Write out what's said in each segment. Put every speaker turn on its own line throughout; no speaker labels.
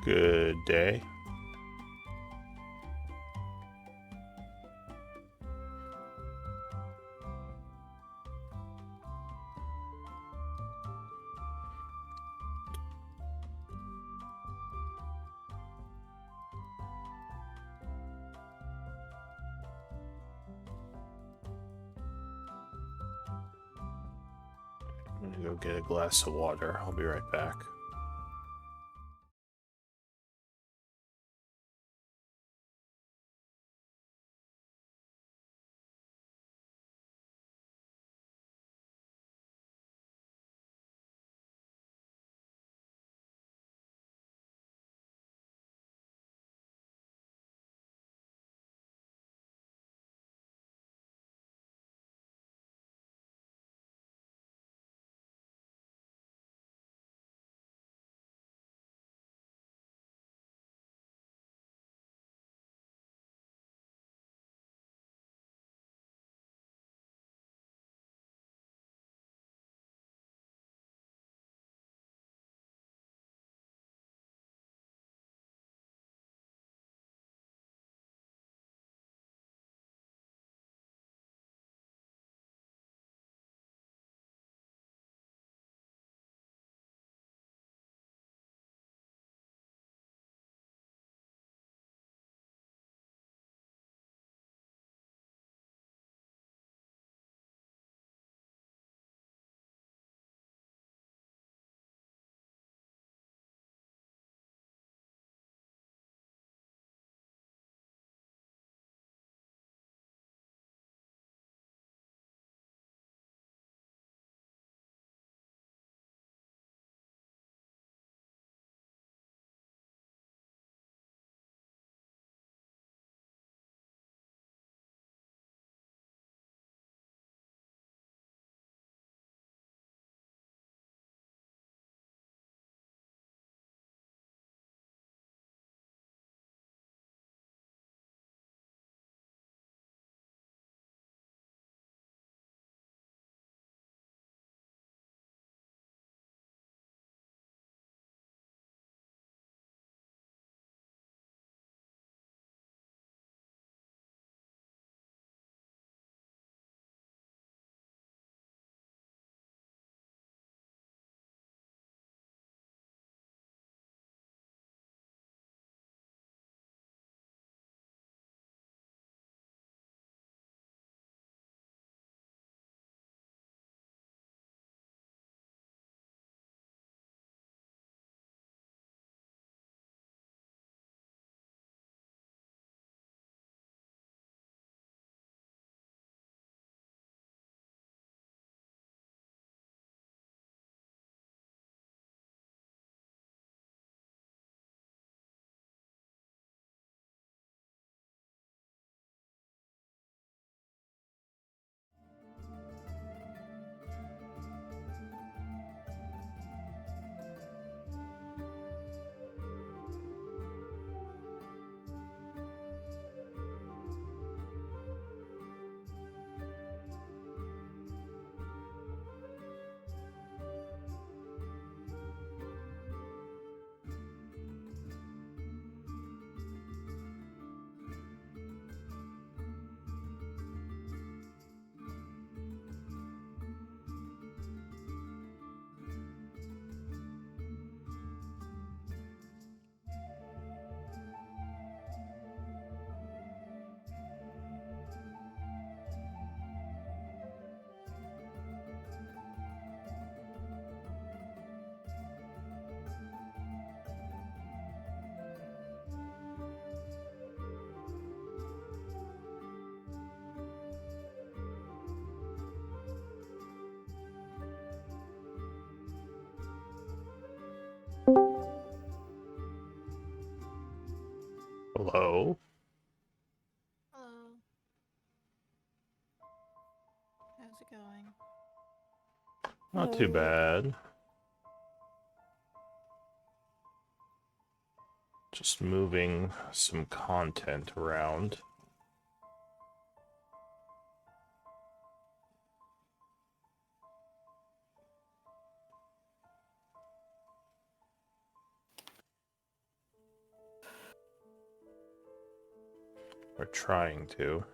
Good day. I'm gonna go get a glass of water. I'll be right back. Hello?
Hello. How's it going?
Not too bad. Just moving some content around. Or trying to.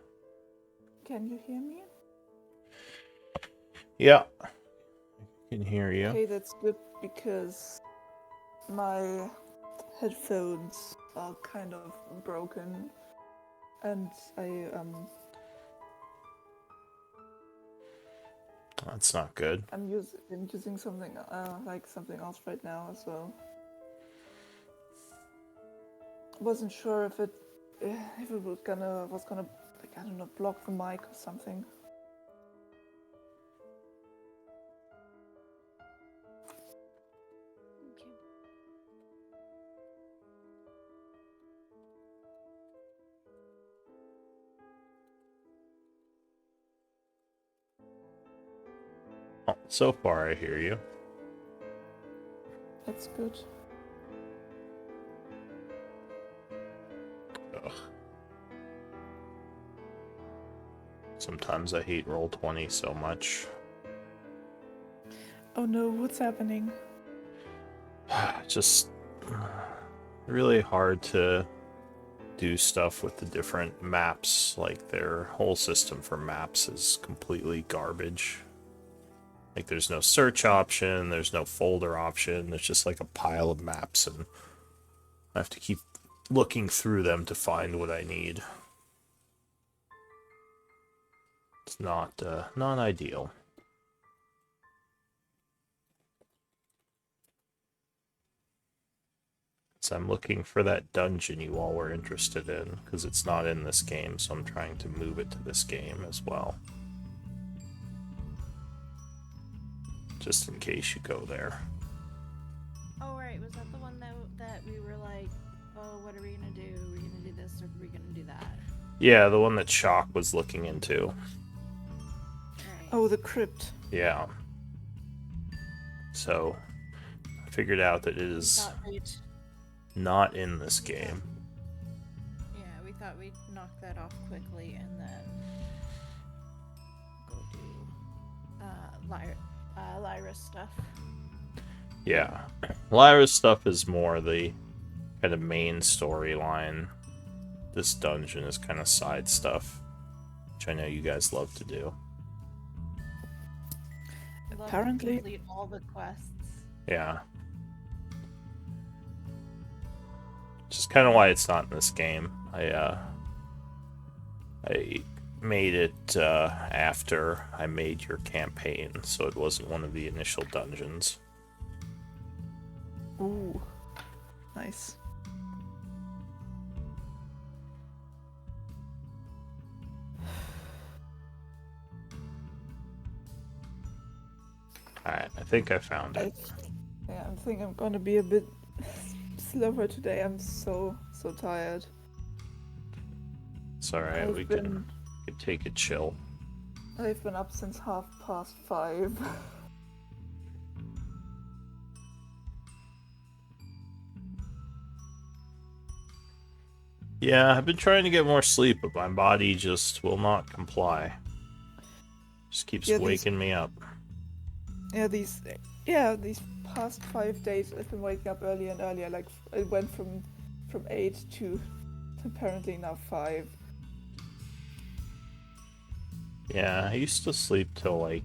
Can you hear me?
Yeah. I can hear you.
Okay, that's good because my headphones are kind of broken and
That's not good.
I'm using something like something else right now as well. Wasn't sure if it was gonna like, I don't know, block the mic or something.
Okay.
Oh, so far I hear you.
That's good.
Ugh. Sometimes I hate Roll20 so much.
Oh no, what's happening?
Just really hard to do stuff with the different maps. Like their whole system for maps is completely garbage. Like there's no search option, there's no folder option, there's just like a pile of maps and I have to keep looking through them to find what I need. It's not ideal. So I'm looking for that dungeon you all were interested in, because it's not in this game, so I'm trying to move it to this game as well. Just in case you go there.
Oh, right. Was that the one that we were like, oh, what are we gonna do? Are we gonna do this or are we gonna do that?
Yeah, the one that Shock was looking into.
Right.
Oh, the crypt.
Yeah. So, I figured out that it is
Thought we'd,
not in this game.
yeah, we thought we'd knock that off quickly and then go do Lyra stuff.
Yeah. Lyra's stuff is more the kind of main storyline. This dungeon is kind of side stuff, which I know you guys love to do.
Love to
Apparently-
complete all the quests.
Yeah. Which is kind of why it's not in this game. I made it after I made your campaign, so it wasn't one of the initial dungeons.
Ooh, nice.
Alright, I think I found it.
I think I'm gonna be a bit slower today. I'm so tired.
It's alright,
I've
we
been-
can take a chill.
I've been up since 5:30.
Yeah, I've been trying to get more sleep, but my body just will not comply. Just keeps
Yeah, these-
waking me up.
these past 5 days I've been waking up earlier and earlier. Like it went from 8 to apparently now 5.
Yeah, I used to sleep till like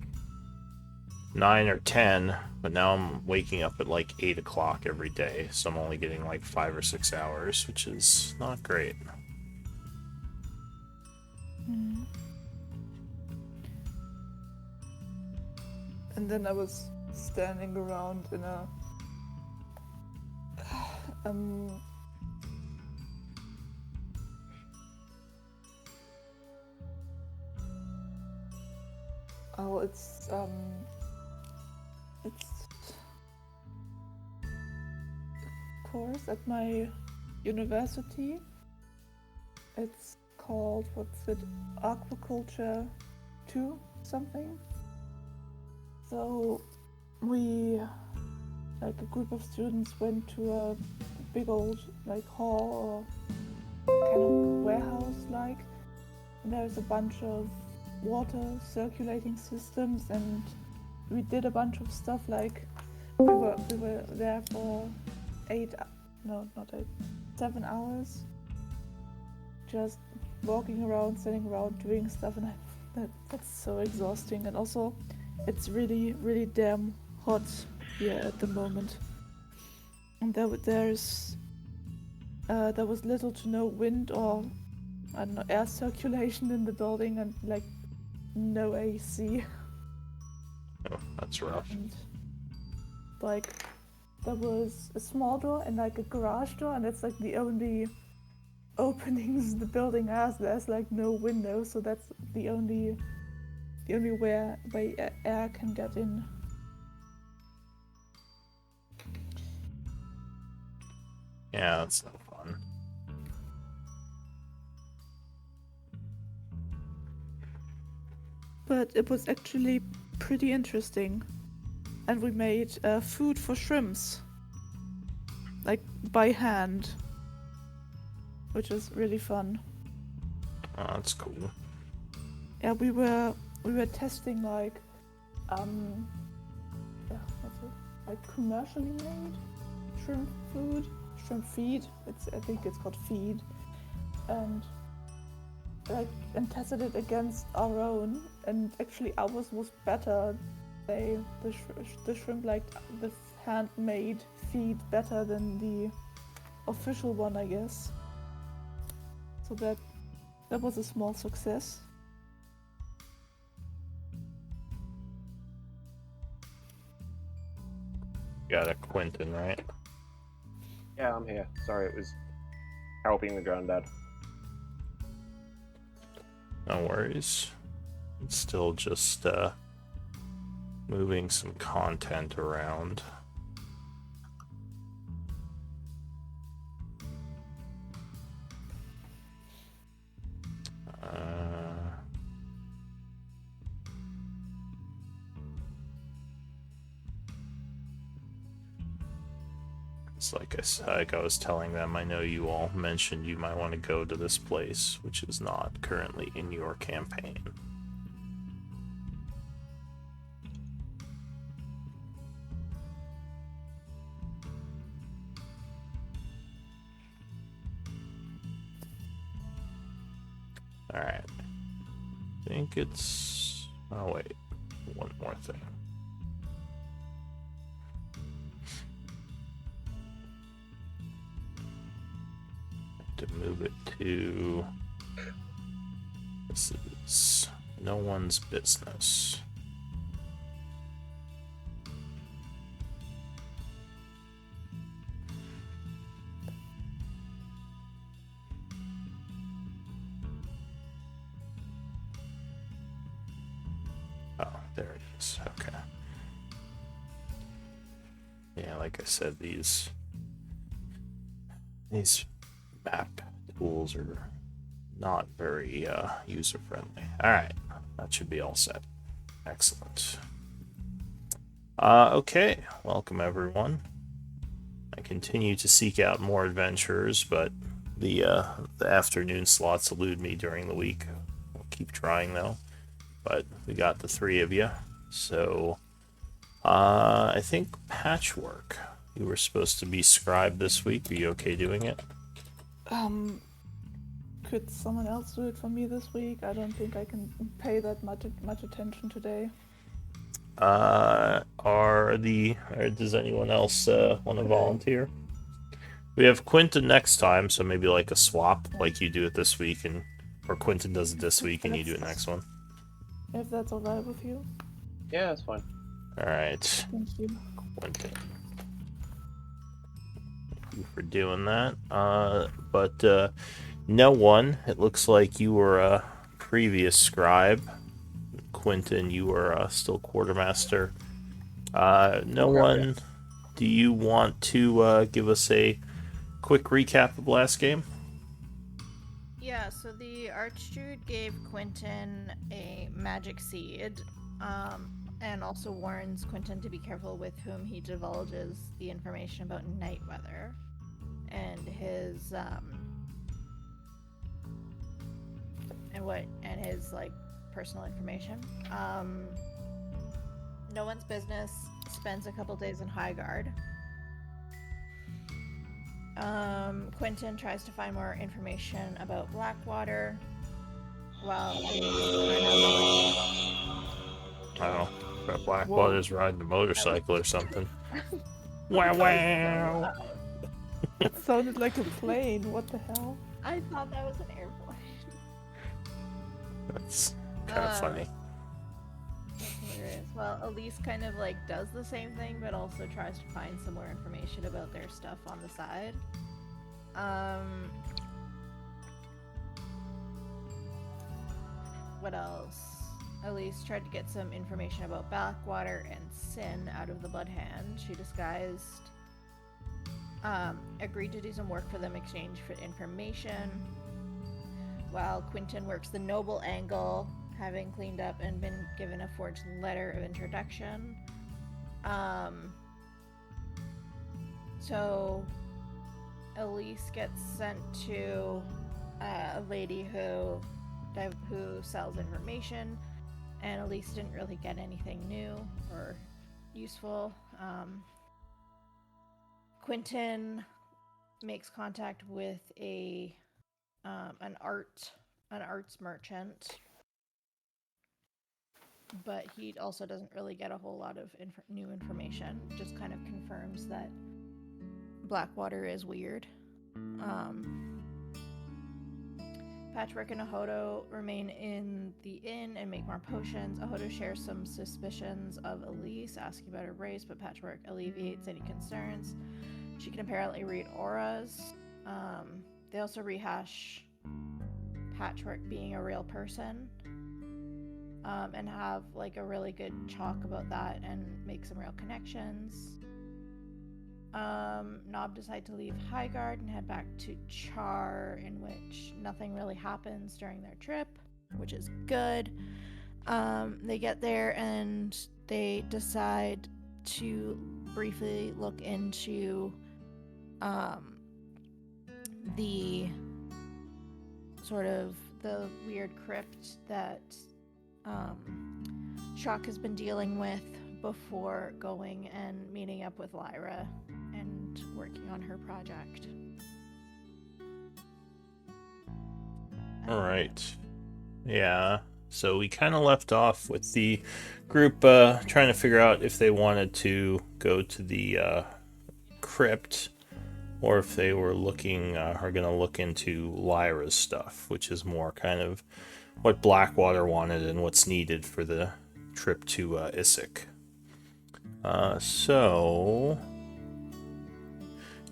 9 or 10, but now I'm waking up at like 8 o'clock every day, so I'm only getting like 5 or 6 hours, which is not great.
And then I was standing around in a it's a course at my university. It's called, what's it, Aquaculture 2 something. So we, like a group of students, went to a big old like hall or kind of warehouse like. And there's a bunch of water circulating systems, and we did a bunch of stuff like we were there for 7 hours, just walking around, sitting around, doing stuff, and that's so exhausting. And also, it's really, really damn hot here at the moment. And there was little to no wind or, I don't know, air circulation in the building, and like no AC.
Oh, that's rough.
And like there was a small door and like a garage door, and that's like the only openings the building has. There's like no window, so that's the only way air can get in.
Yeah, that's no fun.
But it was actually pretty interesting. And we made food for shrimps. Like by hand. Which was really fun.
Oh, that's cool.
Yeah, we were testing like what's it? Like commercially made shrimp food. Shrimp feed. I think it's called feed. And tested it against our own, and actually ours was better. The shrimp liked the handmade feed better than the official one, I guess. So that was a small success.
Got a Quentin, right?
Yeah, I'm here. Sorry, it was helping the granddad.
No worries. It's still just moving some content around. It's like I was telling them, I know you all mentioned you might want to go to this place, which is not currently in your campaign. Alright. I think it's... Oh wait, one more thing. To move it to... This is no one's business. Oh, there it is. Okay. Yeah, like I said, these map tools are not very user friendly. Alright, that should be all set. Excellent. Okay, welcome everyone. I continue to seek out more adventurers, but the afternoon slots elude me during the week. I'll keep trying though. But we got the three of you. So I think Patchwork. You were supposed to be scribe this week. Are you okay doing it?
Could someone else do it for me this week? I don't think I can pay that much attention today.
Does anyone else want to volunteer? We have Quentin next time, so maybe like a swap, like you do it this week, or Quentin does it this week and you do it next one.
If that's alright with you.
Yeah, that's fine.
All right,
Thank you.
Quentin. Thank you for doing that. But no one. It looks like you were a previous scribe. Quentin, you were still quartermaster. No one. Do you want to give us a quick recap of last game?
Yeah, so the Archdruid gave Quentin a magic seed, and also warns Quentin to be careful with whom he divulges the information about Nightweather and his like personal information. No one's business. Spends a couple days in Highguard. Quentin tries to find more information about Blackwater. while Elise kind of
I don't know. That
Whoa.
Blackwater's riding a motorcycle or something. Wow,
That was
wow.
so loud.
It sounded like a plane. What the hell?
I thought that was an airplane.
That's kind of funny.
That's hilarious. Well, Elise kind of like does the same thing, but also tries to find some more information about their stuff on the side. What else? Elise tried to get some information about Blackwater and Sin out of the Blood Hand. She disguised, agreed to do some work for them in exchange for information. While Quentin works the noble angle, having cleaned up and been given a forged letter of introduction. So Elise gets sent to a lady who sells information, and Elise didn't really get anything new or useful. Quentin makes contact with an arts merchant, but he also doesn't really get a whole lot of new information. Just kind of confirms that Blackwater is weird. Patchwork and Ahodo remain in the inn and make more potions. Ahodo shares some suspicions of Elise, asking about her race, but Patchwork alleviates any concerns. She can apparently read auras. They also rehash Patchwork being a real person, and have like a really good talk about that and make some real connections. Nob decide to leave Highguard and head back to Char, in which nothing really happens during their trip, which is good. They get there and they decide to briefly look into the sort of the weird crypt that Shock has been dealing with before going and meeting up with Lyra and working on her project.
All right. Yeah. So we kind of left off with the group trying to figure out if they wanted to go to the crypt or if they were looking are going to look into Lyra's stuff, which is more kind of what Blackwater wanted and what's needed for the trip to Issyk. So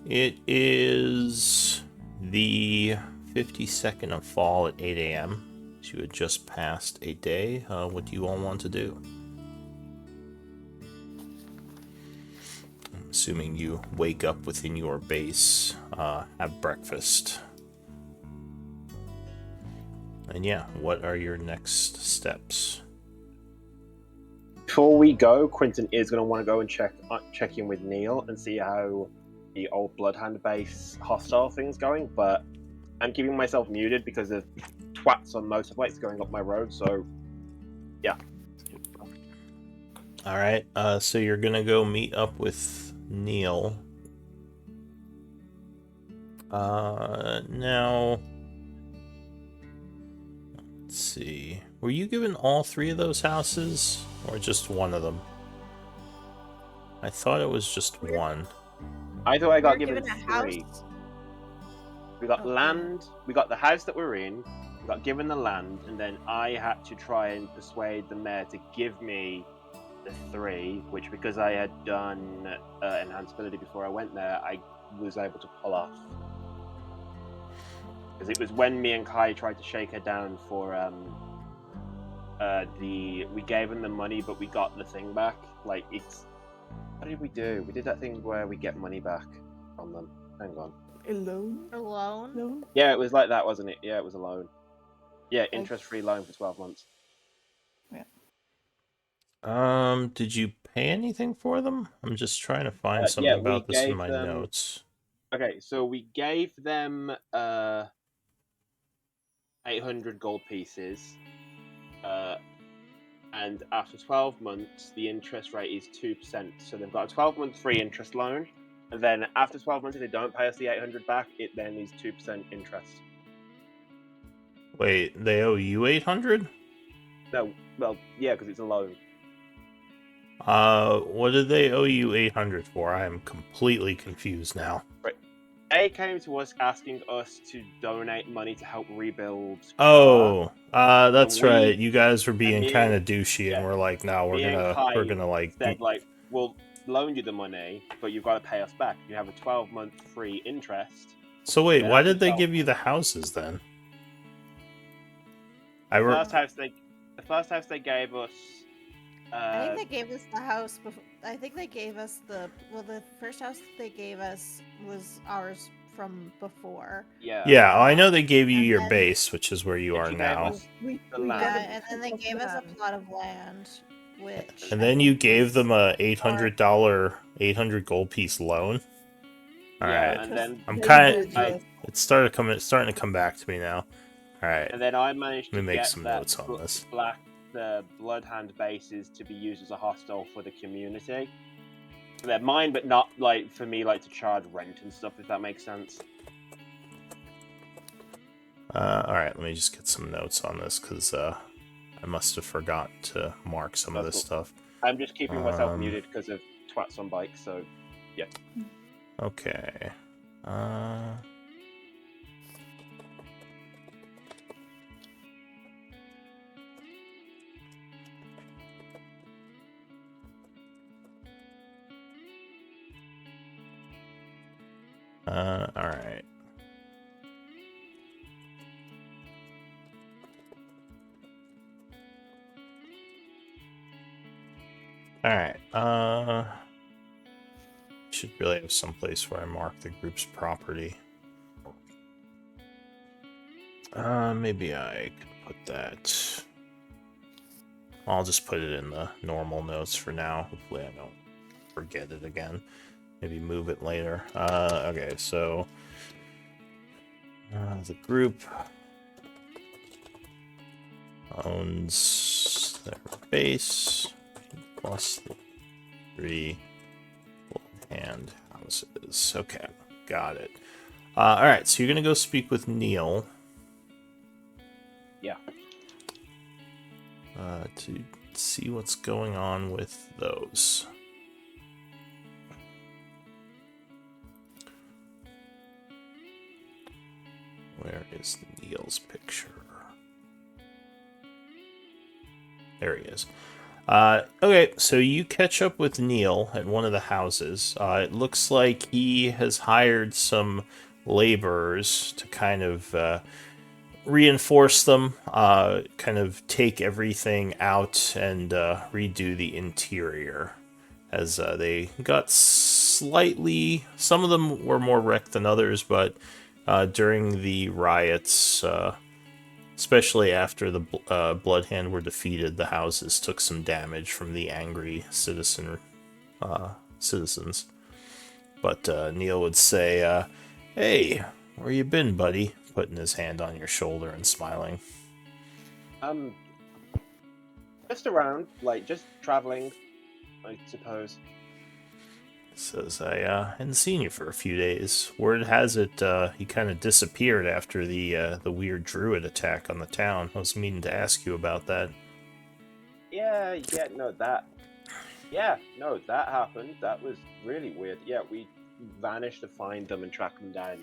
it is the 52nd of fall at 8 a.m. You had just passed a day. What do you all want to do? I'm assuming you wake up within your base, have breakfast. And yeah, what are your next steps?
Before we go, Quentin is going to want to go and check in with Neil and see how the old Bloodhand base hostile thing's going, but I'm keeping myself muted because of twats on motorbikes going up my road, so yeah.
Alright, so you're gonna go meet up with Neil. Now, let's see. Were you given all three of those houses, or just one of them? I thought it was just one.
I thought I got
You're
given
given a
three.
house?
We got
Oh,
land, we got the house that we're in, we got given the land, and then I had to try and persuade the mayor to give me the three, which because I had done enhanced ability before I went there, I was able to pull off. Because it was when me and Kai tried to shake her down for we gave them the money, but we got the thing back. Like, it's... What did we do? We did that thing where we get money back from them. Hang on.
A loan?
Alone?
Loan?
Yeah, it was like that, wasn't it? Yeah, it was a loan. Yeah, interest-free loan for 12 months.
Did you pay anything for them? I'm just trying to find something
yeah, we
about this in
gave
my
them-
notes.
Okay, so we gave them 800 gold pieces, and after 12 months, the interest rate is 2%. So they've got a 12-month free interest loan, and then after 12 months, if they don't pay us the 800 back, it then is 2% interest.
Wait, they owe you 800?
No, well, yeah, because it's a loan.
What did they owe you 800 for? I am completely confused now.
They came to us asking us to donate money to help rebuild.
Oh, that's
we-
right. You guys were being
me
kind
and-
of douchey, and
yeah.
we're like, no,
Me and Kai
we're gonna like.
said like, we'll loan you the money, but you've got to pay us back. You have a 12-month free interest.
So wait,
then
why
after
did they
12
give you the houses then? I
The
were.
first house they gave us.
I think they gave us the house before. I think they gave us the first house that they gave us was ours from before.
Yeah, I know they gave you
And
your
then-
base, which is where you
And
are
she gave
now.
us the
got
land.
Yeah,
a
and then they
piece of
gave us a
land.
plot of land, which.
And
I
then
think
you gave
was
them a
our-
$800 800 gold piece loan. All
Yeah,
right,
and then
I'm
They
kinda-
did,
I-
yes.
it's starting to come back to me now. All right,
and then I managed
Let
to
me make
get
some
that
notes on this.
the Bloodhand bases to be used as a hostel for the community. They're mine, but not like for me, like to charge rent and stuff. If that makes sense.
all right. Let me just get some notes on this because I must have forgotten to mark some of
That's
this stuff.
I'm just keeping myself
Um,
muted because of twats on bikes. So
Okay. All right. All right. Should really have some place where I mark the group's property. Maybe I could put that. I'll just put it in the normal notes for now. Hopefully, I don't forget it again. Maybe move it later. Okay, so the group owns their base plus the 3 hand houses. Okay, got it. All right, so you're gonna go speak with Neil.
Yeah.
To see what's going on with those. Where is Neil's picture? There he is. Okay, so you catch up with Neil at one of the houses. It looks like he has hired some laborers to kind of reinforce them, kind of take everything out and redo the interior. As they got slightly, some of them were more wrecked than others, but during the riots, especially after the Bloodhand were defeated, the houses took some damage from the angry citizens. But Neil would say, "Hey, where you been, buddy?" Putting his hand on your shoulder and smiling.
Just around, like just traveling, I suppose.
Says, I hadn't seen you for a few days. Word has it he kind of disappeared after the weird druid attack on the town. I was meaning to ask you about that.
Yeah, no, that happened. That was really weird. Yeah, we managed to find them and track them down and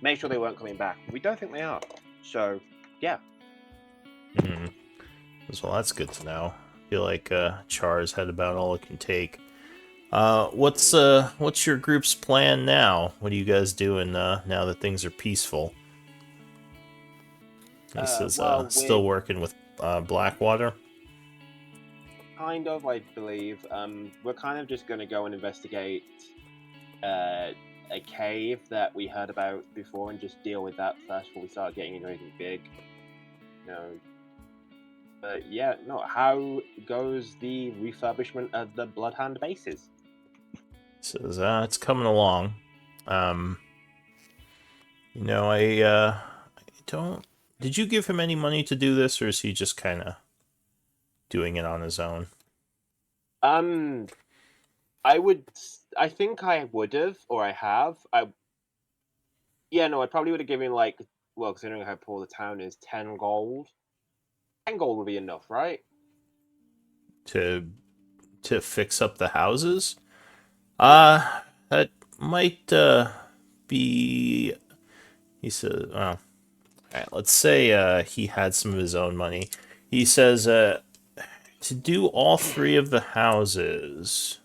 make sure they weren't coming back. We don't think they are. So, yeah.
Well, that's good to know. I feel like Char's had about all it can take. What's your group's plan now? What are you guys doing now that things are peaceful? He says, still working with Blackwater.
Kind of, I believe. We're kind of just going to go and investigate a cave that we heard about before and just deal with that first before we start getting into anything big. But yeah, no. How goes the refurbishment of the Bloodhand bases?
Says, it's coming along. I don't. Did you give him any money to do this, or is he just kind of doing it on his own?
I think I would have, or I have. I probably would have given like well, considering how poor the town is, 10 gold. 10 gold would be enough, right?
To fix up the houses. That might be. He says, well, all right, let's say he had some of his own money. He says to do all three of the houses.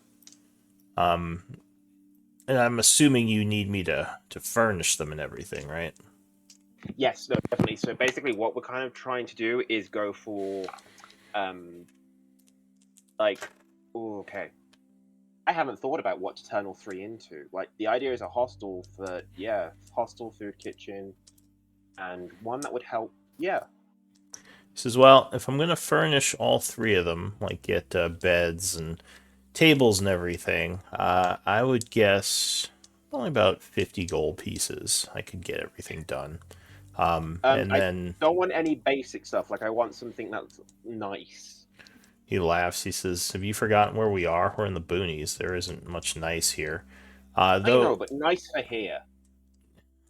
And I'm assuming you need me to furnish them and everything, right?
Yes, no, definitely. So basically, what we're kind of trying to do is go for, like, ooh, okay. I haven't thought about what to turn all three into. Like, the idea is a hostel for, yeah, hostel, food, kitchen, and one that would help, yeah.
He says, well, if I'm going to furnish all three of them, like get beds and tables and everything, I would guess only about 50 gold pieces. I could get everything done. And then
I don't want any basic stuff. Like, I want something that's nice.
he laughs. He says, have you forgotten where we are? We're in the boonies. There isn't much nice here.
I
Though,
know, but nice for here.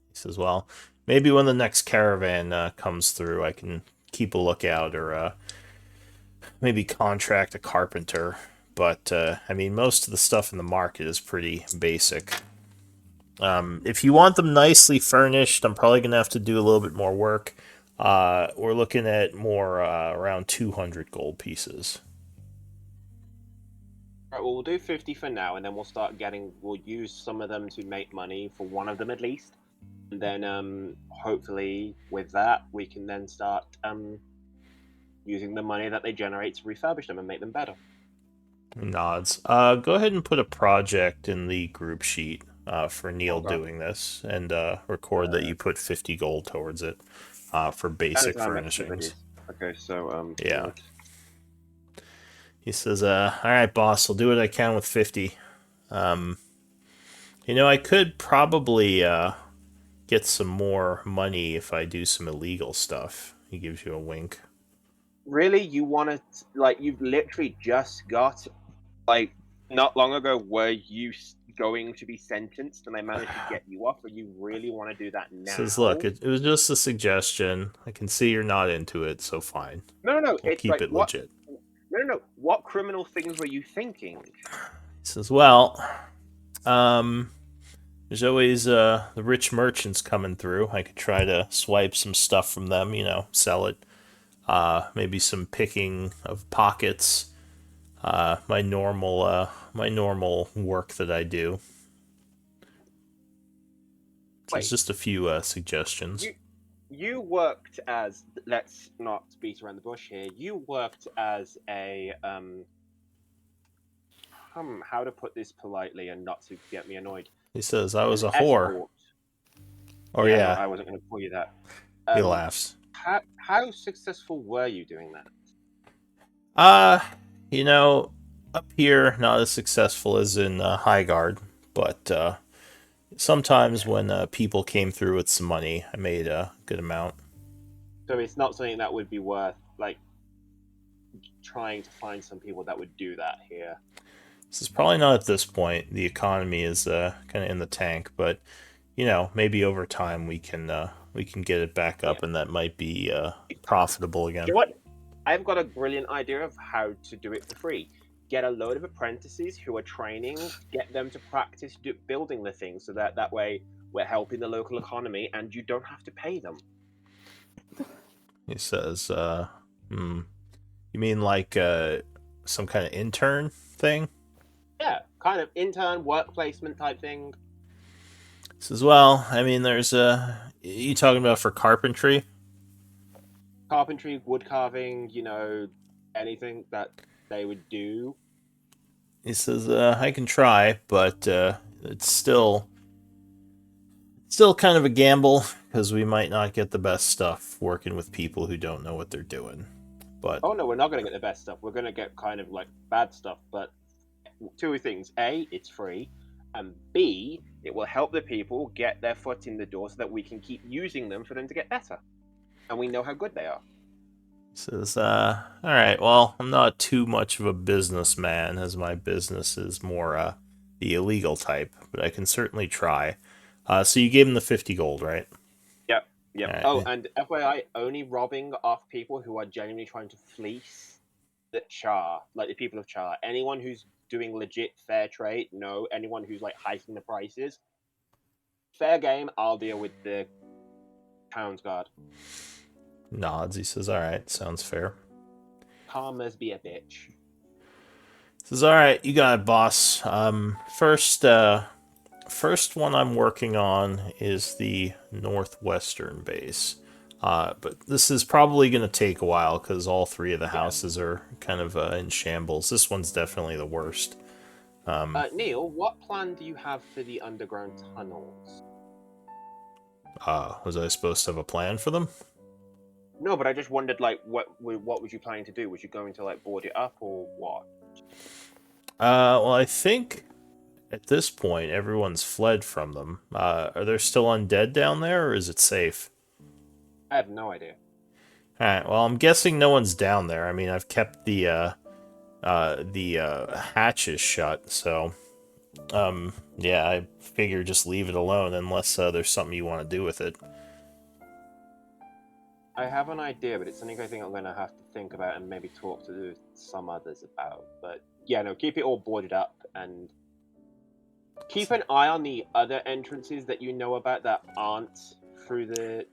he says, well, maybe when the next caravan comes through, I can keep a lookout or maybe contract a carpenter. But, I mean, most of the stuff in the market is pretty basic. If you want them nicely furnished, I'm probably going to have to do a little bit more work. We're looking at more around 200 gold pieces.
Right, well, we'll do 50 for now, and then we'll use some of them to make money for one of them at least. And then, hopefully, with that, we can then start using the money that they generate to refurbish them and make them better.
Nods. Go ahead and put a project in the group sheet for Neil
Okay.
doing this, and record that you put 50 gold towards it for basic
Anytime
furnishings.
activities. Okay, so
Yeah. He says, all right, boss, I'll do what I can with 50. I could probably get some more money if I do some illegal stuff. He gives you a wink.
Really, you want to, like, you've literally just got, like, not long ago, were you going to be sentenced and I managed to get you off, or you really want to do that now?
Says, look, it was just a suggestion. I can see you're not into it, so fine.
No,
We'll
it's
keep
like,
it
what?
legit.
No. What criminal things were you thinking?
He says, well, there's always the rich merchants coming through. I could try to swipe some stuff from them, sell it. Maybe some picking of pockets. My normal work that I do. There's just a few suggestions.
You worked as, let's not beat around the bush here. You worked as a how to put this politely and not to get me annoyed.
He says I was a
Escort.
whore. Oh
No,
yeah.
I wasn't going to call you that.
He laughs.
How successful were you doing that?
Up here, not as successful as in Highguard, but sometimes when people came through with some money, I made a good amount.
So it's not something that would be worth, like, trying to find some people that would do that here.
This is probably not at this point. The economy is kind of in the tank, but maybe over time we can get it back up, and that might be profitable again.
You know what? I've got a brilliant idea of how to do it for free. Get a load of apprentices who are training, get them to practice building the thing, so that way we're helping the local economy and you don't have to pay them.
He says, you mean like some kind of intern thing?
Yeah, kind of intern, work placement type thing.
He says, well, I mean, there's you talking about for carpentry?
Carpentry, wood carving, anything that they would do.
He says, I can try, but it's still kind of a gamble, because we might not get the best stuff working with people who don't know what they're doing. But
oh no, we're not going to get the best stuff. We're going to get kind of like bad stuff. But two things: A, it's free, and B, it will help the people get their foot in the door so that we can keep using them for them to get better, and we know how good they are.
He says, all right, well, I'm not too much of a businessman, as my business is more the illegal type, but I can certainly try. So you gave him the 50 gold, right?
Yep. Yep.
Alright.
Oh, and FYI, only robbing off people who are genuinely trying to fleece the Char, like the people of Char. Anyone who's doing legit fair trade, no. Anyone who's like hiking the prices, fair game. I'll deal with the Town's Guard.
Nods. He says, "Alright, sounds fair."
Karma's be a bitch.
He says, "Alright, you got it, boss. First one I'm working on is the northwestern base. But this is probably going to take a while because all three of the houses are kind of in shambles. This one's definitely the worst.
Neil, what plan do you have for the underground tunnels?
Was I supposed to have a plan for them?
No, but I just wondered, like, what was you planning to do? Was you going to like board it up or what?
Well, I think at this point everyone's fled from them. Are there still undead down there, or is it safe?
I have no idea.
Alright, well, I'm guessing no one's down there. I mean, I've kept the hatches shut, so yeah, I figure just leave it alone unless there's something you want to do with it.
I have an idea, but it's something I think I'm going to have to think about and maybe talk to some others about. But yeah, no, keep it all boarded up and keep an eye on the other entrances that you know about that aren't through the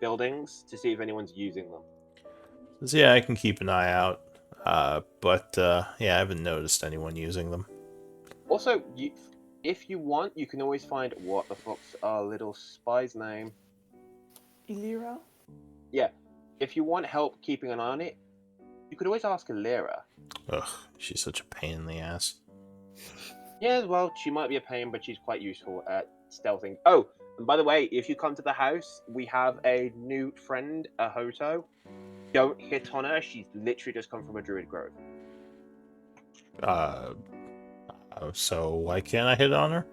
buildings to see if anyone's using them.
So, yeah, I can keep an eye out, but yeah, I haven't noticed anyone using them.
Also, if you want, you can always find what the fuck's our little spy's name.
Illyra?
Yeah, if you want help keeping an eye on it, you could always ask Illyra.
Ugh, she's such a pain in the ass.
Yeah, well, she might be a pain, but she's quite useful at stealthing. Oh, and by the way, if you come to the house, we have a new friend, a Hoto. Don't hit on her. She's literally just come from a druid grove.
So why can't I hit on her?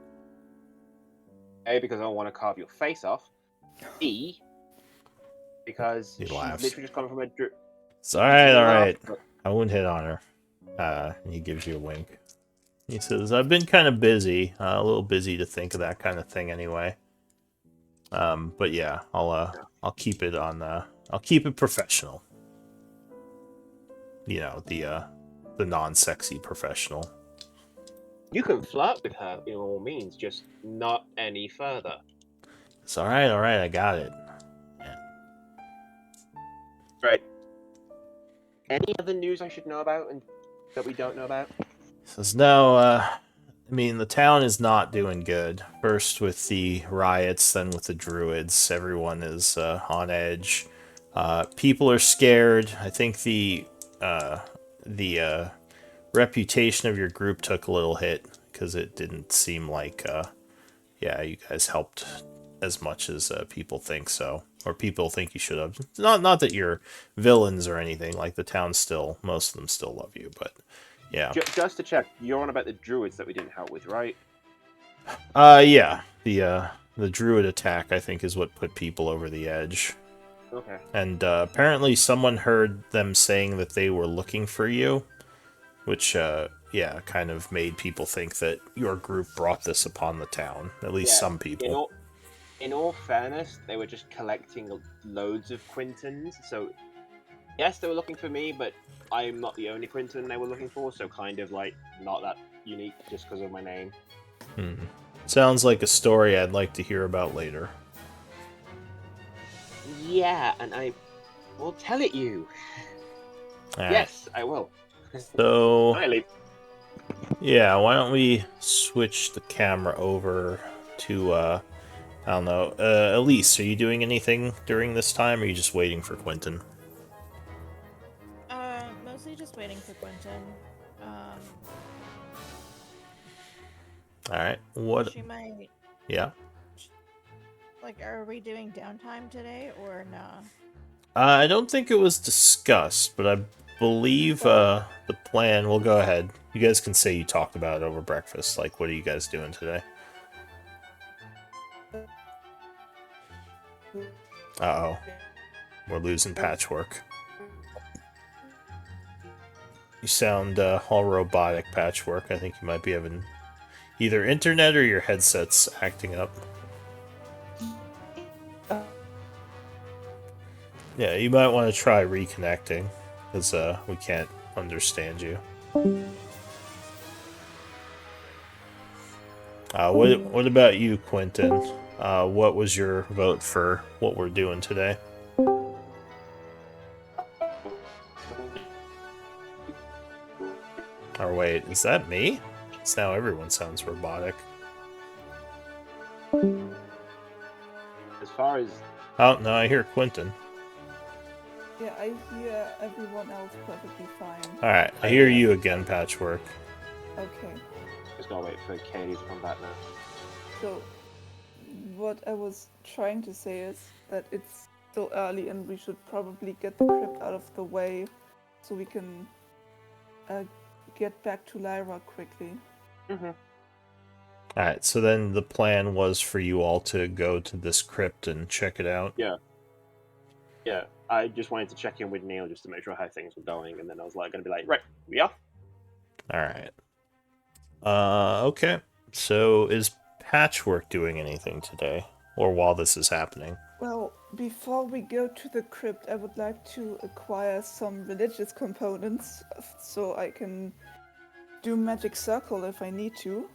A, because I want to carve your face off. B, because
He
she's
laughs.
literally just come from a druid.
It's alright. I wouldn't hit on her. He gives you a wink. He says, "I've been kind of busy, a little busy to think of that kind of thing anyway. But yeah, I'll keep it on. I'll keep it professional. You know, the non-sexy professional."
You can flirt with her in all means, just not any further.
It's alright, I got it.
Right. Any other news I should know about and that we don't know about?
He says, "No, I mean, the town is not doing good. First with the riots, then with the druids. Everyone is on edge. People are scared. I think the reputation of your group took a little hit because it didn't seem like, yeah, you guys helped as much as people think so, or people think you should have. Not that you're villains or anything. Like the town still, most of them still love you, but yeah."
Just to check, you're on about the druids that we didn't help with, right?
Yeah, the druid attack I think is what put people over the edge.
Okay.
And apparently someone heard them saying that they were looking for you, which yeah, kind of made people think that your group brought this upon the town. At least
Yeah,
some people.
In all fairness, they were just collecting loads of Quintons. So, yes, they were looking for me, but I'm not the only Quinton they were looking for. So, kind of like not that unique just because of my name.
Sounds like a story I'd like to hear about later.
Yeah, and I will tell it you.
Alright.
Yes, I will.
So
I leave.
yeah, why don't we switch the camera over to I don't know. Elise, are you doing anything during this time, or are you just waiting for Quentin?
Mostly just waiting for Quentin.
Alright, what?
She might.
Yeah.
Like, are we doing downtime today or nah?
I don't think it was discussed, but I believe the plan... Well, go ahead. You guys can say you talked about it over breakfast. Like, what are you guys doing today? Uh-oh. We're losing Patchwork. You sound all robotic, Patchwork. I think you might be having either internet or your headset's acting up. Yeah, you might want to try reconnecting, because we can't understand you. What about you, Quentin? What was your vote for what we're doing today? Or wait, is that me? It's now everyone sounds robotic.
As far as
Oh, no, I hear Quentin.
Yeah, I hear everyone else perfectly fine.
Alright, I hear you again, Patchwork.
Okay.
just gotta wait for Katie to come back now.
So, what I was trying to say is that it's still early and we should probably get the crypt out of the way so we can get back to Lyra quickly.
Alright, so then the plan was for you all to go to this crypt and check it out?
Yeah. I just wanted to check in with Neil just to make sure how things were going, and then I was like, gonna be like, right, we off.
Alright. Okay. So is Patchwork doing anything today? Or while this is happening?
Well, before we go to the crypt, I would like to acquire some religious components so I can do magic circle if I need to.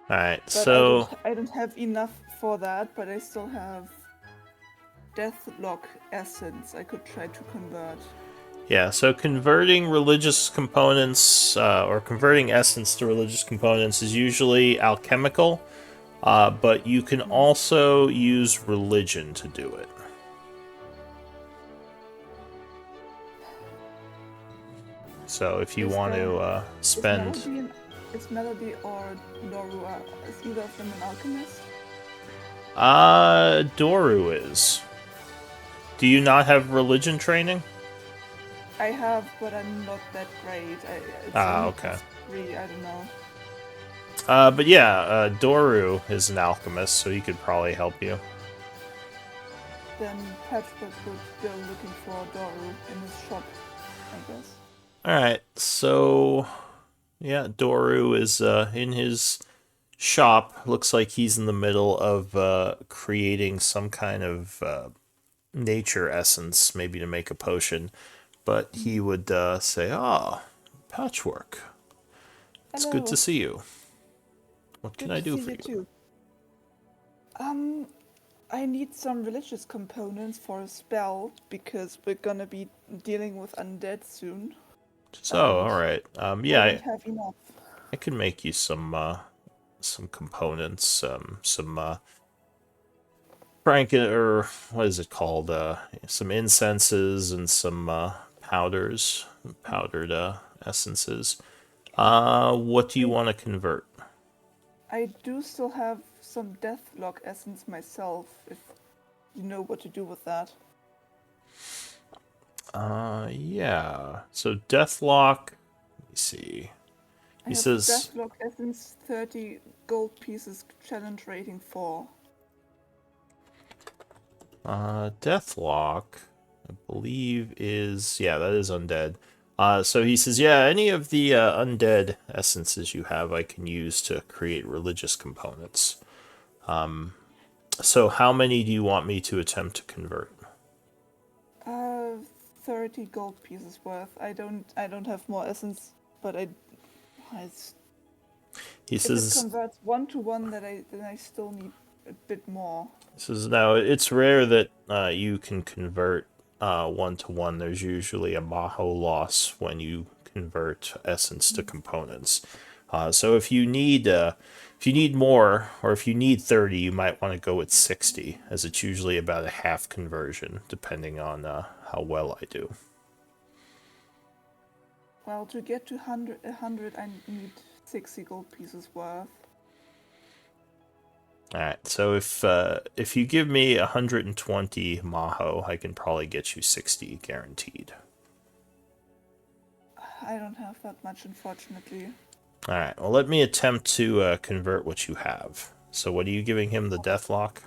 Alright,
But
so...
I don't have enough for that, but I still have Deathlock essence I could try to convert.
Yeah, so converting religious components, or converting essence to religious components is usually alchemical, but you can also use religion to do it. So if you want to spend...
Is Melody or Doru, is either of them an alchemist?
Doru is. Do you not have religion training?
I have, but I'm not that great. It's
okay.
+3, I don't know.
But yeah, Doru is an alchemist, so he could probably help you.
Then Patchwork would go looking for Doru in his shop, I guess.
Alright, so... yeah, Doru is in his shop. Looks like he's in the middle of creating some kind of nature essence, maybe to make a potion. But he would say, Patchwork. It's good to see you. What can I do for you?
Too. I need some religious components for a spell, because we're gonna be dealing with undead soon.
So, alright. Yeah,
I don't have enough.
I can make you some components, some or what is it called? Some incenses and some powders, powdered essences. What do you want to convert?
I do still have some Deathlock essence myself, if you know what to do with that.
Yeah. So Deathlock, let me see. He says
Deathlock essence, 30 gold pieces, challenge rating 4.
Deathlock, I believe is, yeah, that is undead. So he says, yeah, any of the undead essences you have I can use to create religious components. So how many do you want me to attempt to convert?
30 gold pieces worth. I don't have more essence, but
he says,
if it converts 1 to 1, then I still need a bit more.
He says, now it's rare that you can convert 1 to 1. There's usually a Maho loss when you convert essence to components. So if you need more, or if you need 30, you might want to go with 60, as it's usually about a half conversion, depending on how well I do.
Well, to get to 100, I need 60 gold pieces worth.
Alright, so if you give me 120 Maho, I can probably get you 60 guaranteed.
I don't have that much, unfortunately.
Alright, well let me attempt to convert what you have. So what are you giving him, the Deathlock?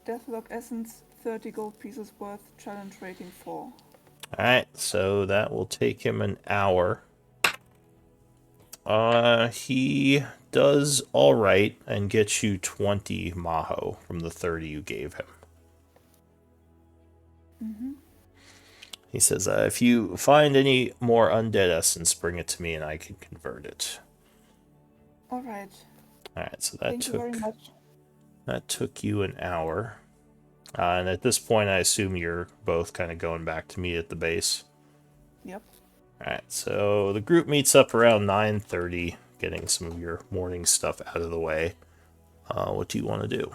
Deathlock essence, 30 gold pieces worth, challenge rating 4.
Alright, so that will take him an hour. He does alright and gets you 20 Maho from the 30 you gave him. He says, if you find any more undead essence, bring it to me and I can convert it.
All right.
Alright, so
Thank you very much.
that took you an hour. And at this point, I assume you're both kind of going back to meet at the base.
Yep.
Alright, so the group meets up around 9:30, getting some of your morning stuff out of the way. What do you want to do?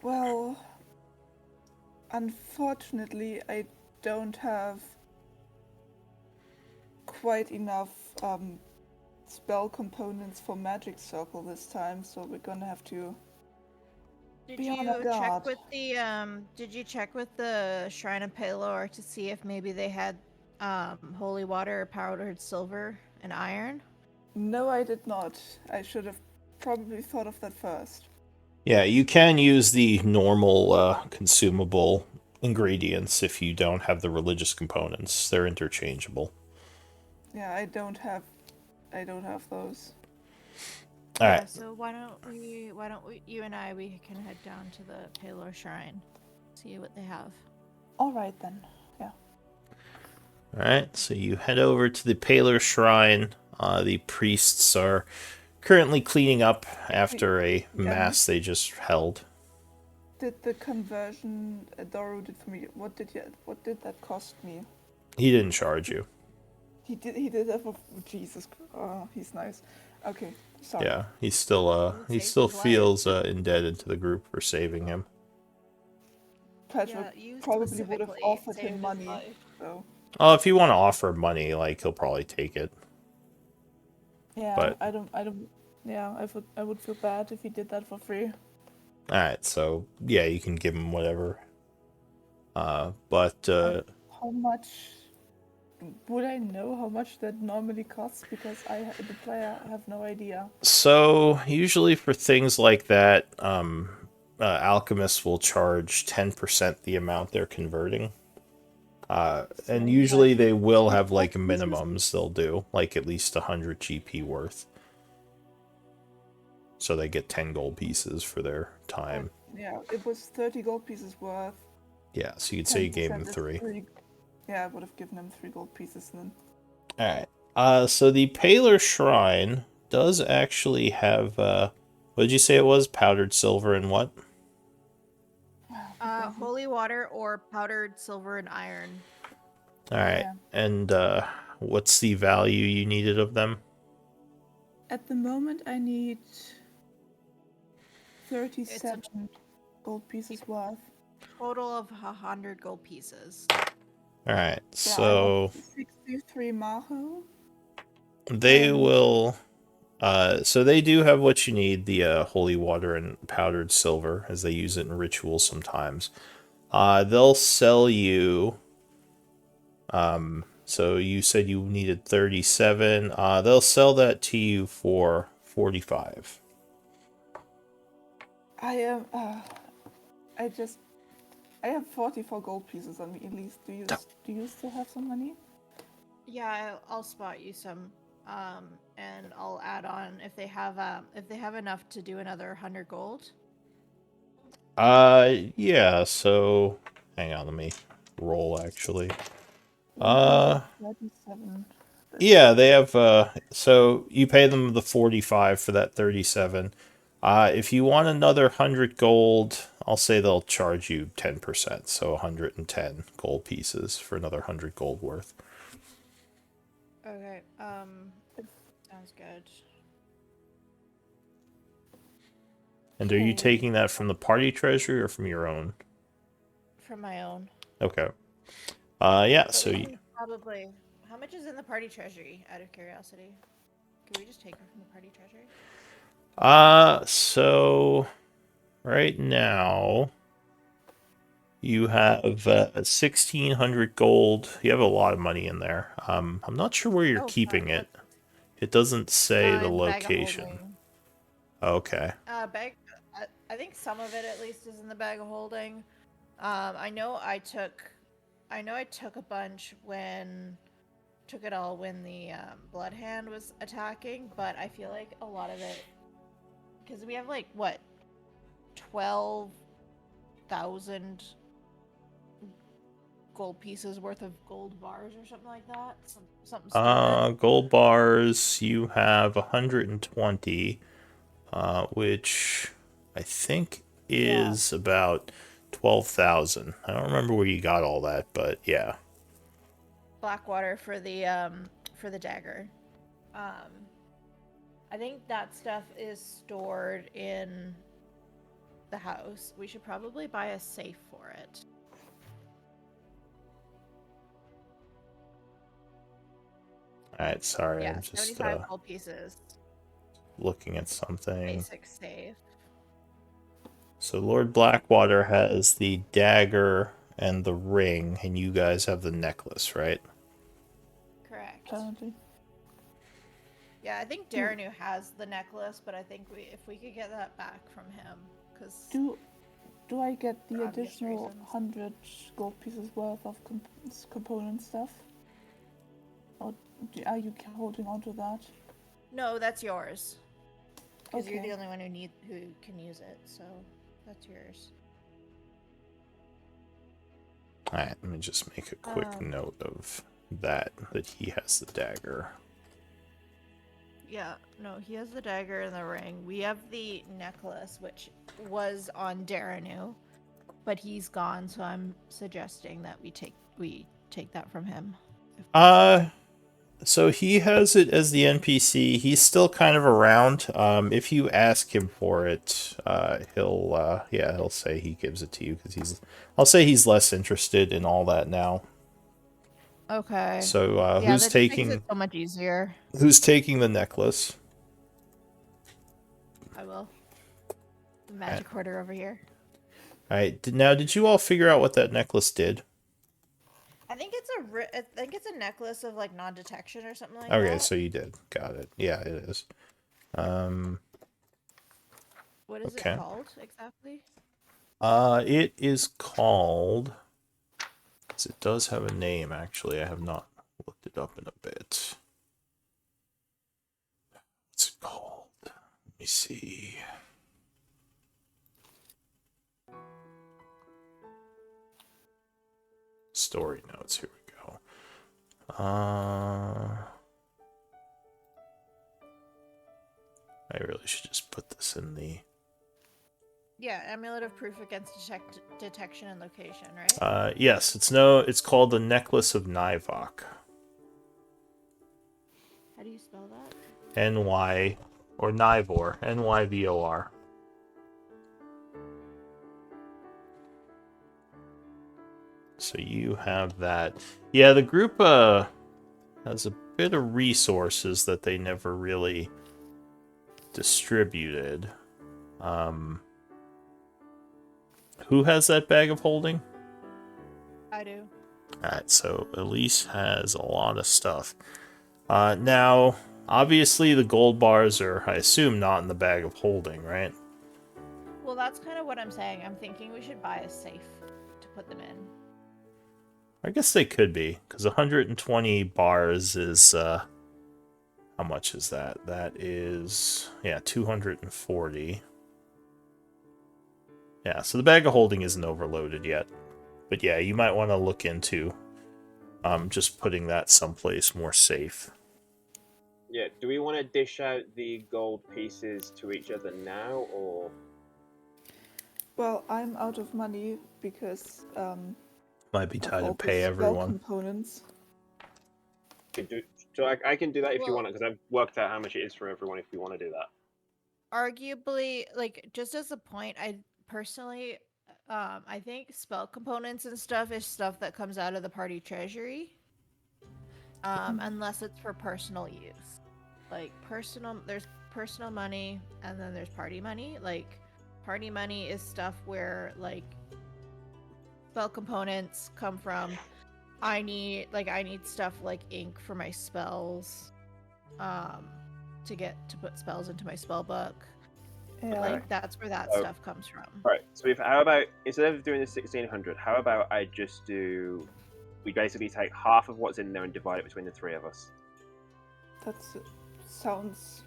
Well, unfortunately, I don't have quite enough spell components for Magic Circle this time, so we're gonna have to.
Did
Be
you
on our guard.
check with the Did you check with the Shrine of Pelor to see if maybe they had holy water or powdered silver and iron?
No, I did not. I should have probably thought of that first.
Yeah, you can use the normal consumable ingredients if you don't have the religious components. They're interchangeable.
Yeah, I don't have those.
All
Yeah,
right.
so why don't we you and I we can head down to the Pelor Shrine, see what they have.
All right then. Yeah.
All right. So you head over to the Paler Shrine. The priests are currently cleaning up after a mass they just held.
Did the conversion Doru did for me? What did that cost me?
He didn't charge you.
He did that for Jesus. Oh, he's nice. Okay, sorry.
Yeah, he still
saved
still
his life.
feels indebted to the group for saving him.
Patrick
you
probably would have
specifically
offered
saved
him
his
money.
life.
So
Oh, if you want to offer money, like he'll probably take it.
yeah,
But-
I don't. Yeah, I would feel bad if he did that for free.
All right, so yeah, you can give him whatever. But
How much? Would I know how much that normally costs? Because the player, have no idea.
so usually for things like that, alchemists will charge 10% the amount they're converting. And usually they will have like minimums they'll do, like at least 100 GP worth. So they get 10 gold pieces for their time.
Yeah, it was 30 gold pieces worth.
Yeah, so you could say you gave him
10% is
3.
Yeah, I would have given him 3 gold pieces then.
Alright. So the Paler Shrine does actually have, what did you say it was? Powdered silver and what?
Holy water or powdered silver and iron.
Alright.
Yeah.
And what's the value you needed of them?
At the moment, I need 37 gold pieces worth.
Total of 100 gold pieces.
Alright,
Yeah, I
so
have 63 Maho.
they will... so they do have what you need, the holy water and powdered silver, as they use it in rituals sometimes. They'll sell you... so you said you needed 37. They'll sell that to you for 45.
I am. I have 44 gold pieces on me at least. Do you still have some money?
Yeah, I'll spot you some, and I'll add on if they have enough to do another 100 gold.
Yeah, so... Hang on, let me roll, actually.
37.
Yeah, they have, so you pay them the 45 for that 37. If you want another 100 gold, I'll say they'll charge you 10%, so 110 gold pieces for another 100 gold worth.
Okay, sounds good.
And are you taking that from the party treasury or from your own?
From my own.
Okay. Yeah,
But
so
we
you...
can probably. How much is in the party treasury? Out of curiosity, can we just take it from the party treasury?
So right now you have 1,600 gold. You have a lot of money in there. I'm not sure where you're keeping it. It doesn't say the
In the bag of
location.
holding.
Okay.
Bag. I think some of it at least is in the bag of holding. I know I took a bunch when the blood hand was attacking, but I feel like a lot of it, because we have like what, 12,000 gold pieces worth of gold bars or something like that. Something stupid.
Gold bars, you have 120, which I think is about 12,000. I don't remember where you got all that, but yeah.
Blackwater for the dagger. I think that stuff is stored in the house. We should probably buy a safe for it.
Alright, sorry,
Yeah,
I'm just
75 gold pieces.
looking at something.
Basic safe.
So Lord Blackwater has the dagger and the ring, and you guys have the necklace, right?
Correct.
Apparently.
Yeah, I think Daranu has the necklace, but I think if we could get that back from him, because
Do I get the
For obvious
additional
reasons.
100 gold pieces worth of component stuff? Or are you holding on to that?
no, that's yours. Because you're the
Okay.
only one who can use it, so that's yours.
Alright, let me just make a quick note of that he has the dagger.
Yeah, no, he has the dagger and the ring. We have the necklace, which was on Daranu, but he's gone, so I'm suggesting that we take that from him. if possible.
So he has it as the NPC. He's still kind of around. If you ask him for it, he'll say he gives it to you because I'll say he's less interested in all that now.
Okay.
So
Yeah,
who's
that just makes
taking
it so much easier.
the necklace?
I will. The magic hoarder over here.
All right. Now, did you all figure out what that necklace did?
I think it's a necklace of like non-detection or something like
Okay,
that.
so you did. Got it. Yeah, it is.
What is
okay.
it called exactly?
It is called. It does have a name, actually. I have not looked it up in a bit. What's it called? Let me see. Story notes. Here we go. I really should just put this in the.
Yeah, amulet of proof against detection and location, right?
Yes, it's called the Necklace of Nivok.
How do you spell that?
N-Y, or Nivor, N-Y-V-O-R. So you have that. Yeah, the group has a bit of resources that they never really distributed. Who has that bag of holding?
I do.
Alright, so Elise has a lot of stuff. Now, obviously the gold bars are, I assume, not in the bag of holding, right?
Well, that's kind of what I'm saying. I'm thinking we should buy a safe to put them in.
I guess they could be, because 120 bars is, how much is that? That is, 240. Yeah, so the bag of holding isn't overloaded yet. But yeah, you might want to look into just putting that someplace more safe.
Yeah, do we want to dish out the gold pieces to each other now, or?
Well, I'm out of money because
Might be
of
time to
all
pay
the spell
everyone.
components.
So I can do that if you
Well-
want it, because I've worked out how much it is for everyone if you want to do that.
Arguably, like, just as a point, I personally, I think spell components and stuff is stuff that comes out of the party treasury. Unless it's for personal use. Like, there's personal money, and then there's party money. Like, party money is stuff where, like, spell components come from. I need stuff like ink for my spells, to put spells into my spell book.
Yeah.
Like, that's where that
Oh.
stuff comes from.
Alright, so how about, instead of doing the 1600, how about I just do, we basically take half of what's in there and divide it between the three of us.
That sounds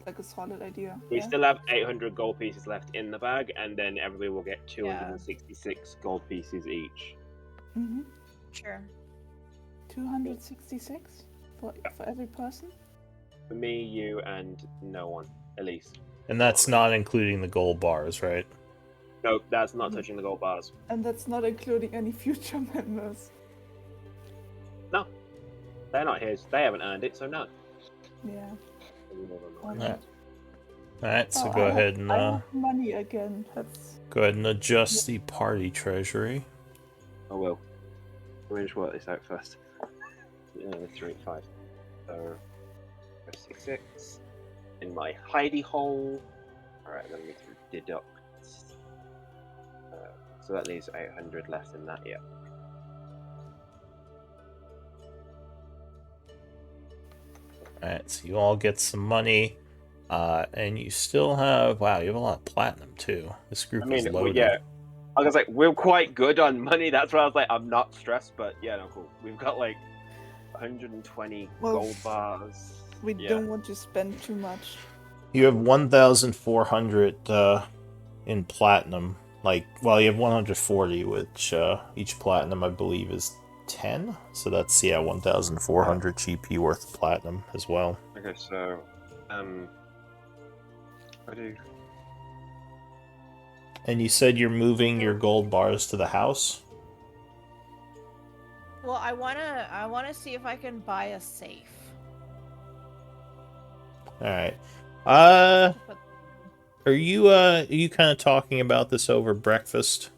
like a solid idea.
We
yeah?
still have 800 gold pieces left in the bag, and then everybody will get 266 gold pieces each.
Mm-hmm.
Sure.
266 for every person.
For me, you, and no one, Elise.
And that's not including the gold bars, right?
No, that's not touching the gold bars.
And that's not including any future members.
No, they're not his. They haven't earned it, so no.
Yeah.
Alright. Alright, so
Oh,
go
I
ahead
have,
and
I have money again. That's
go ahead and adjust the party treasury.
I will. Let me just work this out first. 3, 5. So, 66. In my hidey hole. Alright, let me deduct. So that leaves 800 left in that, yeah.
Alright, so you all get some money. And you still have... Wow, you have a lot of platinum, too. This group is loaded.
yeah. I was like, we're quite good on money. That's why I was like, I'm not stressed, but yeah, no, cool. We've got like 120 gold bars.
we
Yeah.
don't want to spend too much.
You have 1,400 in platinum. Like, well, you have 140, which each platinum, I believe, is 10. So that's, yeah, 1,400 GP worth of platinum as well.
Okay, so, I do.
And you said you're moving your gold bars to the house?
Well, I wanna see if I can buy a safe.
Alright.
But
Are you kind of talking about this over breakfast?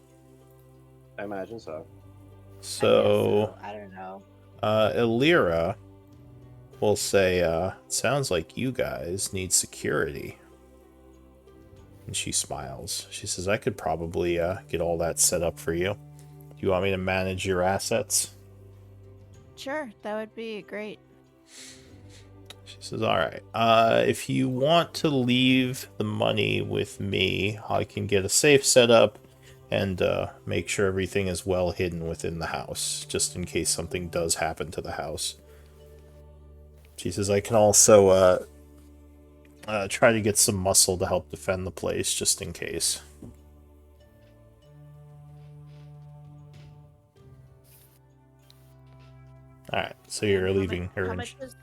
I imagine so.
So,
I don't know.
Illyra will say, it sounds like you guys need security. And she smiles. She says, I could probably get all that set up for you. Do you want me to manage your assets?
Sure, that would be great.
She says, alright. If you want to leave the money with me, I can get a safe set up and make sure everything is well hidden within the house, just in case something does happen to the house. She says, I can also try to get some muscle to help defend the place, just in case. Alright, so you're leaving her.
How much is...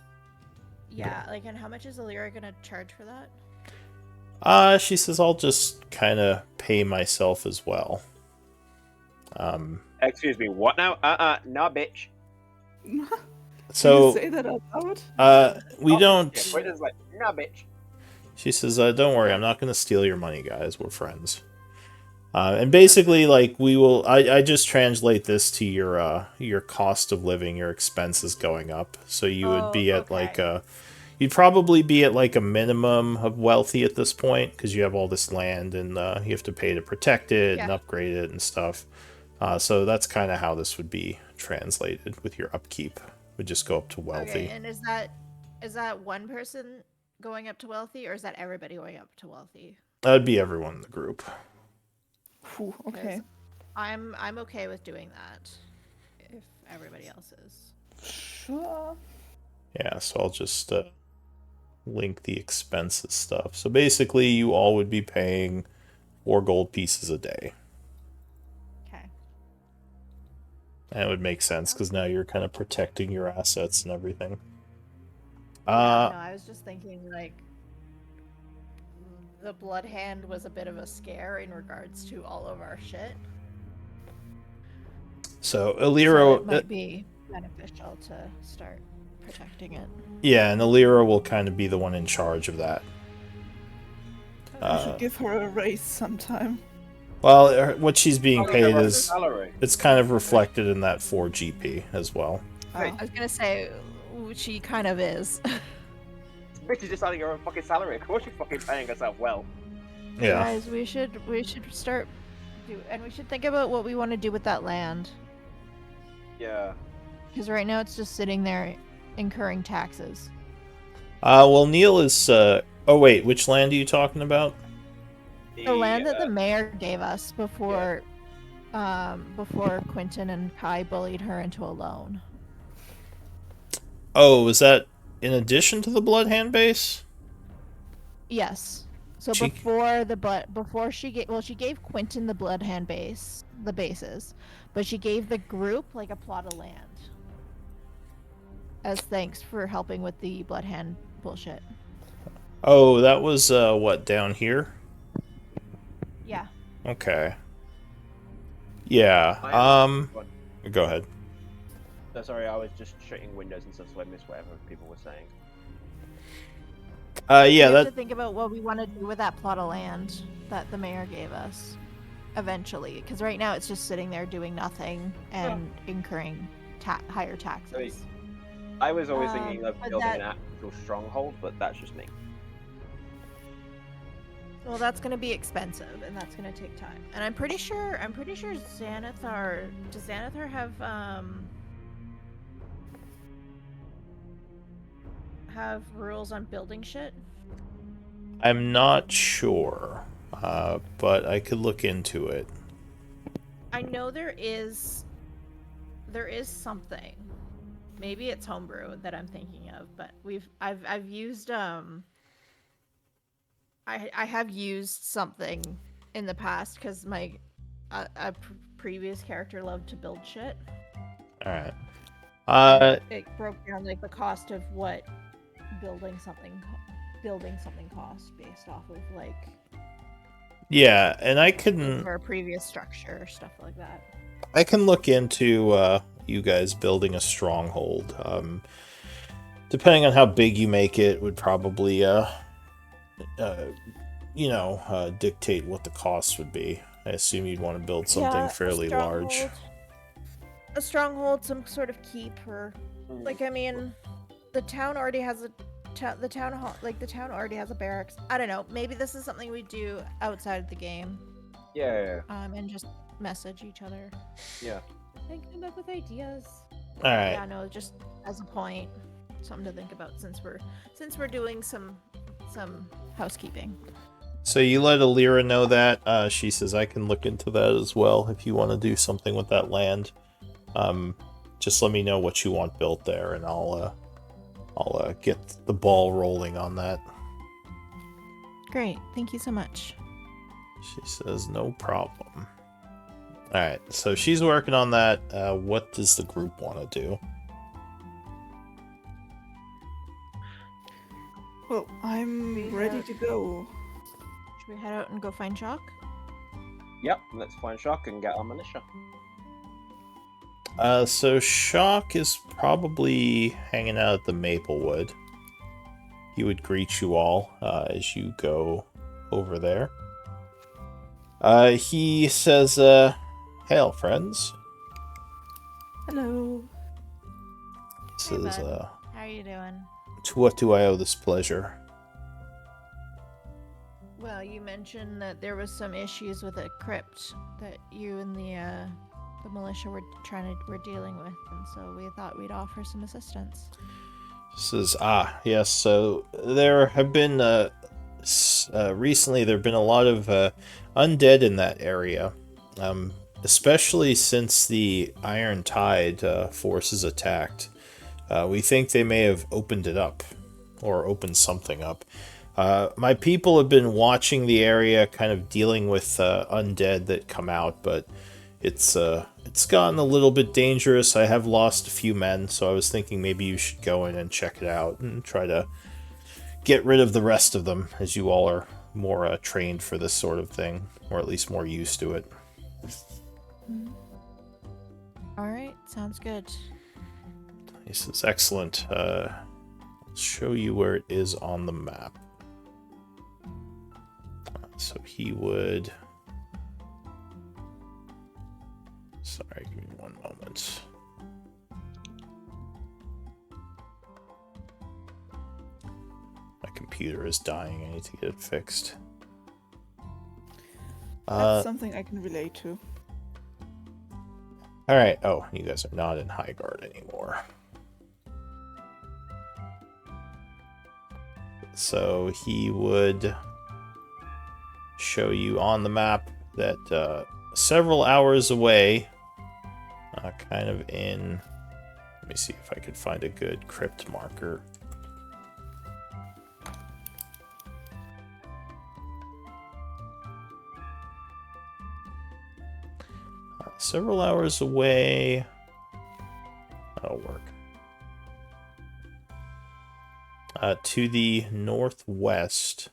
Yeah, like, and how much is Illyra gonna charge for that?
She says, I'll just kind of pay myself as well.
Excuse me, what now? No, bitch.
So,
Can you say that out loud?
we don't...
Yeah, wait, it's like, no, bitch.
She says, don't worry, I'm not going to steal your money, guys. We're friends. And basically, like, we will... I just translate this to your cost of living, your expenses going up. So you would be at, like, you'd probably be at, like, a minimum of wealthy at this point, because you have all this land, and you have to pay to protect it and upgrade it and stuff. So that's kind of how this would be translated with your upkeep. Would just go up to wealthy.
Okay, and is that one person going up to wealthy, or is that everybody going up to wealthy?
That'd be everyone in the group.
Whew, okay.
I'm okay with doing that if everybody else is.
Sure.
Yeah, so I'll just link the expenses stuff. So basically, you all would be paying 4 gold pieces a day.
Okay.
That would make sense, because now you're kind of protecting your assets and everything.
No, I was just thinking, like, the Blood Hand was a bit of a scare in regards to all of our shit.
So,
So
Illyra...
it might be beneficial to start protecting it.
Yeah, and Illyra will kind of be the one in charge of that.
I should give her a raise sometime.
Well, what she's being
Oh,
paid
yeah,
is...
salary.
It's kind of reflected in that 4 GP as well.
Hey.
I was gonna say, she kind of is.
Bitch is just adding her own fucking salary. Of course she's fucking paying herself well.
Yeah.
Guys, we should start and we should think about what we want to do with that land.
Yeah.
Because right now it's just sitting there incurring taxes.
Well, Neil is... Oh, wait, which land are you talking about?
The land that the mayor gave us before before Quentin and Kai bullied her into a loan.
Oh, was that in addition to the Blood Hand base?
Yes. So
She-
before she gave Quentin the Bloodhand base, the bases, but she gave the group like a plot of land as thanks for helping with the Bloodhand bullshit.
Oh, that was what, down here?
Yeah.
Okay. Yeah. Go ahead.
No, sorry, I was just shutting windows and stuff, so I missed whatever people were saying.
Yeah,
we have
that
to think about what we want to do with that plot of land that the mayor gave us eventually, because right now it's just sitting there doing nothing and incurring higher taxes.
I was always thinking of
but
building
that-
an actual stronghold, but that's just me.
Well, that's going to be expensive, and that's going to take time. And I'm pretty sure Xanathar. Does Xanathar have rules on building shit?
I'm not sure, but I could look into it.
I know there is something. Maybe it's homebrew that I'm thinking of, but I've used I have used something in the past because my previous character loved to build shit.
All right.
It broke down like the cost of what building something costs based off of like
Yeah, and I can
our previous structure or stuff like that.
I can look into you guys building a stronghold. Depending on how big you make it, would probably dictate what the cost would be. I assume you'd want to build something fairly large.
A stronghold, some sort of keep, or like, I mean, the town already has the town hall, like the town already has a barracks. I don't know. Maybe this is something we do outside the game.
Yeah.
And just message each other.
Yeah.
And come up with ideas.
All right.
Yeah, no, just as a point, something to think about since we're doing some housekeeping.
So you let Alira know that. She says I can look into that as well if you want to do something with that land. Just let me know what you want built there, and I'll get the ball rolling on that.
Great, thank you so much.
She says no problem. All right, so she's working on that. What does the group want to do?
Well, I'm ready to go.
Should we head out and go find Shock?
Yep, let's find Shock and get our militia.
So Shock is probably hanging out at the Maplewood. He would greet you all as you go over there. He says, "Hail, friends."
Hello.
He says,
bud. How are you doing?
"To what do I owe this pleasure?"
Well, you mentioned that there was some issues with a crypt that you and the militia were dealing with, and so we thought we'd offer some assistance.
Says, yes, so there have been, recently there have been a lot of undead in that area, especially since the Iron Tide forces attacked. We think they may have opened it up, or opened something up. My people have been watching the area, kind of dealing with undead that come out, but it's gotten a little bit dangerous. I have lost a few men, so I was thinking maybe you should go in and check it out and try to get rid of the rest of them, as you all are more trained for this sort of thing, or at least more used to it.
All right, sounds good.
He says, excellent. I'll show you where it is on the map. So he would... Sorry, give me one moment. My computer is dying. I need to get it fixed.
That's something I can relate to.
Alright. Oh, you guys are not in Highguard anymore. So he would show you on the map that several hours away, kind of in... Let me see if I could find a good crypt marker. several hours away. That'll work. To the northwest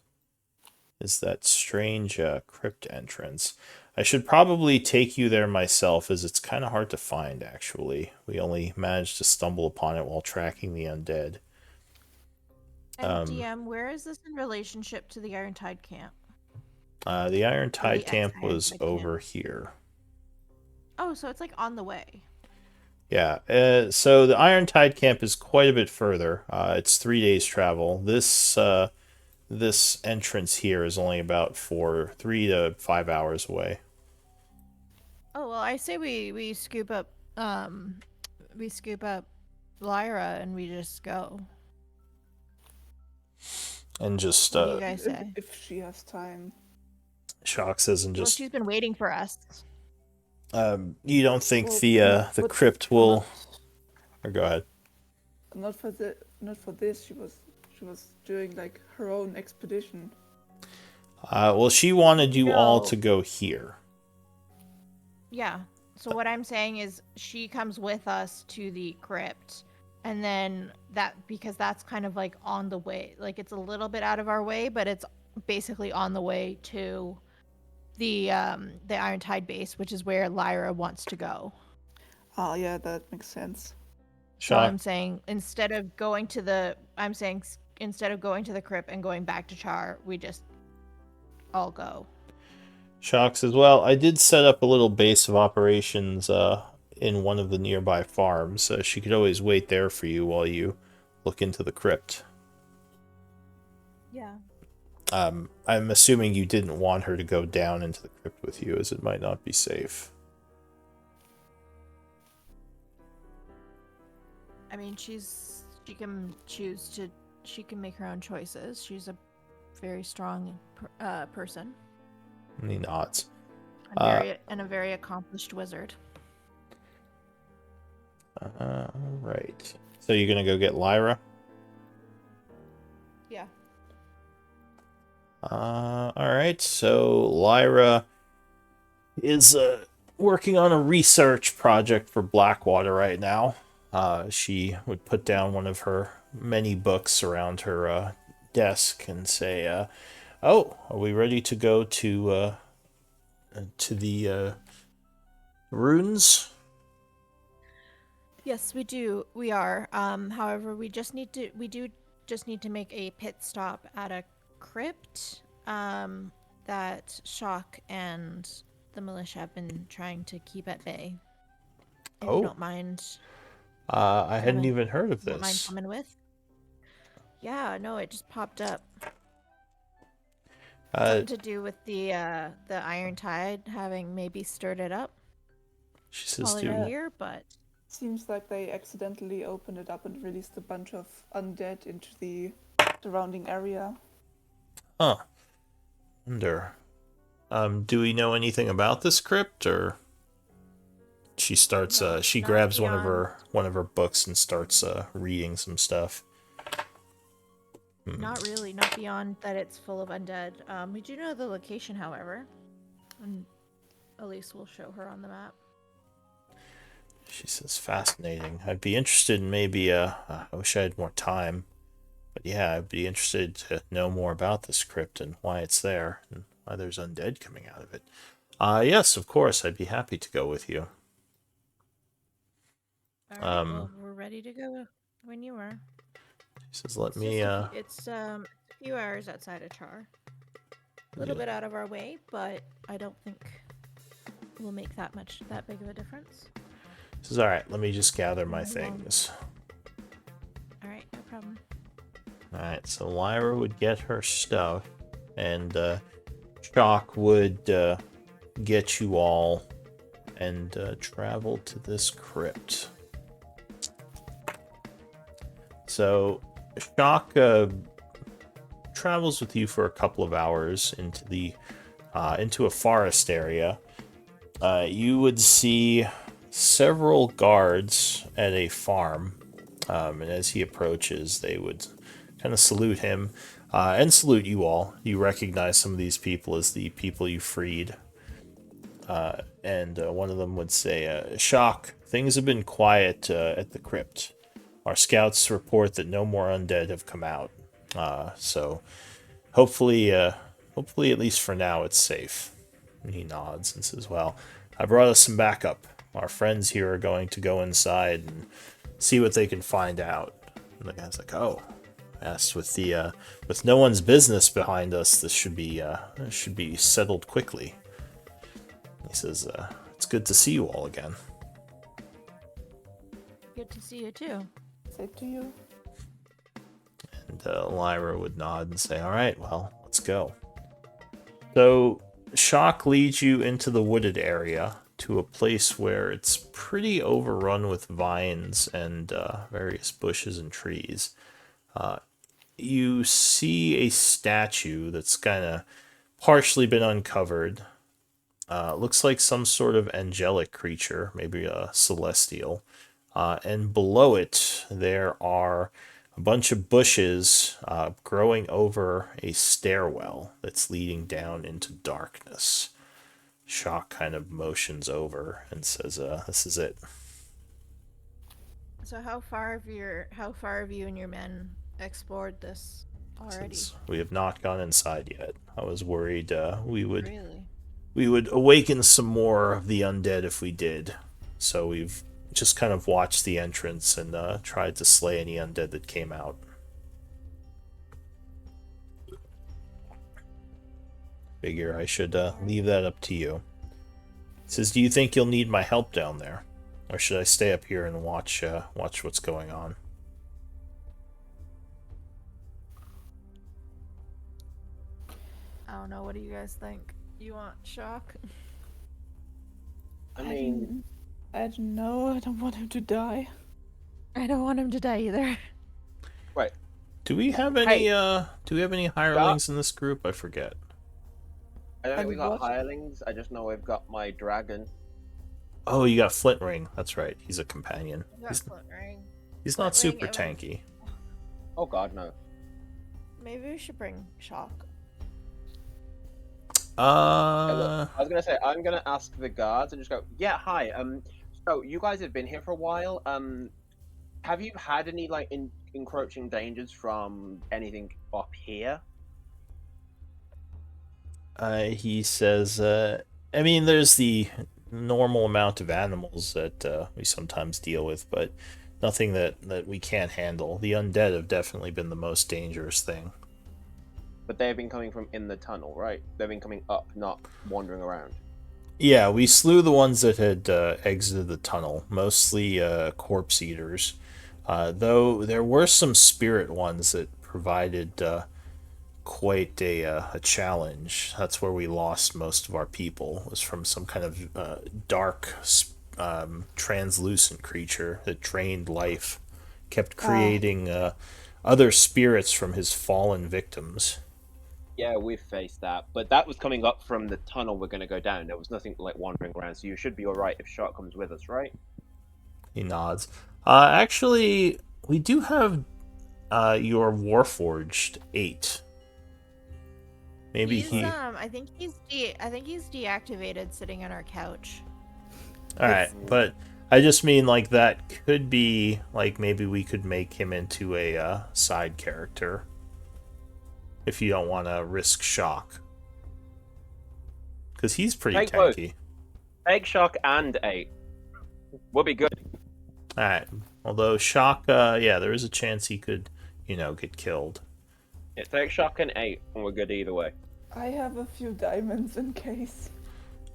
is that strange crypt entrance. I should probably take you there myself, as it's kind of hard to find, actually. We only managed to stumble upon it while tracking the undead.
And DM, where is this in relationship to the Iron Tide camp?
The Iron Tide camp
ex-Iron
was
Tide
over
camp.
here.
Oh, so it's like on the way.
Yeah, so the Iron Tide camp is quite a bit further. It's 3 days travel. This entrance here is only about 3 to 5 hours away.
Oh well, I say we scoop up Lyra and we just go.
And just
What do you guys say?
If she has time.
Shock says, and
Well,
just
she's been waiting for us.
you don't think
Well,
the
but
crypt will? Or go ahead.
Not for this. She was doing like her own expedition.
Well, she wanted you all
No.
to go here.
Yeah. So what I'm saying is she comes with us to the crypt, and then because that's kind of like on the way. Like it's a little bit out of our way, but it's basically on the way to the Iron Tide base, which is where Lyra wants to go.
Ah, yeah, that makes sense.
So
Shock.
I'm saying instead of going to the crypt and going back to Char, we just all go.
Shock says, well, I did set up a little base of operations in one of the nearby farms. She could always wait there for you while you look into the crypt.
Yeah.
I'm assuming you didn't want her to go down into the crypt with you, as it might not be safe.
I mean, she can make her own choices. She's a very strong person.
And he nods.
And a very accomplished wizard.
Right. So you're gonna go get Lyra?
Yeah.
Alright, so Lyra is working on a research project for Blackwater right now. She would put down one of her many books around her desk and say, oh, are we ready to go to the runes?
Yes, we do. We are. However, we do just need to make a pit stop at a crypt that Shock and the militia have been trying to keep at bay. If you don't mind.
I hadn't
coming-
even heard of
Don't mind
this.
coming with? Yeah, no, it just popped up. Something to do with the Iron Tide having maybe stirred it up
She says,
while
"Do
you're here, but
Seems like they accidentally opened it up and released a bunch of undead into the surrounding area.
huh? Wonder. Do we know anything about this crypt, or?" She starts.
No,
She
not
grabs
beyond.
one of her books and starts reading some stuff.
not really, not beyond that it's full of undead. We do know the location, however, and Elise will show her on the map.
She says, "Fascinating. I'd be interested in maybe. I wish I had more time, but yeah, I'd be interested to know more about this crypt and why it's there and why there's undead coming out of it." Yes, of course. I'd be happy to go with you.
All right, well, we're ready to go when you are.
She says, "Let
It's
me."
just it's a few hours outside of Char. A little bit out of our way, but I don't think we'll make that big of a difference.
She says, "All right. Let me just gather my
Move along.
things."
All right, no problem.
All right. So Lyra would get her stuff, and Shock would get you all and travel to this crypt. So Shock travels with you for a couple of hours into a forest area. You would see several guards at a farm, and as he approaches, they would kind of salute him and salute you all. You recognize some of these people as the people you freed. and one of them would say, "Shock, things have been quiet at the crypt. Our scouts report that no more undead have come out. So hopefully, hopefully at least for now, it's safe." And he nods and says, "Well, I brought us some backup. Our friends here are going to go inside and see what they can find out." And the guy's like, "Oh, yes, with no one's business behind us, this should be settled quickly." He says, "It's good to see you all again."
Good to see you too.
Say to you.
And Lyra would nod and say, "All right, well, let's go." So Shock leads you into the wooded area to a place where it's pretty overrun with vines and various bushes and trees. You see a statue that's kind of partially been uncovered. Looks like some sort of angelic creature, maybe a celestial. And below it, there are a bunch of bushes growing over a stairwell that's leading down into darkness. Shock kind of motions over and says, "This is it."
So how far have you and your men explored this already?
Since we have not gone inside yet. I was worried
Really?
we would awaken some more of the undead if we did. So we've just kind of watched the entrance and tried to slay any undead that came out. Figure I should leave that up to you. He says, "Do you think you'll need my help down there? Or should I stay up here and watch what's going on?"
I don't know. What do you guys think? You want Shock?
I mean,
I don't know. I don't want him to die.
I don't want him to die either.
right.
Do we have any hirelings in this group? I forget.
I don't think
And
we got
what?
hirelings. I just know we've got my dragon.
Oh, you got Flint Ring. That's right. He's a companion.
You got Flint Ring.
He's not
Flint
super
Ring,
tanky.
Oh God, no.
Maybe we should bring Shock.
Uh,
I was gonna say I'm gonna ask the guards and just go, yeah, hi. So you guys have been here for a while. Have you had any like encroaching dangers from anything up here?
he says, I mean, there's the normal amount of animals that we sometimes deal with, but nothing that we can't handle. The undead have definitely been the most dangerous thing.
But they've been coming from in the tunnel, right? They've been coming up, not wandering around.
Yeah, we slew the ones that had exited the tunnel, mostly corpse eaters. Though there were some spirit ones that provided quite a challenge. That's where we lost most of our people. It was from some kind of dark, translucent creature that drained life, kept creating other spirits from his fallen victims.
Yeah, we've faced that, but that was coming up from the tunnel we're going to go down. There was nothing like wandering around, so you should be all right if Shark comes with us, right?
He nods. Actually, we do have your Warforged 8. Maybe
He's,
he.
I think he's deactivated, sitting on our couch.
All right, but I just mean like that could be like maybe we could make him into a side character if you don't want to risk Shock, because he's pretty
Take both.
tanky.
Egg Shark and 8. We'll be good.
All right, although Shock, yeah, there is a chance he could, get killed.
Yeah, take Shark and 8, and we're good either way.
I have a few diamonds in case.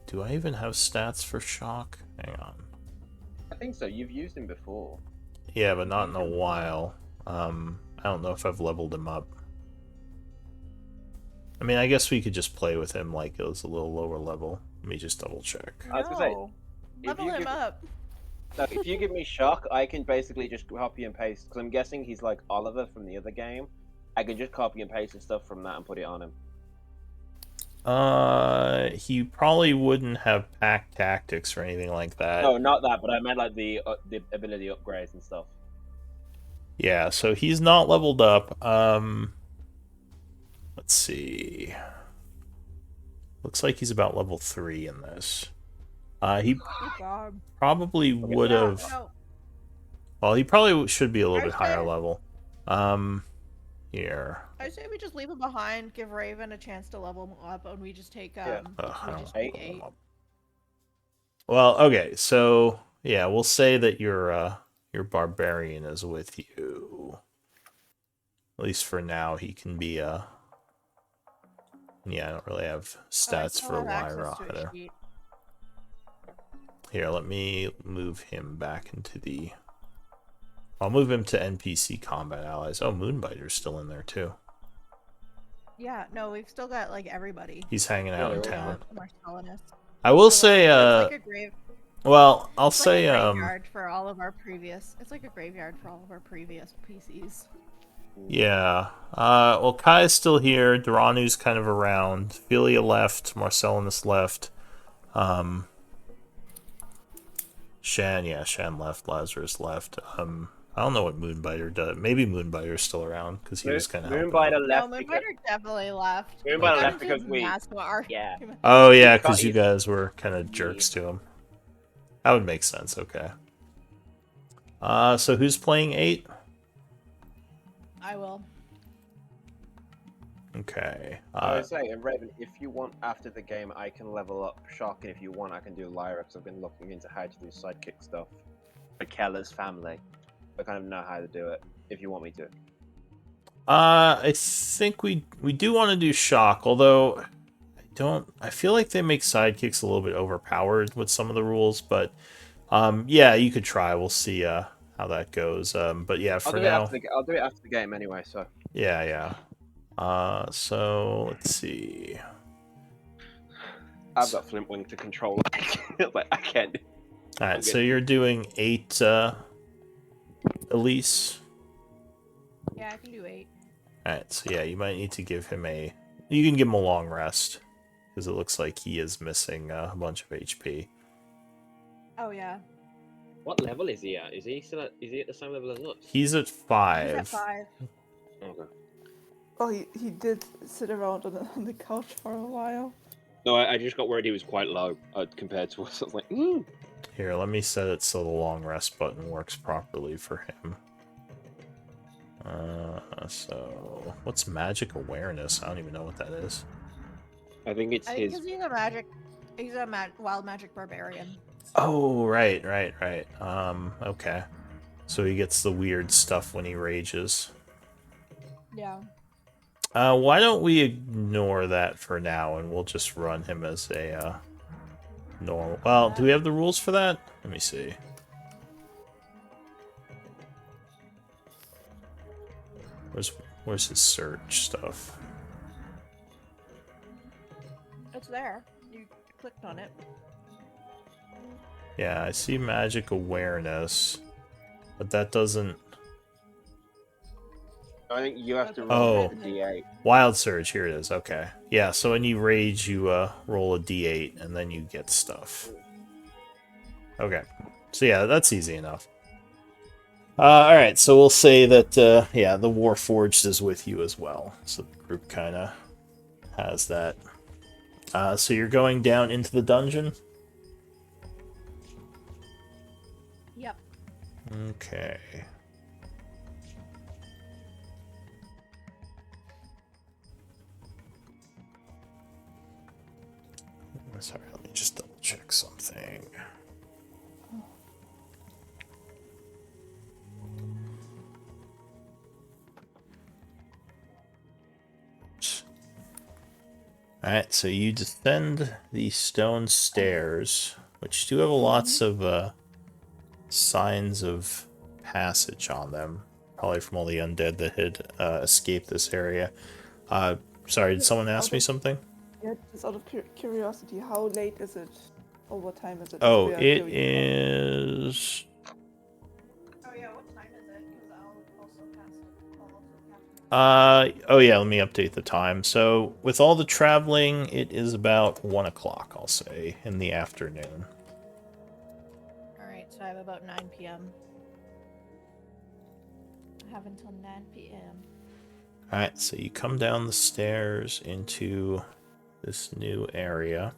Do I even have stats for Shock? Hang on.
I think so. You've used him before.
Yeah, but not in a while. I don't know if I've leveled him up. I mean, I guess we could just play with him like it was a little lower level. Let me just double check.
I was gonna say,
No.
if
Level
you
him
give-
up.
No, if you give me Shock, I can basically just copy and paste, because I'm guessing he's like Oliver from the other game. I can just copy and paste the stuff from that and put it on him.
He probably wouldn't have pack tactics or anything like that.
No, not that, but I meant like the ability upgrades and stuff.
Yeah, so he's not leveled up. Let's see. Looks like he's about level 3 in this. He
Oh god.
probably would have.
No.
Well, he probably should be a little
I
bit higher
say-
level. Here.
I say we just leave him behind, give Raven a chance to level him up, and we just take
Yeah.
I
we
don't
just
know.
take 8.
Well, okay, so yeah, we'll say that your barbarian is with you. At least for now, he can be yeah, I don't really have stats for Lyra either. Here, let me move him back into the. I'll move him to NPC combat allies. Oh, Moonbiter's still in there too.
Yeah, no, we've still got like everybody.
He's hanging out in
Yeah,
town.
Marcellinus.
I will say,
It's like a grave.
well, I'll
It's
say,
like a graveyard for all of our previous. It's like a graveyard for all of our previous PCs.
yeah. Well, Kai's still here. Duranu's kind of around. Philia left. Marcellinus left. Shan left. Lazarus left. I don't know what Moonbiter does. Maybe Moonbiter's still around because he was kind of
Moonbiter left.
No,
because,
Moonbiter definitely left.
Moonbiter
got
left
into
because we-
NASCAR.
yeah.
Oh yeah,
He's got-
because you
he's-
guys were kind of jerks to him. That would make sense. Okay. So who's playing 8?
I will.
Okay.
I would say, and Raven, if you want after the game, I can level up Shark, and if you want, I can do Lyra, because I've been looking into how to do sidekick stuff for Keller's family. I kind of know how to do it, if you want me to.
I think we do want to do shock, although I feel like they make sidekicks a little bit overpowered with some of the rules, but yeah, you could try. We'll see how that goes. But yeah, for now,
I'll do it after the game anyway. So
yeah. So let's see.
I've got Flintwing to control. Like I can't.
All right,
I'm
so
good.
you're doing 8, Elise.
Yeah, I can do 8.
All right, so yeah, you might need to give him a. You can give him a long rest because it looks like he is missing a bunch of HP.
Oh yeah.
What level is he at? Is he still at? Is he at the same level as us?
He's at 5.
He's at 5.
Okay.
Oh, he did sit around on the couch for a while.
No, I just got worried he was quite low compared to us. I was like,
Here, let me set it so the long rest button works properly for him. So what's magic awareness? I don't even know what that is.
I think it's
I think
his.
because he's a wild magic barbarian.
Oh, right. Okay. So he gets the weird stuff when he rages.
Yeah.
Why don't we ignore that for now and we'll just run him as a normal. Well, do we have the rules for that? Let me see. Where's his search stuff?
It's there. You clicked on it.
Yeah, I see magic awareness, but that doesn't.
I think you have to
Oh.
roll the D8.
Wild Surge, here it is. Okay. Yeah, so when you rage, you roll a d8 and then you get stuff. Okay. So yeah, that's easy enough. Alright, so we'll say that, yeah, the Warforged is with you as well. So the group kind of has that. So you're going down into the dungeon?
Yep.
Okay. Sorry, let me just double check something. Alright, so you descend the stone stairs, which do have lots of signs of passage on them. Probably from all the undead that had escaped this area. Sorry, did someone ask me something?
Yeah, just out of curiosity, how late is it? Or what time is it?
Oh,
We are
it
doing
is.
Oh yeah, what time is it? Because I'll also pass it.
Oh yeah, let me update the time. So with all the traveling, it is about 1 o'clock, I'll say, in the afternoon.
Alright, so I have about 9 p.m. I have until 9 p.m.
Alright, so you come down the stairs into this new area.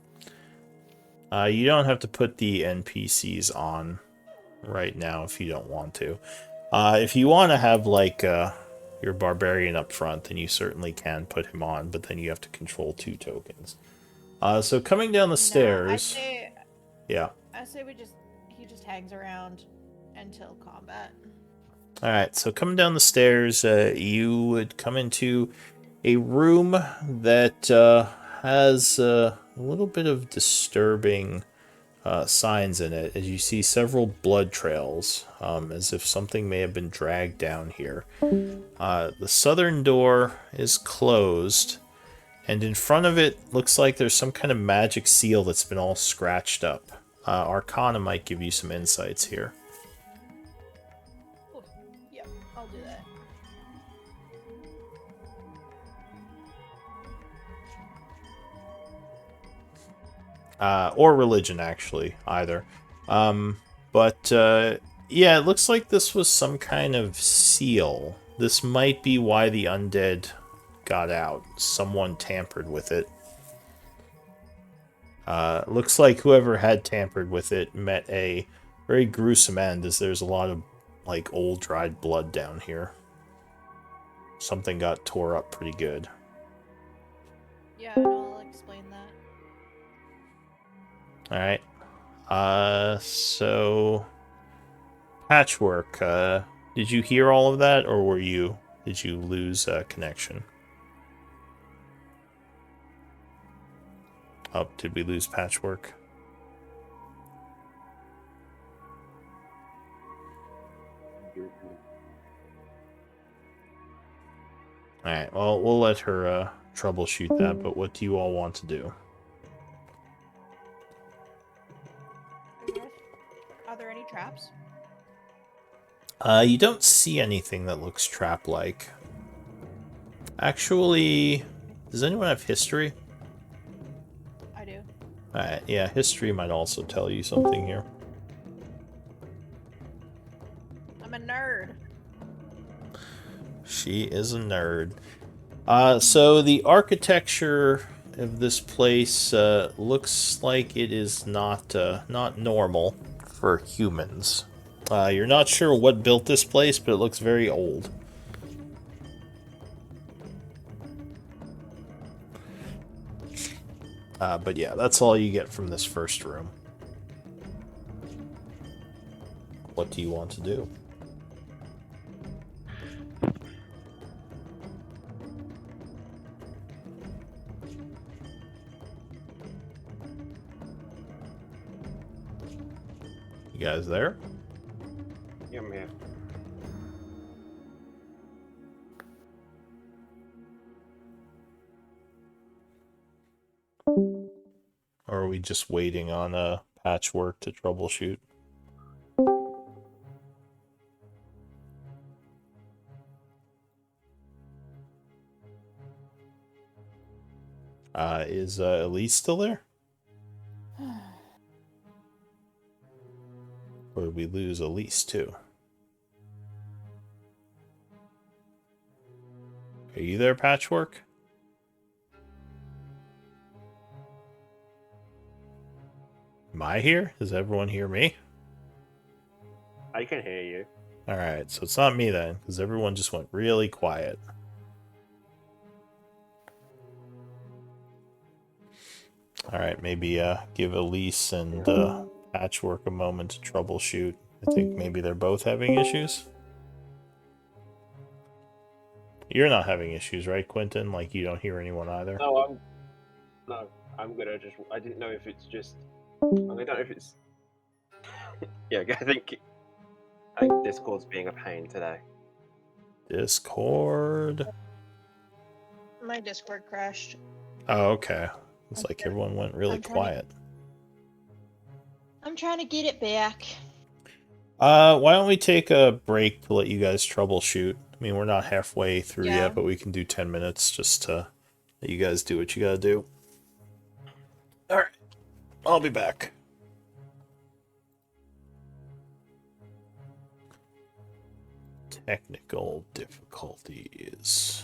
You don't have to put the NPCs on right now if you don't want to. If you want to have like your barbarian up front, then you certainly can put him on, but then you have to control 2 tokens. So coming down the stairs, yeah.
I say he just hangs around until combat.
All right, so coming down the stairs, you would come into a room that has a little bit of disturbing signs in it, as you see several blood trails, as if something may have been dragged down here. The southern door is closed, and in front of it looks like there's some kind of magic seal that's been all scratched up. Arcana might give you some insights here.
Oh, yep, I'll do that.
Or religion, actually, either. Yeah, it looks like this was some kind of seal. This might be why the undead got out. Someone tampered with it. Looks like whoever had tampered with it met a very gruesome end, as there's a lot of, like, old dried blood down here. Something got tore up pretty good.
Yeah, I'll explain that.
Alright. So... Patchwork, did you hear all of that, or did you lose connection? Oh, did we lose Patchwork? Alright, well, we'll let her troubleshoot that, but what do you all want to do?
Are there any traps?
You don't see anything that looks trap-like. Actually, does anyone have history?
I do.
Alright, yeah, history might also tell you something here.
I'm a nerd.
She is a nerd. So the architecture of this place looks like it is not normal for humans. You're not sure what built this place, but it looks very old. But yeah, that's all you get from this first room. What do you want to do? You guys there?
Yeah, I'm here.
Or are we just waiting on Patchwork to troubleshoot? Is Elise still there? Or did we lose Elise too? Are you there, Patchwork? Am I here? Does everyone hear me?
I can hear you.
Alright, so it's not me then, because everyone just went really quiet. Alright, maybe give Elise and Patchwork a moment to troubleshoot. I think maybe they're both having issues. You're not having issues, right, Quentin? Like, you don't hear anyone either?
No, I'm gonna just. I didn't know if it's just. I don't know if it's. Yeah, I think Discord's being a pain today.
Discord?
My Discord crashed.
Oh, okay. It's like everyone went really quiet.
I'm trying to get it back.
Why don't we take a break to let you guys troubleshoot? I mean, we're not halfway through
Yeah.
yet, but we can do 10 minutes just to let you guys do what you gotta do. Alright. I'll be back. Technical difficulties.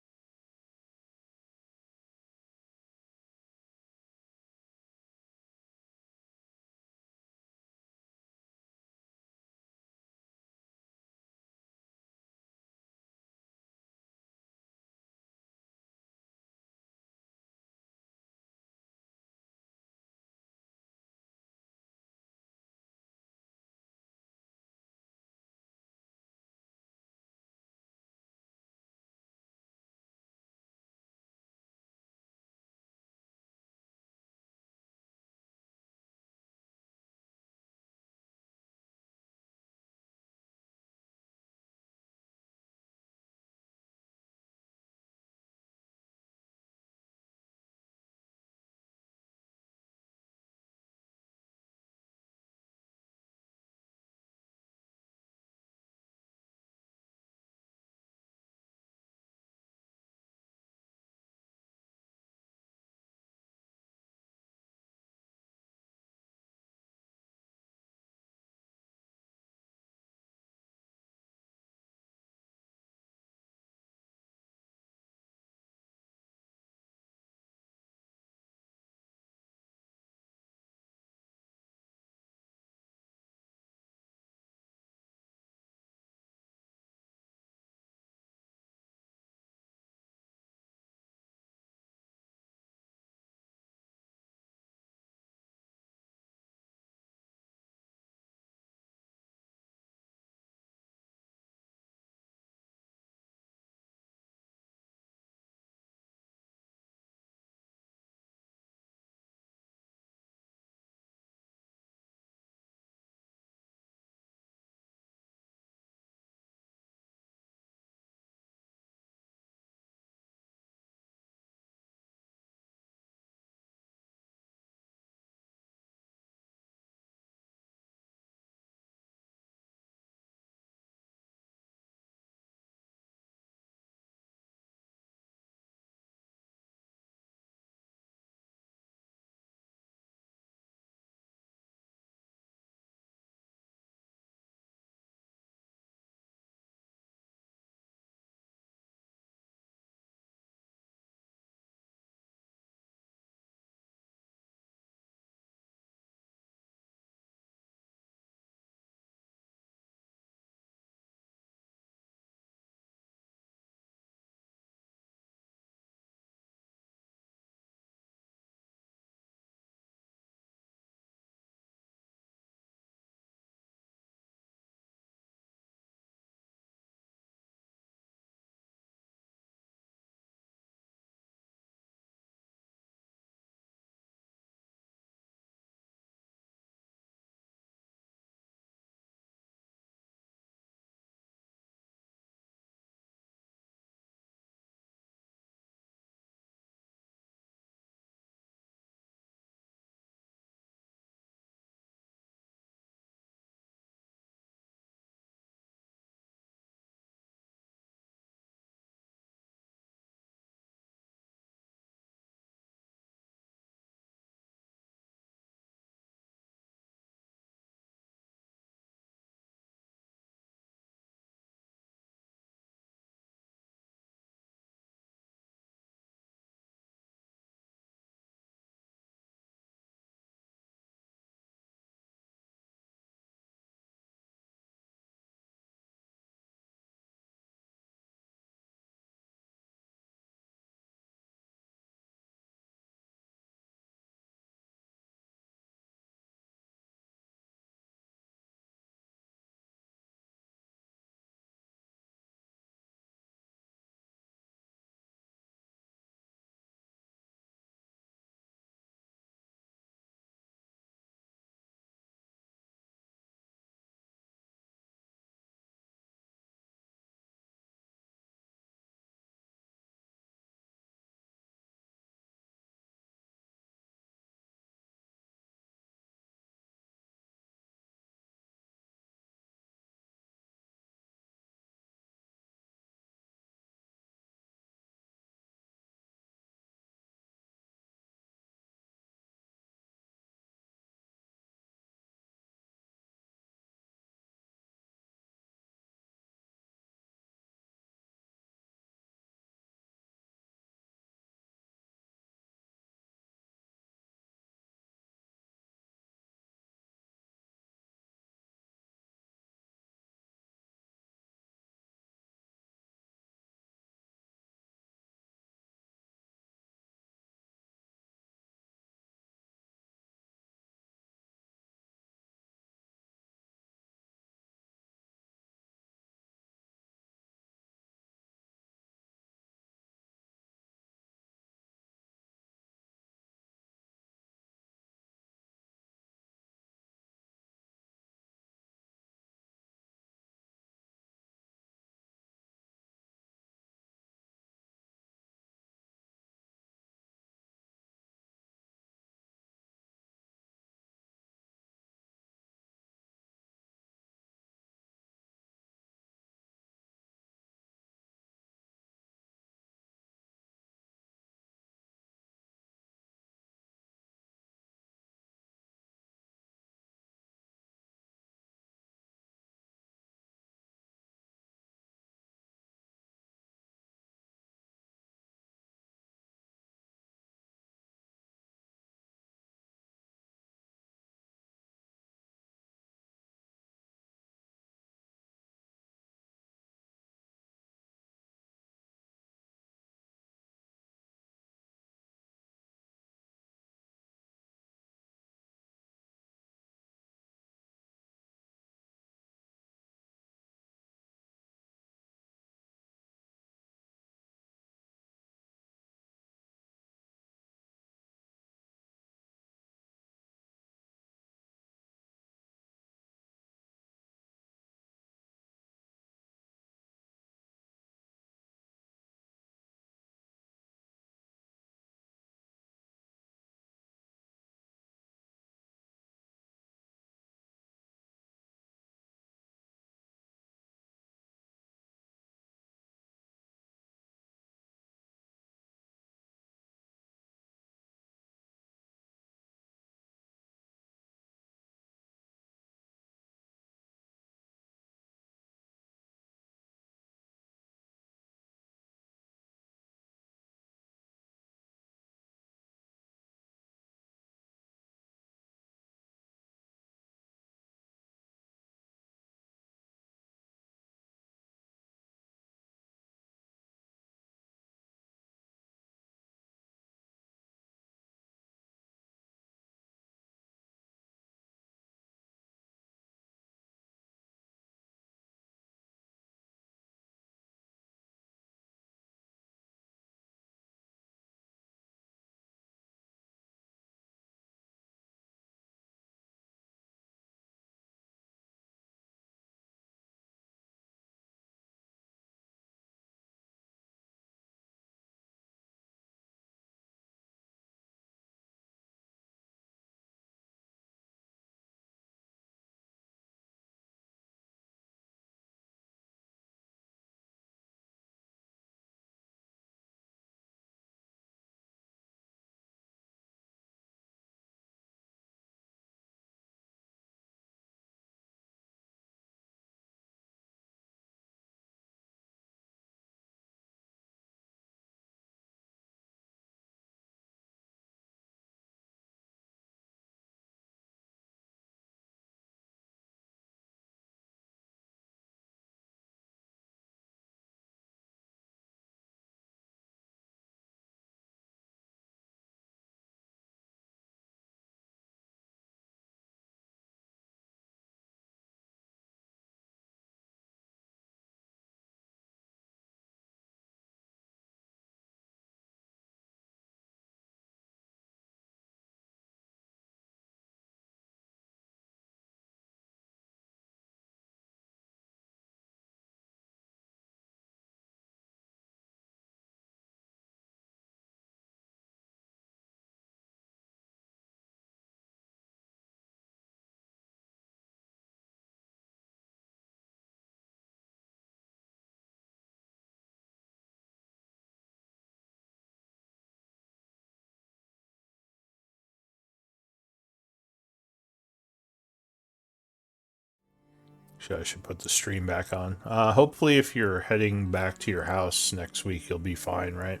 I should put the stream back on. Hopefully, if you're heading back to your house next week, you'll be fine, right?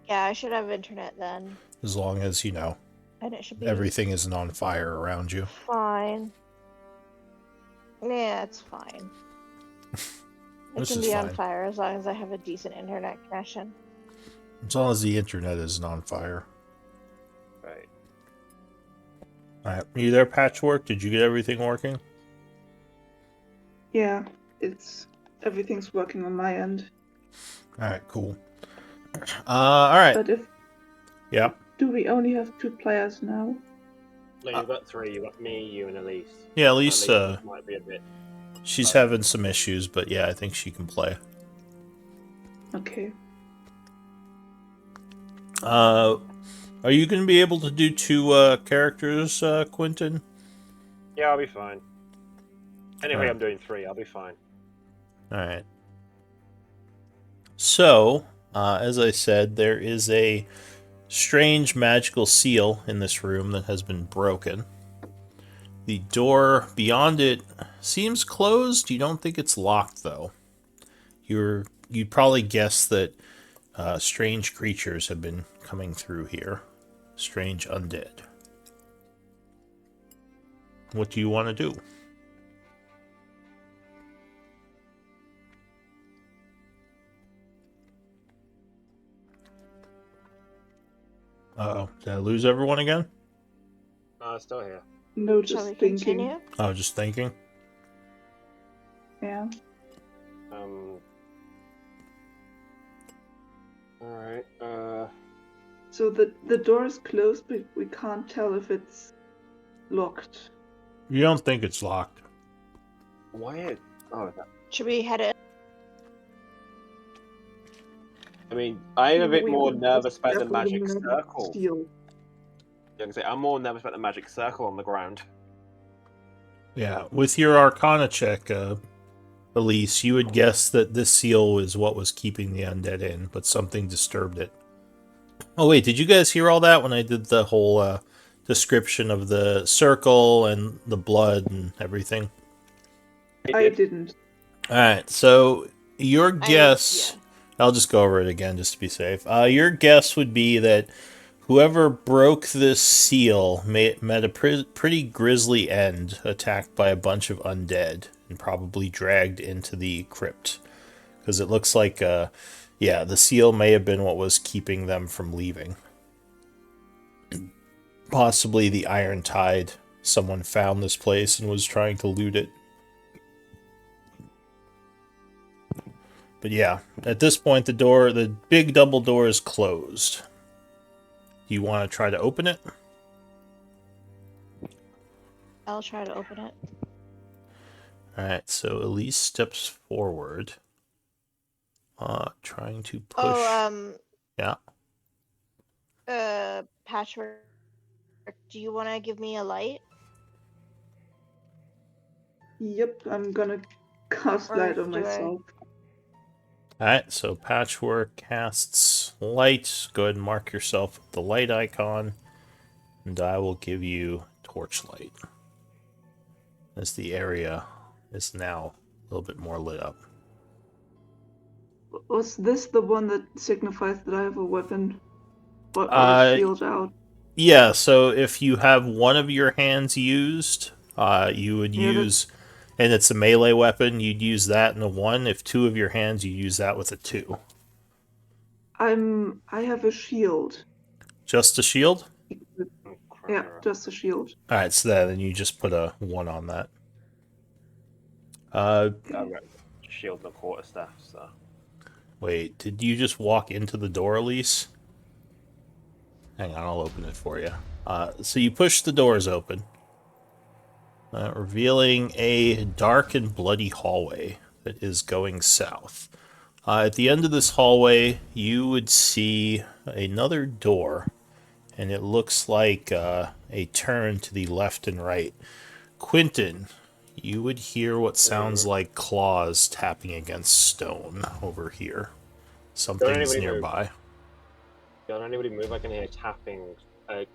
Yeah, I should have internet then,
As long as, you know,
and it should be
everything isn't on fire around you.
fine. Yeah, it's fine. It
This
can
is
be on
fine.
fire as long as I have a decent internet connection.
As long as the internet isn't on fire.
Right.
Alright, you there, Patchwork? Did you get everything working?
Yeah, everything's working on my end.
Alright, cool. Alright.
But
Yeah.
do we only have 2 players now?
No, you've got 3. You've got me, you, and Elise.
Yeah, Elise,
Might be a bit.
she's having some issues, but yeah, I think she can play.
Okay.
Are you going to be able to do 2 characters, Quentin?
Yeah, I'll be fine. Anyway,
Alright.
I'm doing 3. I'll be fine.
Alright. So, as I said, there is a strange magical seal in this room that has been broken. The door beyond it seems closed. You don't think it's locked, though. You'd probably guess that strange creatures have been coming through here. Strange undead. What do you want to do? Uh-oh. Did I lose everyone again?
No, still here.
No,
Shall
just
we
thinking.
continue?
Oh, just thinking.
Yeah.
Alright,
So the door is closed, but we can't tell if it's locked.
You don't think it's locked.
why? Oh,
Should we head in?
I mean, I'm a bit
We
more
would
nervous about the
definitely
magic
magic
circle.
Steel.
Yeah, I'm more nervous about the magic circle on the ground.
Yeah, with your Arcana check, Elise, you would guess that this seal is what was keeping the undead in, but something disturbed it. Oh wait, did you guys hear all that when I did the whole description of the circle and the blood and everything?
I didn't.
Alright, so your guess... I'll just go over it again just to be safe. Your guess would be that whoever broke this seal met a pretty grisly end, attacked by a bunch of undead, and probably dragged into the crypt. Because it looks like, yeah, the seal may have been what was keeping them from leaving. Possibly the Iron Tide. Someone found this place and was trying to loot it. But yeah, at this point, the big double door is closed. Do you want to try to open it?
I'll try to open it.
Alright, so Elise steps forward. Trying to push.
Oh,
Yeah.
Patchwork, do you want to give me a light?
Yep, I'm gonna cast
Or
light on
do I-
myself.
Alright, so Patchwork casts light. Go ahead and mark yourself with the light icon. And I will give you torchlight. As the area is now a little bit more lit up.
Was this the one that signifies that I have a weapon? Or
Uh,
shield out?
Yeah, so if you have one of your hands used, you would
Yeah,
use, and it's a melee weapon, you'd use that in a 1. If 2 of your hands, you use that with a 2.
I have a shield.
Just a shield?
Yeah, just a shield.
Alright, so then you just put a 1 on that.
Shield and a quarterstaff, so.
Wait, did you just walk into the door, Elise? Hang on, I'll open it for you. So you push the doors open, revealing a dark and bloody hallway that is going south. At the end of this hallway, you would see another door, and it looks like a turn to the left and right. Quentin, you would hear what sounds like claws tapping against stone over here. Something's
anybody move?
nearby.
Don't anybody move? I can hear tapping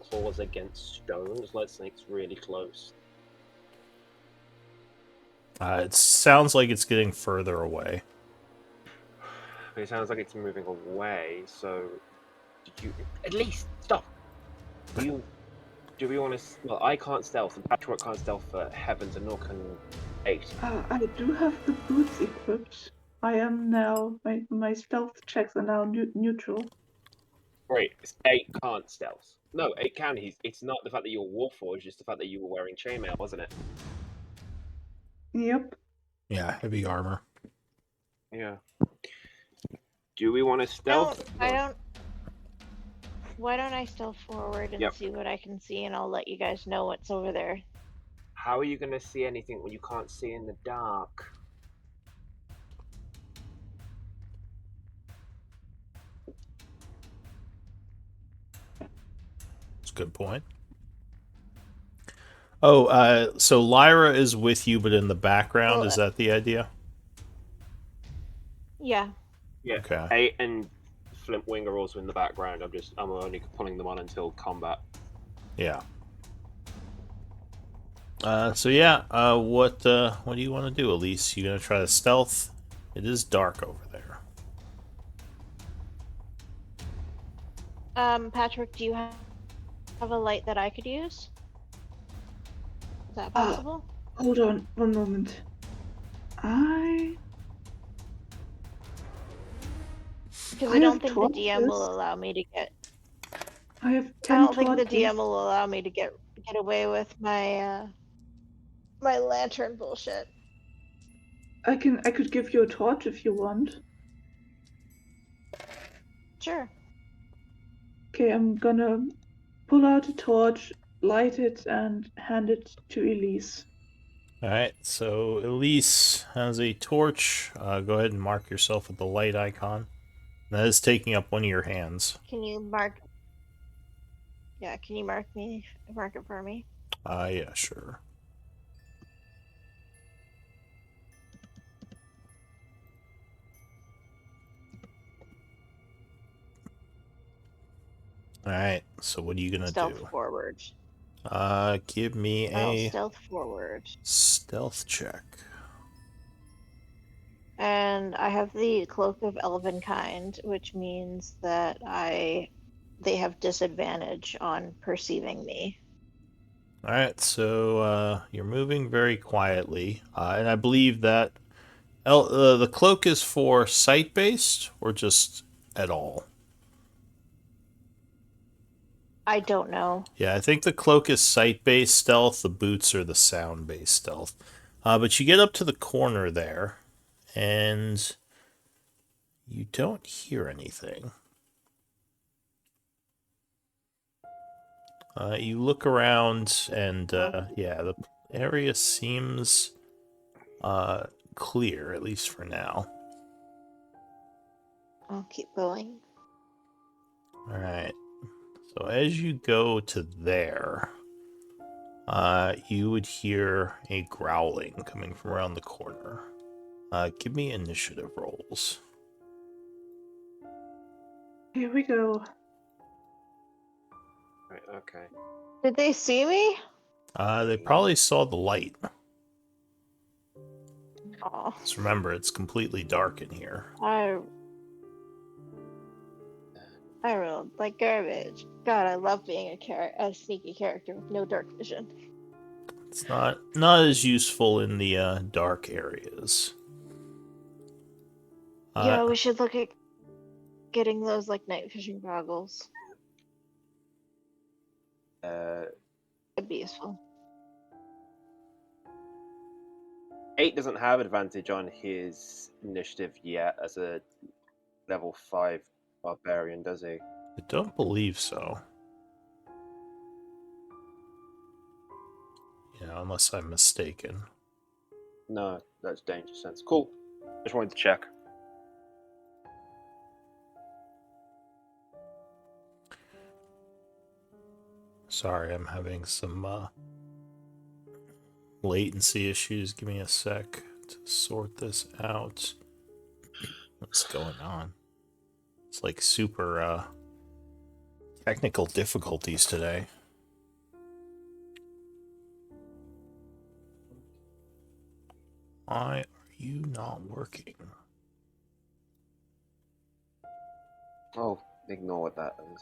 claws against stones, like something's really close.
It sounds like it's getting further away.
It sounds like it's moving away. So, did you at least stop? Do we want to? Well, I can't stealth, and Patchwork can't stealth for heavens, and nor can 8.
I do have the boots equipped. I am now. My stealth checks are now neutral.
Wait, 8 can't stealth. No, 8 can. It's not the fact that you're Warforged, just the fact that you were wearing chainmail, wasn't it?
Yep.
Yeah, heavy armor.
Yeah. Do we want to stealth?
Why don't I stealth forward and
Yep.
see what I can see, and I'll let you guys know what's over there.
How are you going to see anything when you can't see in the dark?
That's a good point. Oh, so Lyra is with you, but in the background.
Well,
Is that the idea?
Yeah.
Yeah.
Okay.
8 and Flintwing are also in the background. I'm only pulling them on until combat.
Yeah. So yeah, what do you want to do, Elise? You gonna try to stealth? It is dark over there.
Patrick, do you have a light that I could use? Is that possible?
Hold on 1 moment.
Because
I
I don't
have
think the DM will
torches.
allow me to get.
I have
I
10
don't think the
torches.
DM will allow me to get away with my my lantern bullshit.
I could give you a torch if you want.
Sure.
Okay, I'm gonna pull out a torch, light it, and hand it to Elise.
Alright, so Elise has a torch. Go ahead and mark yourself with the light icon. That is taking up one of your hands.
Can you mark? Yeah, can you mark it for me?
Yeah, sure. Alright, so what are you gonna
Stealth
do?
forward.
Give me
I'll
a
stealth forward.
stealth check.
And I have the Cloak of Elvenkind, which means that they have disadvantage on perceiving me.
Alright, so you're moving very quietly. And I believe that the cloak is for sight-based or just at all?
I don't know.
Yeah, I think the cloak is sight-based stealth, the boots are the sound-based stealth. But you get up to the corner there, and you don't hear anything. You look around, and yeah, the area seems clear, at least for now.
I'll keep going.
Alright. So as you go to there, you would hear a growling coming from around the corner. Give me initiative rolls.
Here we go.
Right, okay.
Did they see me?
They probably saw the light.
Oh,
Just remember, it's completely dark in here.
I rolled like garbage. God, I love being a sneaky character with no dark vision.
It's not as useful in the dark areas.
Yeah, we should look at getting those like night vision goggles. It'd be useful.
8 doesn't have advantage on his initiative yet as a level 5 barbarian, does he?
I don't believe so. Yeah, unless I'm mistaken.
No, that's danger sense. Cool. Just wanted to check.
Sorry, I'm having some latency issues. Give me a sec to sort this out. What's going on? It's like super technical difficulties today. Why are you not working?
Oh, ignore what that is.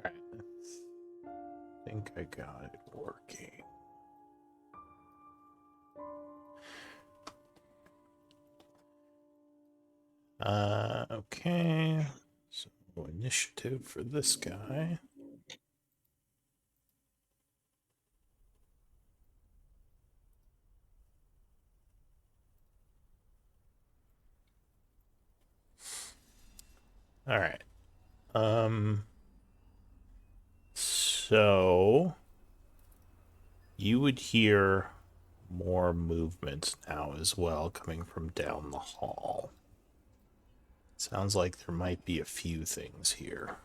Alright, I think I got it working. Okay. So initiative for this guy. All right. So you would hear more movement now as well coming from down the hall. Sounds like there might be a few things here.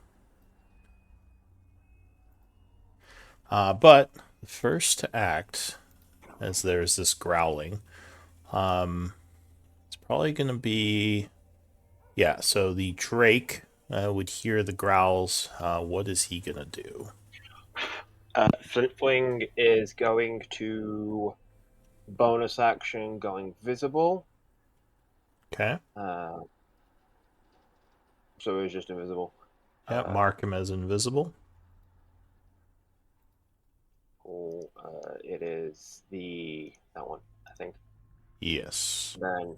But the first to act, as there's this growling, it's probably going to be... Yeah, so the Drake would hear the growls. What is he going to do?
Flintwing is going to bonus action going visible.
Okay.
So it's just invisible.
Yeah, mark him as invisible.
Cool. It is that one, I think.
Yes.
Then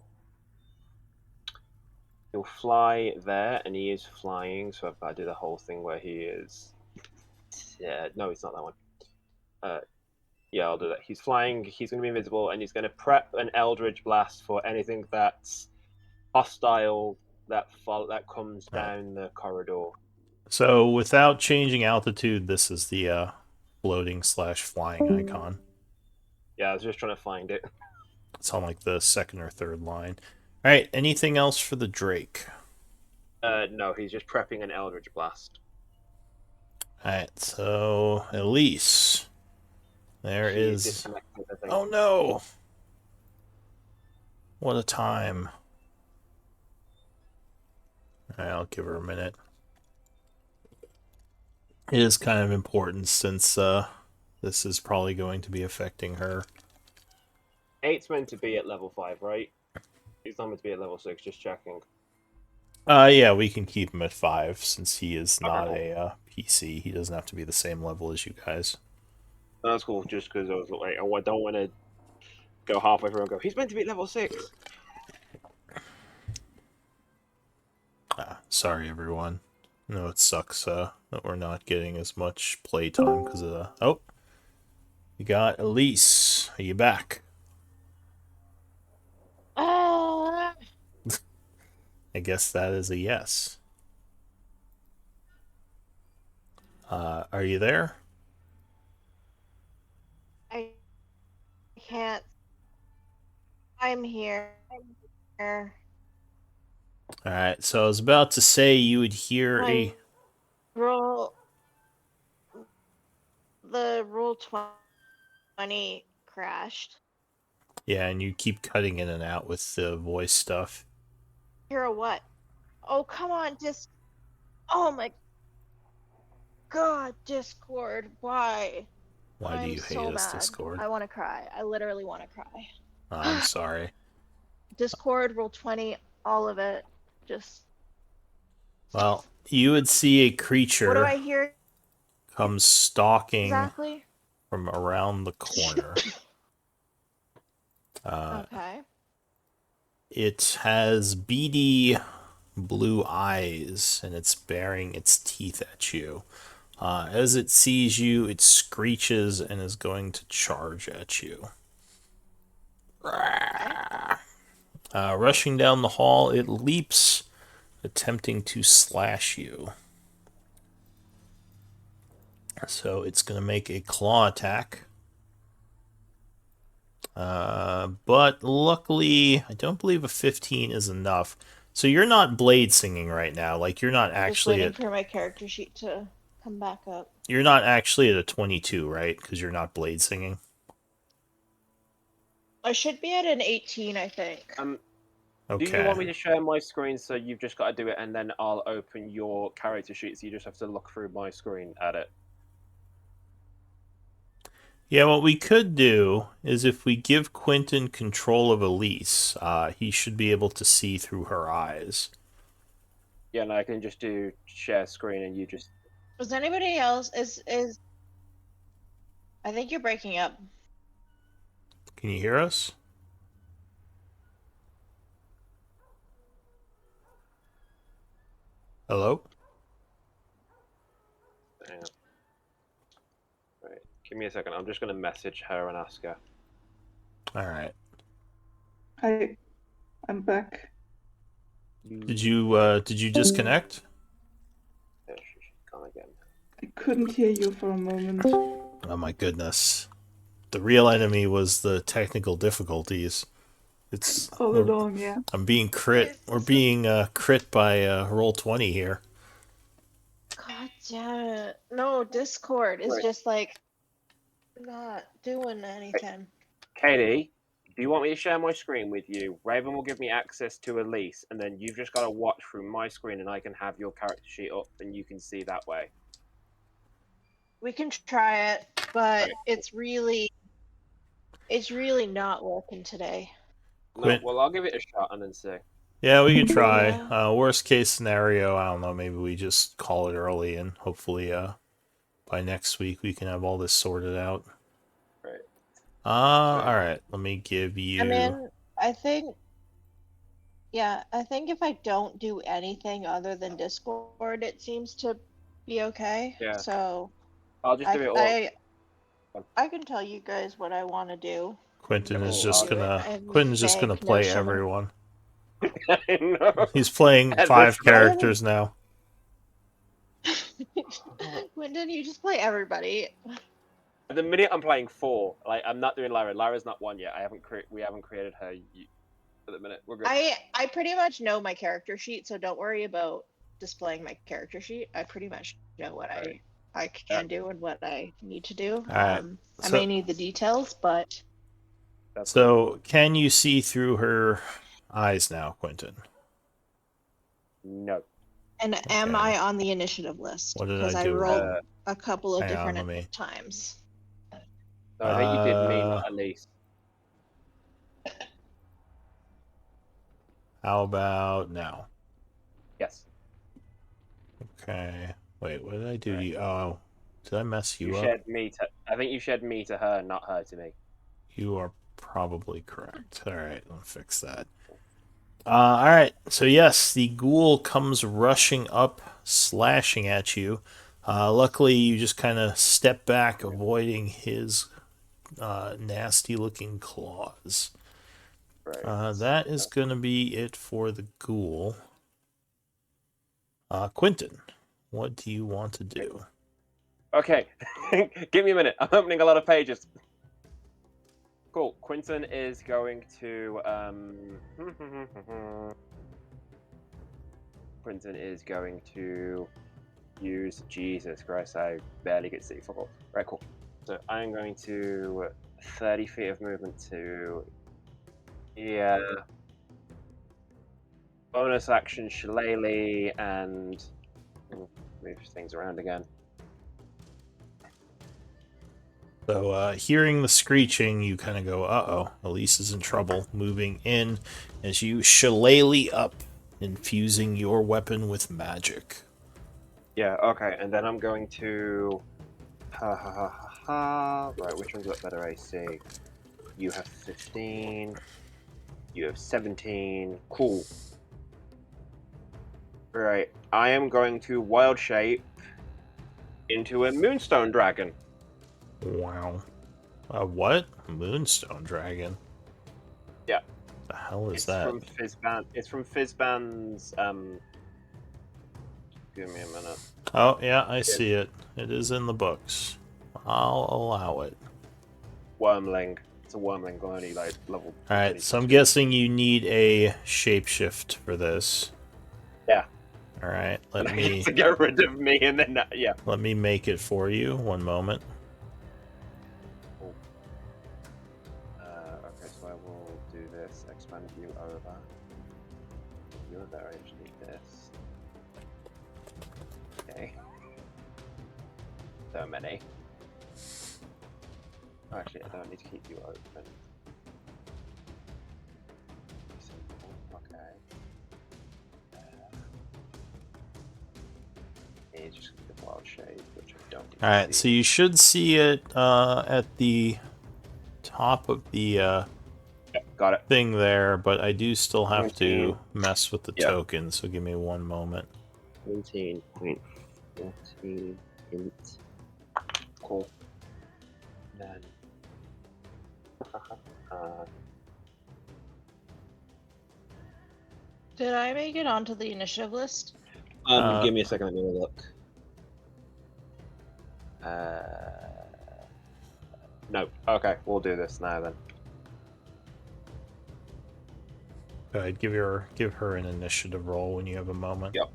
he'll fly there, and he is flying. So if I do the whole thing where he is, no, it's not that one. Yeah, I'll do that. He's flying. He's going to be invisible, and he's going to prep an Eldritch Blast for anything that's hostile that comes down the corridor.
So without changing altitude, this is the floating/flying icon.
Yeah, I was just trying to find it.
It's on like the second or third line. All right. Anything else for the Drake?
No, he's just prepping an Eldritch Blast.
All right. So Elise, there
He's
is.
disconnected, I think.
Oh no! What a time. All right, I'll give her a minute. It is kind of important since this is probably going to be affecting her.
8's meant to be at level 5, right? He's not meant to be at level 6, just checking.
Yeah, we can keep him at 5 since he is not
Okay.
a PC. He doesn't have to be the same level as you guys.
That's cool, just because I was like, I don't want to go halfway through and go, he's meant to be at level 6.
Sorry, everyone. No, it sucks that we're not getting as much playtime because of the... Oh! You got Elise. Are you back? I guess that is a yes. Are you there?
I can't. I'm here.
Alright, so I was about to say you would hear a...
Roll. The roll 20 crashed.
Yeah, and you keep cutting in and out with the voice stuff.
Hear a what? Oh, come on, Oh my god, Discord. Why?
Why do
I'm
you hate
so
us,
mad.
Discord?
I want to cry. I literally want to cry.
I'm sorry.
Discord, roll 20, all of it. Just.
Well, you would see a
What do
creature
I hear
come stalking
exactly?
from around the corner.
Okay.
It has beady blue eyes, and it's baring its teeth at you. As it sees you, it screeches and is going to charge at you. Rushing down the hall, it leaps, attempting to slash you. So it's going to make a claw attack. But luckily, I don't believe a 15 is enough. So you're not blade singing right now. Like, you're not
Just
actually
waiting
at...
for my character sheet to come back up.
you're not actually at a 22, right? Because you're not blade singing.
I should be at an 18, I think.
Okay.
Do you want me to share my screen so you've just got to do it and then I'll open your character sheet so you just have to look through my screen at it?
Yeah, what we could do is if we give Quentin control of Elise, he should be able to see through her eyes.
Yeah, and I can just do share screen and you just...
Was anybody else is I think you're breaking up.
Can you hear us? Hello?
Hang on. Right, give me a second. I'm just going to message her and ask her.
Alright.
Hi, I'm back.
Did you disconnect?
Yeah, she should come again.
I couldn't hear you for a moment.
Oh my goodness. The real enemy was the technical difficulties. It's
All along, yeah.
I'm being crit. We're being crit by Roll20 here.
God damn it. No, Discord is
Right.
just like not doing anything.
Katie, do you want me to share my screen with you? Raven will give me access to Elise, and then you've just got to watch through my screen, and I can have your character sheet up, and you can see that way.
We can try it, but
Okay.
it's really not working today.
No,
Quit.
well, I'll give it a shot and then see.
Yeah, we could try.
Yeah.
Worst case scenario, I don't know, maybe we just call it early and hopefully by next week we can have all this sorted out.
Right.
Alright, let me give you
I mean, I think if I don't do anything other than Discord, it seems to be okay.
Yeah.
So
I'll just do it all.
I can tell you guys what I want to do.
Quentin is
No,
just
I'll-
gonna
and
Quentin's just gonna
beg no
play
summon.
everyone.
I know.
He's playing
At
5
this moment-
characters now.
When did you just play everybody?
At the minute, I'm playing 4. Like, I'm not doing Lyra. Lyra's not 1 yet. We haven't created her. At the minute, we're good.
I pretty much know my character sheet, so don't worry about displaying my character sheet. I pretty much know what
Right.
I can do and what I need to do.
Alright,
I
so-
may need the details, but
That's
So, can you see through her eyes now, Quentin?
no.
and am
Okay.
I on the initiative list?
What did
Because
I
I
do?
rolled a couple of
hang on,
different
let me-
times.
No, I think you did me,
Uh,
not Elise.
How about now?
Yes.
Okay. Wait, what did I do to you? Oh, did I mess
You
you up?
shared me to. I think you shared me to her, not her to me.
You are probably correct. Alright, I'll fix that. Alright, so yes, the ghoul comes rushing up, slashing at you. Luckily, you just kind of step back, avoiding his nasty looking claws.
Right.
That is going to be it for the ghoul. Quentin, what do you want to do?
Okay. Give me a minute. I'm opening a lot of pages. Cool. Quentin is going to. Quentin is going to use. Jesus Christ, I barely get to see football. Right, cool. So I'm going to 30 feet of movement to. Yeah. Bonus action Shillelagh and move things around again.
So, hearing the screeching, you kind of go, uh-oh, Elise is in trouble. Moving in as you shillelagh up, infusing your weapon with magic.
Yeah, okay, and then I'm going to... Right, which one's got better AC? You have 15. You have 17. Cool. Right, I am going to wild shape into a Moonstone Dragon.
Wow. What? Moonstone Dragon?
Yeah.
The hell is
It's
that?
from Fizzban. It's from Fizzban's. Give me a minute.
Oh, yeah, I see it. It is in the books. I'll allow it.
Wormling. It's a Wormling, only like level.
Alright, so I'm guessing you need a shapeshift for this.
Yeah.
All right, let
And I
me
get to get rid of me, and then yeah.
let me make it for you. One moment.
Okay, so I will do this. Expand you over. You're there. I just need this. Okay. So many. Actually, I don't need to keep you open. Okay. It's just the wild shade, which I don't need
All right,
to
so
see.
you should see it at the top of the
Yep, got it.
thing there, but I do still have to
19.
mess with the
Yep.
token, so give me one moment.
17.14 int.
Cool. Then.
Did I make it onto the initiative list?
Give me a second, let me have a look.
No. Okay, we'll do this now then.
Go ahead, give her an initiative roll when you have a moment.
Yep.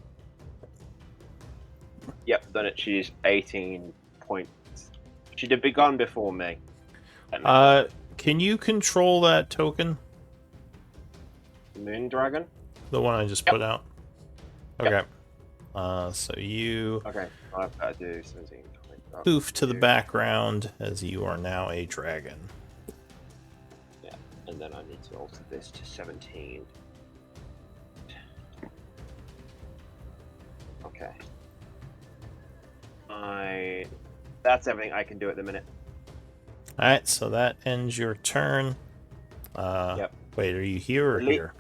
Yep, done it. She's 18 points. She'd have begun before me.
Can you control that token?
Moon Dragon?
The one I just
Yep.
put out?
Yep.
Okay. So you
Okay, I've got to do 17 points.
poof to the background as you are now a dragon.
And then I need to alter this to 17. Okay. That's everything I can do at the minute.
Alright, so that ends your turn.
Yep.
Wait, are you here or
Elite.
here?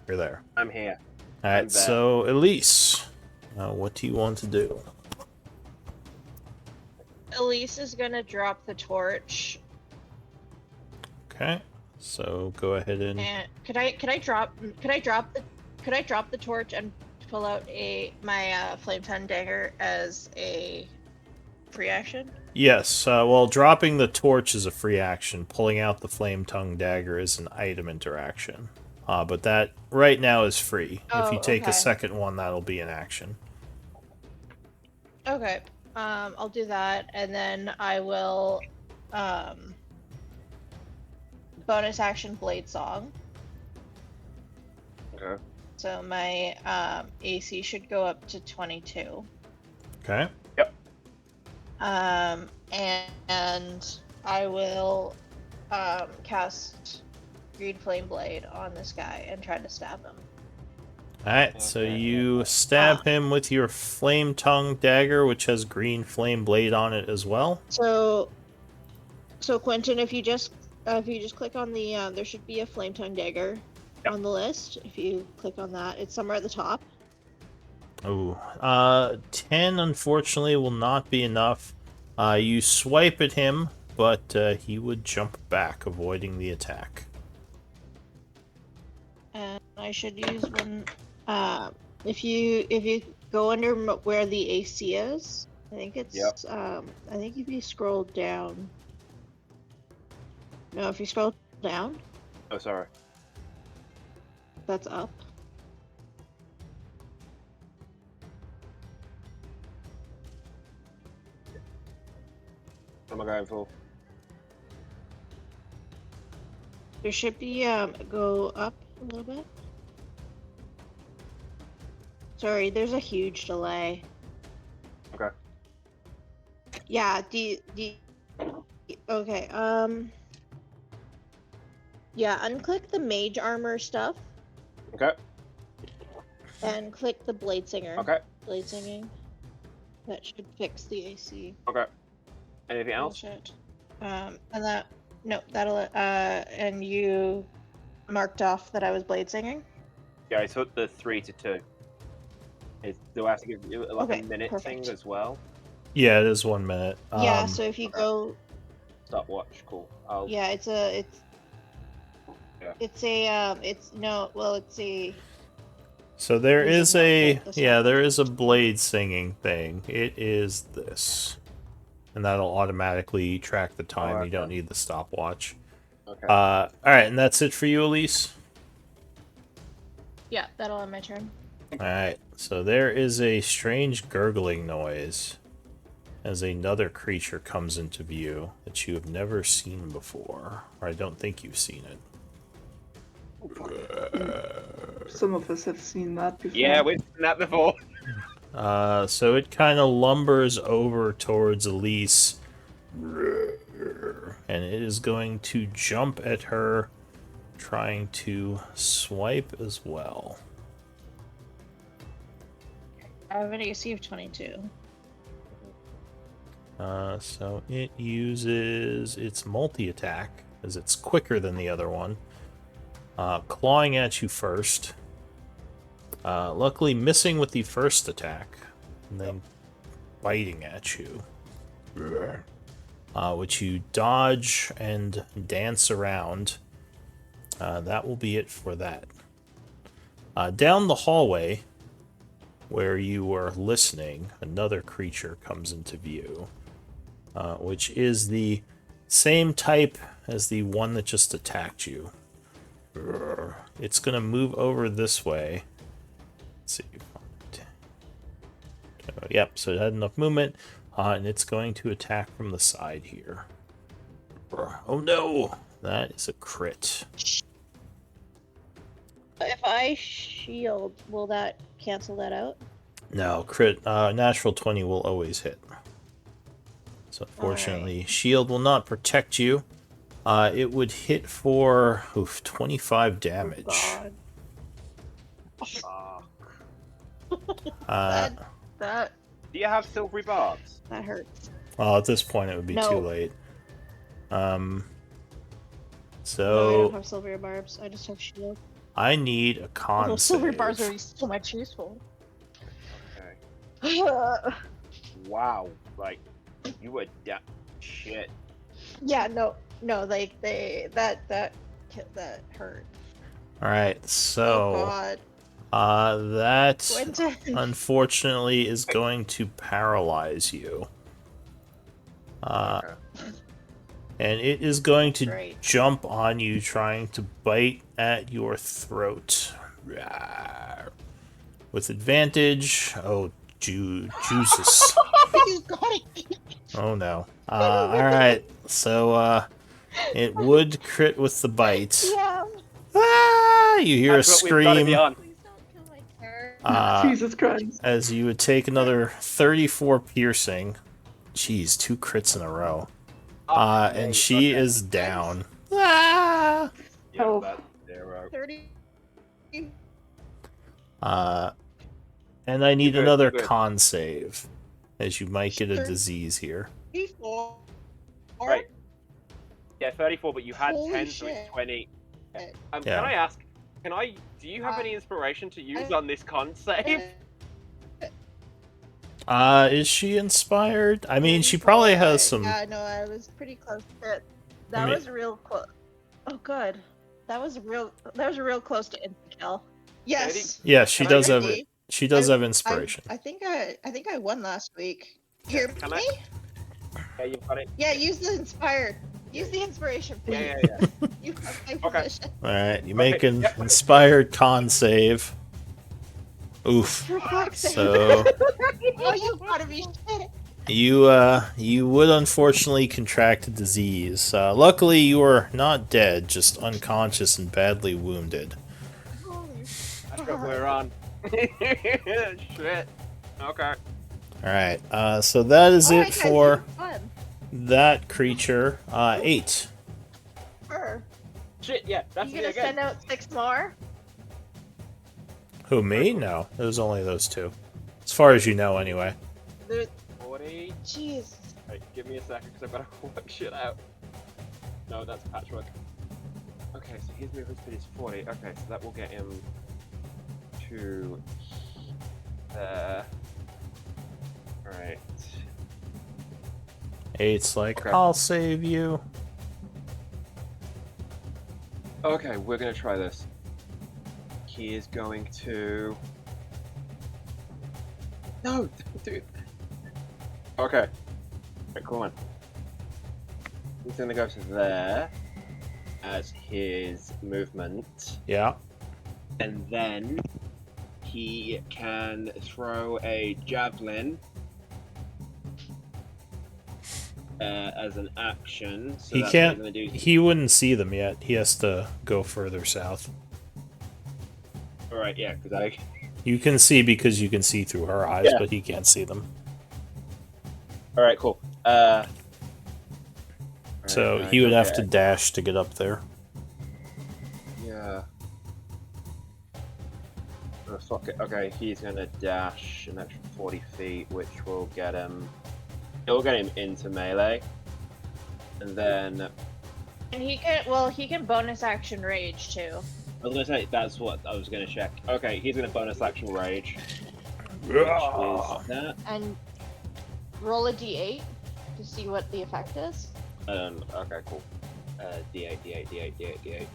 You're there.
I'm here. I'm
Alright,
there.
so Elise, what do you want to do?
Elise is gonna drop the torch.
Okay, so go ahead and
And could I drop the torch and pull out my flame tongue dagger as a free action?
yes. Well, dropping the torch is a free action. Pulling out the flame tongue dagger is an item interaction. But that right now is free. If you
Oh,
take a
okay.
second one, that'll be an action.
Okay. I'll do that, and then I will bonus action blade song.
Okay.
So my AC should go up to 22.
Okay.
And I will cast Green Flame Blade on this guy and try to stab him.
Alright, so
Okay.
you stab him with your flame tongue dagger, which has green flame blade on it as well.
So Quentin, if you just click on the there should be a flame tongue dagger
Yep.
on the list. If you click on that, it's somewhere at the top.
Oh, 10 unfortunately will not be enough. You swipe at him, but he would jump back, avoiding the attack.
And I should use one. If you go under where the AC is, I think it's.
Yep.
I think if you scroll down. No, if you scroll down,
Oh, sorry.
that's up.
What am I going for?
There should be go up a little bit. Sorry, there's a huge delay.
Okay.
Yeah, okay, yeah, unclick the mage armor stuff
Okay.
and click the blade singer.
Okay.
Blade singing. That should fix the AC.
Okay. Anything else?
Bullshit. And that'll and you marked off that I was blade singing?
Yeah, I took the 3 to 2. Do I have to give you like
Okay,
a minute
perfect.
thing as well?
Yeah, it is 1 minute.
Yeah, so if you go
Stopwatch, cool. I'll
yeah, it's a
So there
This
is
is not
a
good, this
yeah,
one.
there is a blade singing thing. It is this, and that'll automatically track the time. You don't
okay.
need the stopwatch.
Okay.
All right, and that's it for you, Elise.
yeah, that'll end my turn.
Alright, so there is a strange gurgling noise as another creature comes into view that you have never seen before, or I don't think you've seen it.
Some of us have seen that before.
Yeah, we've seen that before.
So it kind of lumbers over towards Elise, and it is going to jump at her, trying to swipe as well.
I have an AC of 22.
So it uses its multi-attack, as it's quicker than the other one. Clawing at you first. Luckily missing with the first attack, and then biting at you. Which you dodge and dance around. That will be it for that. Down the hallway, where you were listening, another creature comes into view, which is the same type as the one that just attacked you. It's going to move over this way. Let's see. Yep, so it had enough movement, and it's going to attack from the side here. Oh no! That is a crit.
If I shield, will that cancel that out?
No, crit, natural 20 will always hit. So unfortunately, shield will not protect you. It would hit for 25 damage.
God.
That
Do you have silvery barbs?
that hurts.
Well, at this point, it would be
No.
too late.
No, I
So
don't have silver barbs. I just have shield.
I need a con
Those silver
save.
bars are so much useful.
Okay. Wow. Like, you were shit.
Yeah, no, like that hurt.
All right,
Oh
so
God,
that
Quentin.
unfortunately is going to paralyze you.
Okay.
And it is going to
Great.
jump on you, trying to bite at your throat. Rawr. With advantage. Oh, Jesus.
You got it.
Oh no. Alright, so it would crit with the bite.
Yeah.
Ah! You hear
That's
a
what we've got to be
scream
on.
Please don't kill my character.
Jesus Christ.
as you would take another 34 piercing. Jeez, 2 crits in a row. And she is down. Ah!
Yeah,
Oh.
that's 0.
30.
And I need
Good,
another
good.
con save, as you might get a
Sure.
disease here.
34.
Right. Yeah, 34, but you had
Holy
10, so
shit.
it's 20.
Yeah.
Can I ask, do you have any inspiration to use on this con save?
Is she inspired? I mean, she probably has some.
Yeah, no, I was pretty close to it. That
mean-
was real close. Oh, good. That was real close to kill. Yes.
Yeah, she
Can I
does have.
Maybe.
She does
I-
have inspiration.
I think I won last week. Here,
Can
me?
Yeah, you've got it.
Yeah, use the inspired. Use the inspiration, please.
Yeah.
You have my
Okay.
permission.
All right, you make an
yep.
inspired con save. Oof.
For fuck's sake.
So
Oh, you gotta be shit.
you would unfortunately contract a disease. Luckily, you are not dead, just unconscious and badly wounded.
Holy
That's what we're on. Shit. Okay.
All right. So that is
Alright,
it
guys,
for
this is fun.
that creature. 8.
Sure.
Shit, yeah, that's
You
me
gonna
again.
send out 6 more?
Who, me? No, it was only those 2. As far as you know, anyway.
There-
40.
Jeez.
Wait, give me a second because I've got to work shit out. No, that's patchwork. Okay, so his movement speed is 40. Okay, so that will get him to there. Alright.
8's like,
Okay.
I'll save you.
Okay, we're gonna try this. He is going to. No, dude. Okay. Right, cool on. He's gonna go to there as his movement,
Yeah.
and then he can throw a javelin as an action. So
He
that's
can't.
What I'm gonna do.
He wouldn't see them yet. He has to go further south.
All right, yeah, because I.
You can see because you can see through her eyes,
Yeah.
but he can't see them.
All right, cool.
So
Alright,
he would have
okay.
to dash to get up there.
Yeah. Oh, fuck it. Okay, he's gonna dash an extra 40 feet, which will get him. It'll get him into melee, and then
And he can bonus action rage too.
I was gonna say that's what I was gonna check. Okay, he's gonna bonus action rage. Which
Yeah.
is that?
And roll a d8 to see what the effect is.
Okay, cool. D8.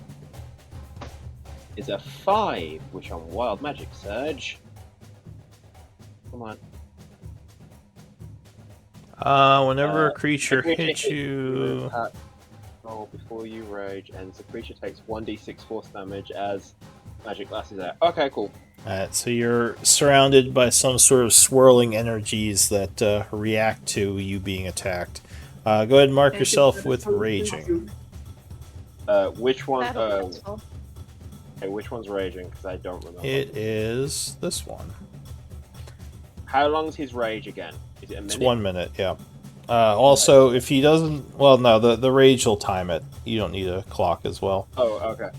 It's a 5, which on Wild Magic Surge. Come on.
Whenever a creature
creature
hits you,
attack roll before you rage, and the creature takes 1d6 force damage as magic lasts there. Okay, cool.
alright, so you're surrounded by some sort of swirling energies that react to you being attacked. Go ahead and mark yourself with raging.
Which one?
That'll be useful.
Okay, which one's raging? Because I don't remember.
It is this one.
How long's his rage again? Is it a minute?
It's 1 minute, yeah. Also, if he doesn't... Well, no, the rage will time it. You don't need a clock as well.
Oh, okay.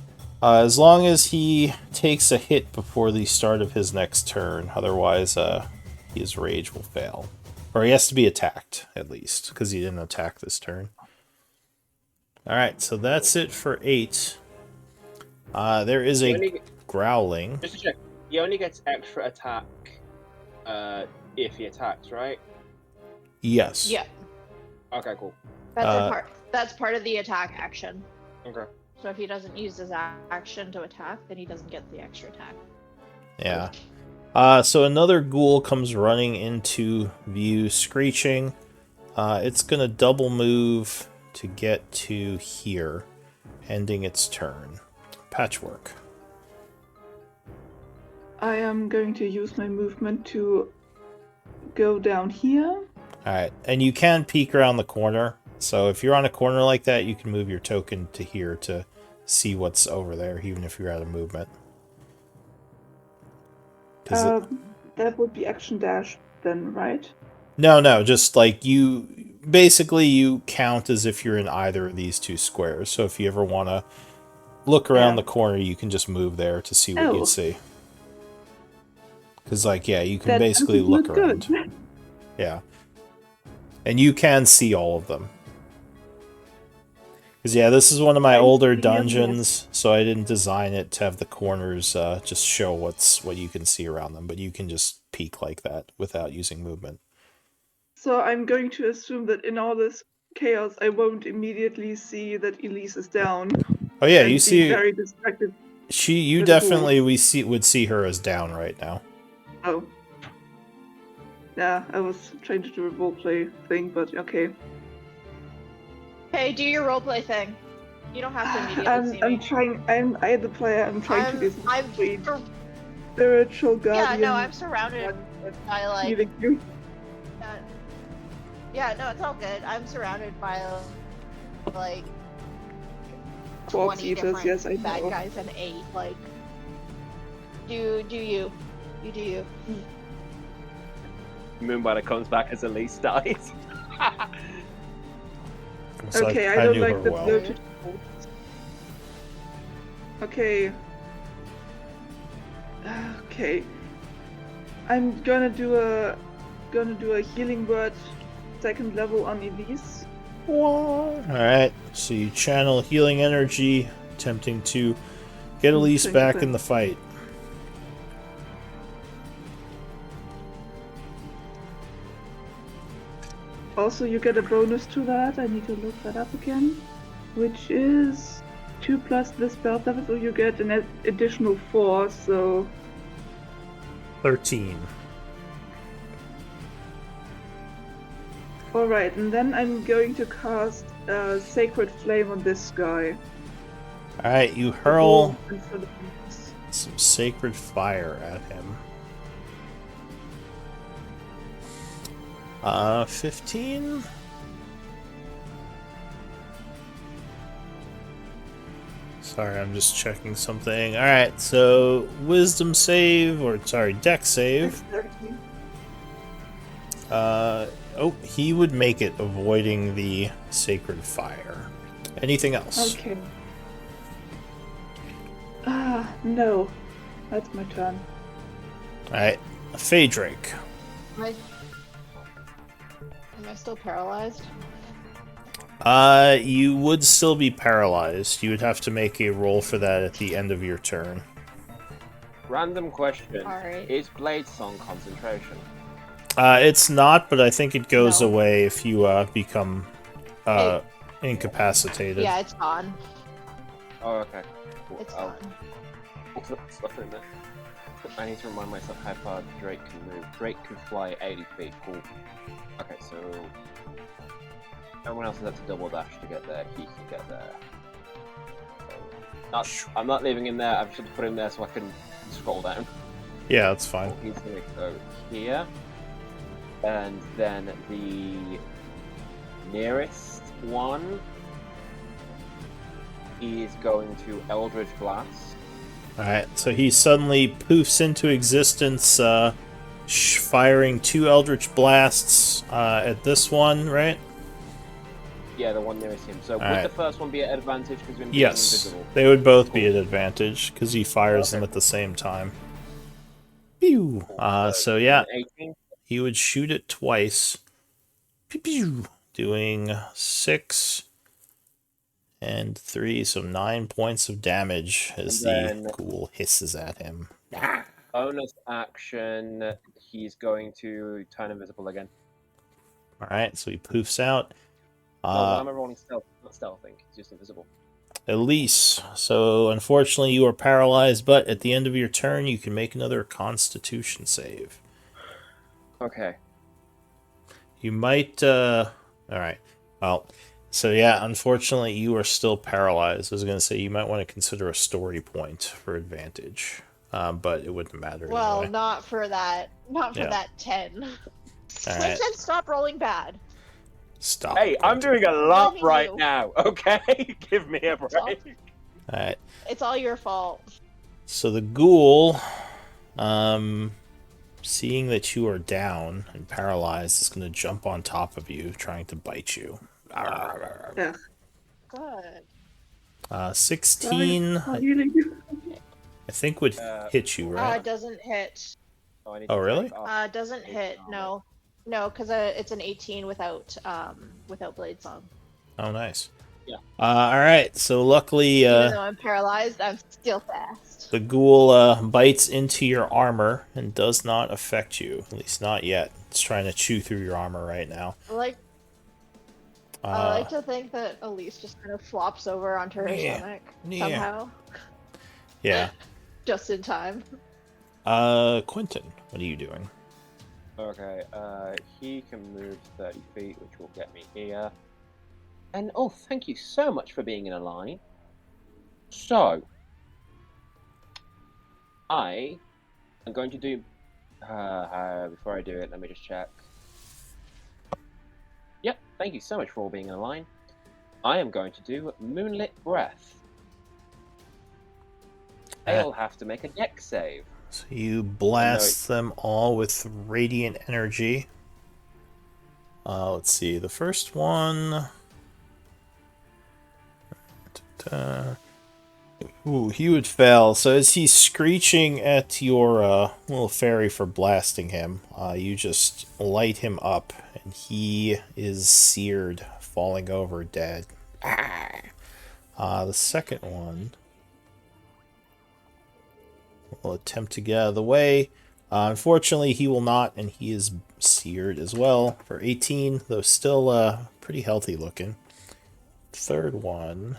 As long as he takes a hit before the start of his next turn, otherwise his rage will fail. Or he has to be attacked, at least, because he didn't attack this turn. Alright, so that's it for 8. There is a growling.
Just to check, he only gets extra attack if he attacks, right?
Yes.
Yeah,
Okay, cool.
that's part of the attack action.
Okay.
So if he doesn't use his action to attack, then he doesn't get the extra attack.
Yeah. So another ghoul comes running into view, screeching. It's gonna double move to get to here, ending its turn. Patchwork.
I am going to use my movement to go down here.
Alright, and you can peek around the corner. So if you're on a corner like that, you can move your token to here to see what's over there, even if you're out of movement. 'Cause
That would be action dash then, right?
No, just like you count as if you're in either of these two squares. So if you ever want to look around
Yeah.
the corner, you can just move there to see what
Oh.
you see. Because, like, yeah, you can
That
basically
doesn't
look
look
around.
good.
Yeah. And you can see all of them. Because, yeah, this is one of my older
Yeah, yes.
dungeons, so I didn't design it to have the corners just show what you can see around them. But you can just peek like that without using movement.
So I'm going to assume that in all this chaos, I won't immediately see that Elise is down.
Oh, yeah,
and
you
be
see...
very distracted.
You
With
definitely would see her as down right now.
Oh. Yeah, I was trying to do a roleplay thing, but okay.
Hey, do your roleplay thing. You don't have to immediately see
I'm
me.
trying. I, the player, I'm trying to be
I'm
sweet,
sur-
spiritual
yeah,
guardian.
no, I'm surrounded by like.
Leaving you.
Yeah, no, it's all good. I'm surrounded by like
Corpse
20
eaters,
different
yes, I
bad
know.
guys and 8. Like, do you? You do you.
Moonbiter comes back as Elise dies.
It's like,
Okay, I don't
knew
like
her
the
well.
bloated corpse. Okay. Okay. I'm gonna do a healing word, 2nd level on Elise.
Alright, so you channel healing energy, attempting to get Elise
Thank
back
you.
in the fight.
Also, you get a bonus to that. I need to look that up again, which is 2 plus the spell level, so you get an additional 4. So
13.
all right, and then I'm going to cast Sacred Flame on this guy.
Alright, you hurl
In front of Elise.
some sacred fire at him. 15. Sorry, I'm just checking something. Alright, so wisdom save, or sorry, dex save.
13.
Oh, he would make it, avoiding the sacred fire. Anything else?
Okay. No. That's my turn.
Alright, Phaedrake.
Am I still paralyzed?
You would still be paralyzed. You would have to make a roll for that at the end of your turn.
Random question.
Alright.
Is Blade Song concentration?
It's not, but I think it goes
No.
away if you, become, incapacitated.
Yeah, it's gone.
Oh, okay. Cool.
It's
I'll
gone.
put stuff in there. I need to remind myself how far Drake can move. Drake can fly 80 feet. Cool. Okay, so everyone else has to double dash to get there. He can get there. So, I'm not leaving him there. I've just put him there so I can scroll down.
Yeah, that's fine.
He's gonna go here, and then the nearest one is going to Eldritch Blast.
Alright, so he suddenly poofs into existence, firing 2 Eldritch Blasts at this one, right?
Yeah, the one nearest him. So would
Alright.
the first one be at advantage because we're being
Yes,
invisible?
they would both be
Cool.
at advantage, because he fires them
Okay.
at the same time. Pew!
Cool.
So yeah,
18.
he would shoot it twice. Pew pew! Doing 6 and 3, so 9 points of damage as the
And then-
ghoul hisses at him.
Bonus action, he's going to turn invisible again.
Alright, so he poofs out.
Well, I'm rolling stealth, not stealthing, he's just invisible.
Elise, so unfortunately you are paralyzed, but at the end of your turn you can make another Constitution save.
Okay.
You might, alright, well, so yeah, unfortunately you are still paralyzed. I was going to say you might want to consider a story point for advantage, but it wouldn't matter
Well,
anyway.
not for that. Not for
Yeah.
that 10.
Alright.
Clinton, stop rolling bad.
Stop.
Hey, I'm doing a lot
Blaming
right
you.
now, okay? Give me a
Stop.
break.
Alright,
It's all your fault.
so the ghoul, seeing that you are down and paralyzed, is going to jump on top of you, trying to bite you.
Yeah.
Good.
16,
Sorry, healing you.
I think would hit you, right?
It doesn't hit.
Oh, I need
Oh,
to
really?
take off.
Doesn't hit. No. No, because it's an 18 without Blade Song.
Oh, nice.
Yeah.
All right. So luckily,
Even though I'm paralyzed, I'm still fast.
the ghoul bites into your armor and does not affect you. At least not yet. It's trying to chew through your armor right now.
I like to think that Elise just kind of flops over onto her
Yeah.
stomach
Yeah.
somehow,
Yeah.
just in time.
Quentin, what are you doing?
Okay, he can move 30 feet, which will get me here. And oh, thank you so much for being in a line. So, I am going to do. Before I do it, let me just check. Yep, thank you so much for all being in a line. I am going to do Moonlit Breath. They'll have to make a dex save.
So you blast them all with radiant energy. Let's see. The first one. Ooh, he would fail. So as he's screeching at your little fairy for blasting him, you just light him up, and he is seared, falling over dead. The second one will attempt to get out of the way. Unfortunately, he will not, and he is seared as well for 18, though still pretty healthy looking. Third one.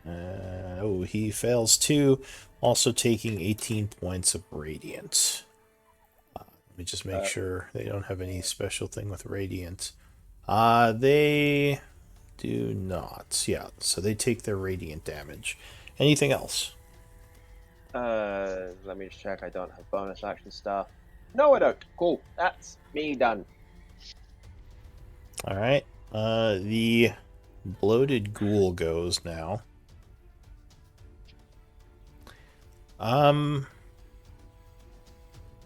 Oh, he fails too, also taking 18 points of radiant. Let me just make sure they don't have any special thing with radiant. They do not. Yeah, so they take their radiant damage. Anything else?
Let me just check. I don't have bonus action stuff. No, I don't. Cool. That's me done.
All right. The bloated ghoul goes now.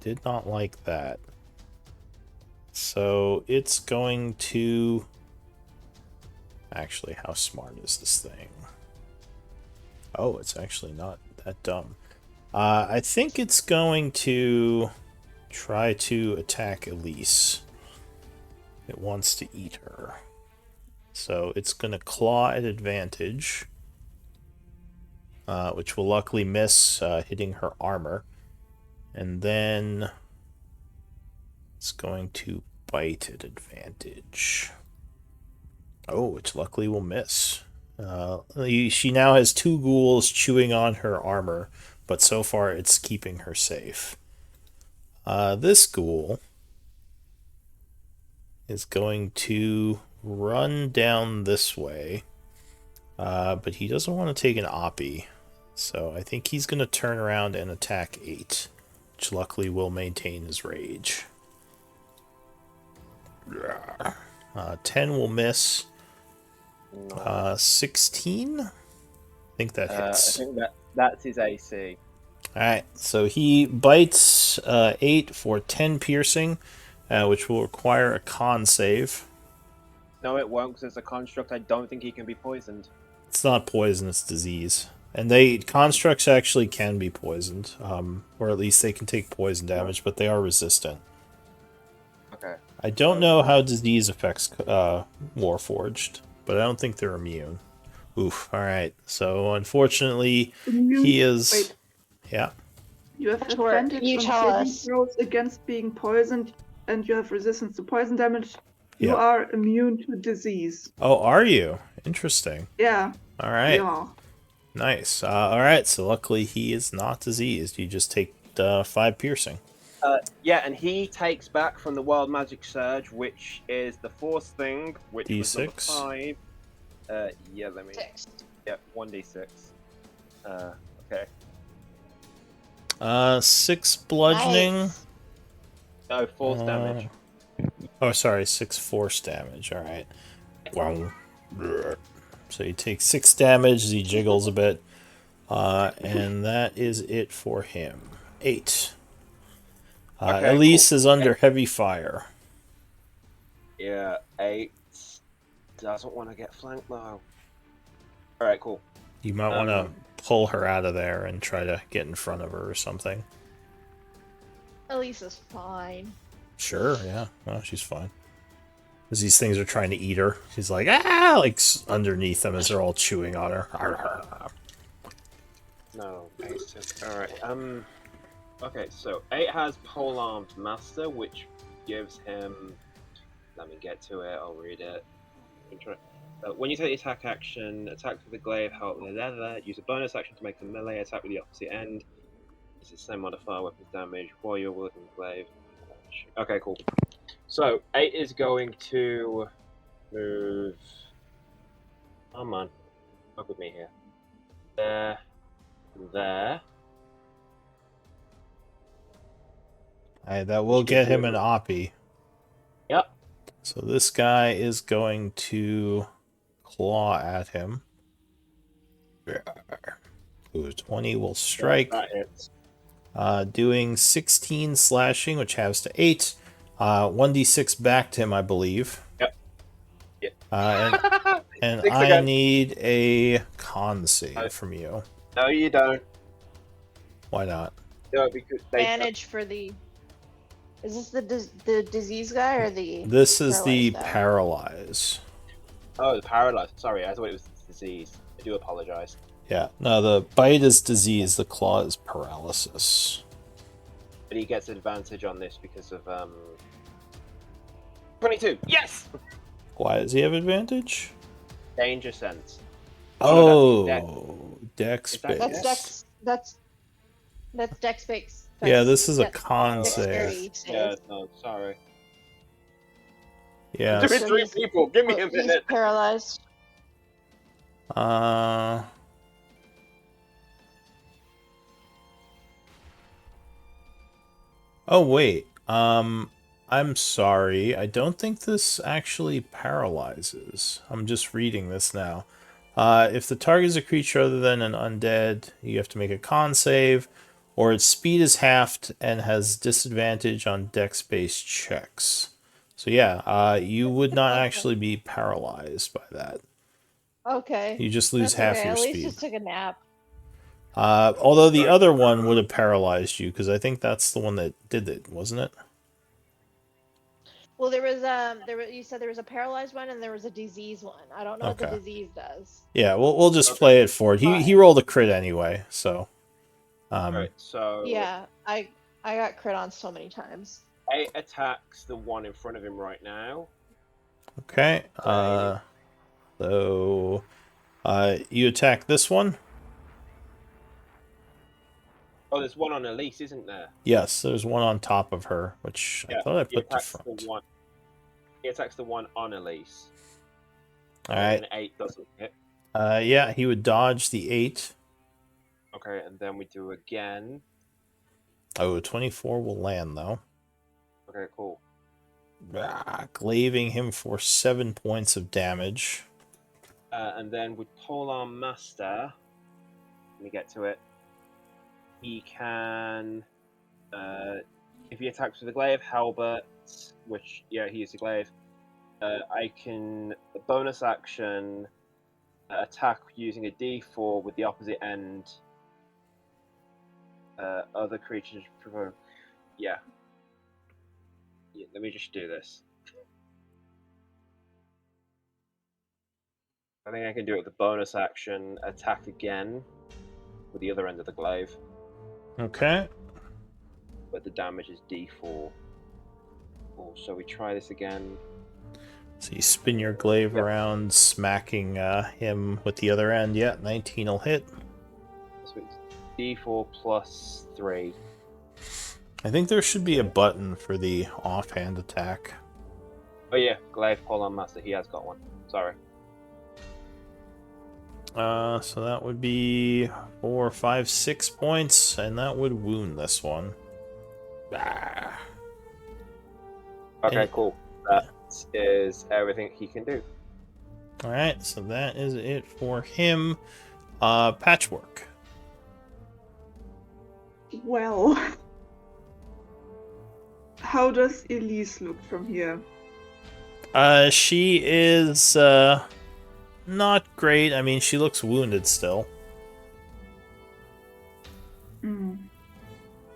Did not like that. So it's going to... Actually, how smart is this thing? Oh, it's actually not that dumb. I think it's going to try to attack Elise. It wants to eat her. So it's going to claw at advantage, which will luckily miss, hitting her armor. And then it's going to bite at advantage. Oh, which luckily will miss. She now has 2 ghouls chewing on her armor, but so far it's keeping her safe. This ghoul is going to run down this way, but he doesn't want to take an oppie, so I think he's going to turn around and attack 8, which luckily will maintain his rage. 10 will miss. 16? I think that hits.
I think that's his AC.
Alright, so he bites 8 for 10 piercing, which will require a con save.
No, it won't, because it's a construct. I don't think he can be poisoned.
It's not poison, it's disease. And constructs actually can be poisoned, or at least they can take poison damage, but they are resistant.
Okay.
I don't know how disease affects Warforged, but I don't think they're immune. Oof, alright. So, unfortunately, he is...
Wait,
Yeah.
you have
Sure,
advantage
you
on
tell
saving
us.
throws against being poisoned, and you have resistance to poison damage. You
Yeah.
are immune to disease.
Oh, are you? Interesting.
Yeah.
Alright.
Yeah.
Nice. Alright, so luckily he is not diseased. You just take 5 piercing.
Yeah, and he takes back from the Wild Magic Surge, which is the force thing, which was number
D6?
5. Yeah, let me...
6.
Yeah, 1d6. Okay.
6 bludgeoning.
Nice.
No, force damage.
Oh, sorry, 6 force damage. Alright. Wow. So you take 6 damage as he jiggles a bit. And that is it for him. 8.
Okay,
Elise
cool.
is under heavy fire.
Yeah, 8. Doesn't want to get flanked, though. Alright, cool.
You might want to pull her out of there and try to get in front of her or something.
Elise is fine.
Sure, yeah. Well, she's fine. As these things are trying to eat her, she's like, ah, like underneath them as they're all chewing on her.
No, 8. Alright, okay, so 8 has Polearmed Master, which gives him... Let me get to it, I'll read it. When you take the attack action, attack with the glaive, help with leather, use a bonus action to make a melee attack with the opposite end. It's the same modifier, weapons damage, while you're wielding the glaive. Okay, cool. So, 8 is going to move... Oh man, fuck with me here. There.
That will get him an oppie.
Yep.
So this guy is going to claw at him. Ooh, 20 will strike.
That hits.
Doing 16 slashing, which halves to 8. 1d6 back to him, I believe.
Yep.
And
Six
I
again.
need a con save from you.
No, you don't.
Why not?
No, because they...
Advantage for the. Is this the disease guy or the?
This is the
paralyzed guy?
paralyze.
Oh, the paralyzed. Sorry, I thought it was disease. I do apologize.
Yeah, no, the bite is disease, the claw is paralysis.
But he gets advantage on this because of 22. Yes.
Why does he have advantage?
Danger sense.
Oh,
no,
dex
Is that
base.
That's dex. That's dex base.
Yeah, this is a
That's
con save.
dexterity save.
Yeah, no, sorry.
Yeah.
There is
So
3
he's-
people. Give me a
He's
minute.
paralyzed.
Oh, wait. I'm sorry. I don't think this actually paralyzes. I'm just reading this now. If the target is a creature other than an undead, you have to make a con save, or its speed is halved and has disadvantage on dex-based checks. So yeah, you would not
Okay.
actually be paralyzed by that.
Okay.
You just lose
That's
half
okay.
your
At least
speed.
just took a nap.
Although the
Right.
other one would have paralyzed you, because I think that's the one that did it, wasn't it?
Well, you said there was a paralyzed one and there was a disease one. I don't know what the
Okay.
disease does.
Yeah, we'll just
Okay.
play it for it. He
But
rolled a crit anyway, so
Alright, so
yeah, I got crit on so many times.
8 attacks the one in front of him right now.
okay. So you attack this one?
Oh, there's one on Elise, isn't there?
Yes, there's one on top of her, which I thought I
he
put to
attacks
front.
the one. He attacks the one on Elise.
All
And
right.
An 8 doesn't hit.
Yeah, he would dodge the 8.
Okay, and then we do again.
Oh, 24 will land though.
Okay, cool.
Glaving him for 7 points of damage.
And then with Polearm Master, let me get to it. He can, if he attacks with a glaive, halbert, which he is a glaive. I can bonus action attack using a D4 with the opposite end. Other creatures provoke. Yeah, let me just do this. I think I can do it with the bonus action attack again with the other end of the glaive.
Okay.
But the damage is D4. Oh, so we try this again.
So you spin your glaive
Yep.
around, smacking him with the other end. Yeah, 19 will hit.
So it's D4 plus 3.
I think there should be a button for the offhand attack.
Oh yeah, glaive Polearm Master. He has got one. Sorry.
So that would be 4, 5, 6 points, and that would wound this one. Ah.
Okay,
And-
cool. That is everything he can do.
Alright, so that is it for him. Patchwork.
Well, how does Elise look from here?
She is, not great. I mean, she looks wounded still.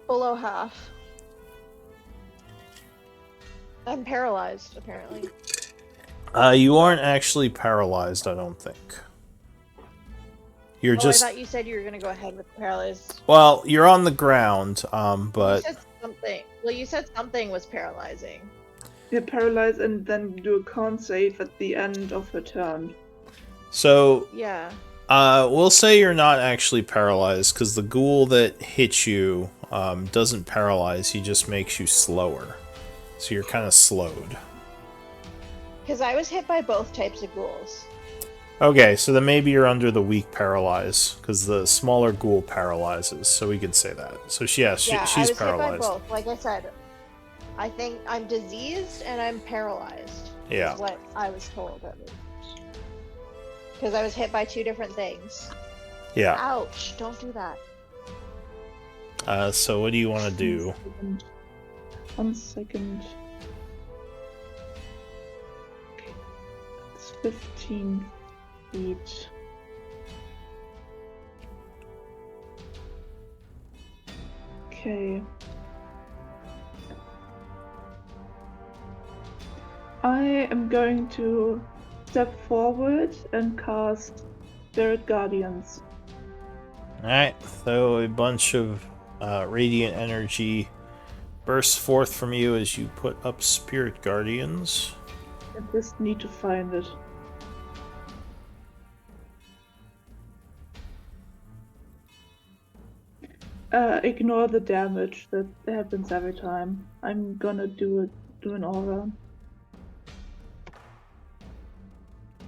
Below half. I'm paralyzed, apparently.
You aren't actually paralyzed, I don't think. You're
Oh,
just...
I thought you said you were gonna go ahead with paralyzed.
Well, you're on the ground, but...
You said something. Well, you said something was paralyzing.
You're paralyzed and then do a con save at the end of her turn.
So,
Yeah.
we'll say you're not actually paralyzed, because the ghoul that hits you doesn't paralyze, he just makes you slower. So you're kind of slowed.
Because I was hit by both types of ghouls.
Okay, so then maybe you're under the weak paralyze, because the smaller ghoul paralyzes, so we could say that. So she's
I was
paralyzed.
hit by both. Like I said, I think I'm diseased and I'm paralyzed.
Yeah.
Is what I was told at least. Because I was hit by two different things.
Yeah.
Ouch! Don't do that.
So what do you want to do?
1 second. It's 15 feet. Okay. I am going to step forward and cast Spirit Guardians.
Alright, so a bunch of radiant energy bursts forth from you as you put up Spirit Guardians.
I just need to find it. Ignore the damage that happens every time. I'm gonna do an aura.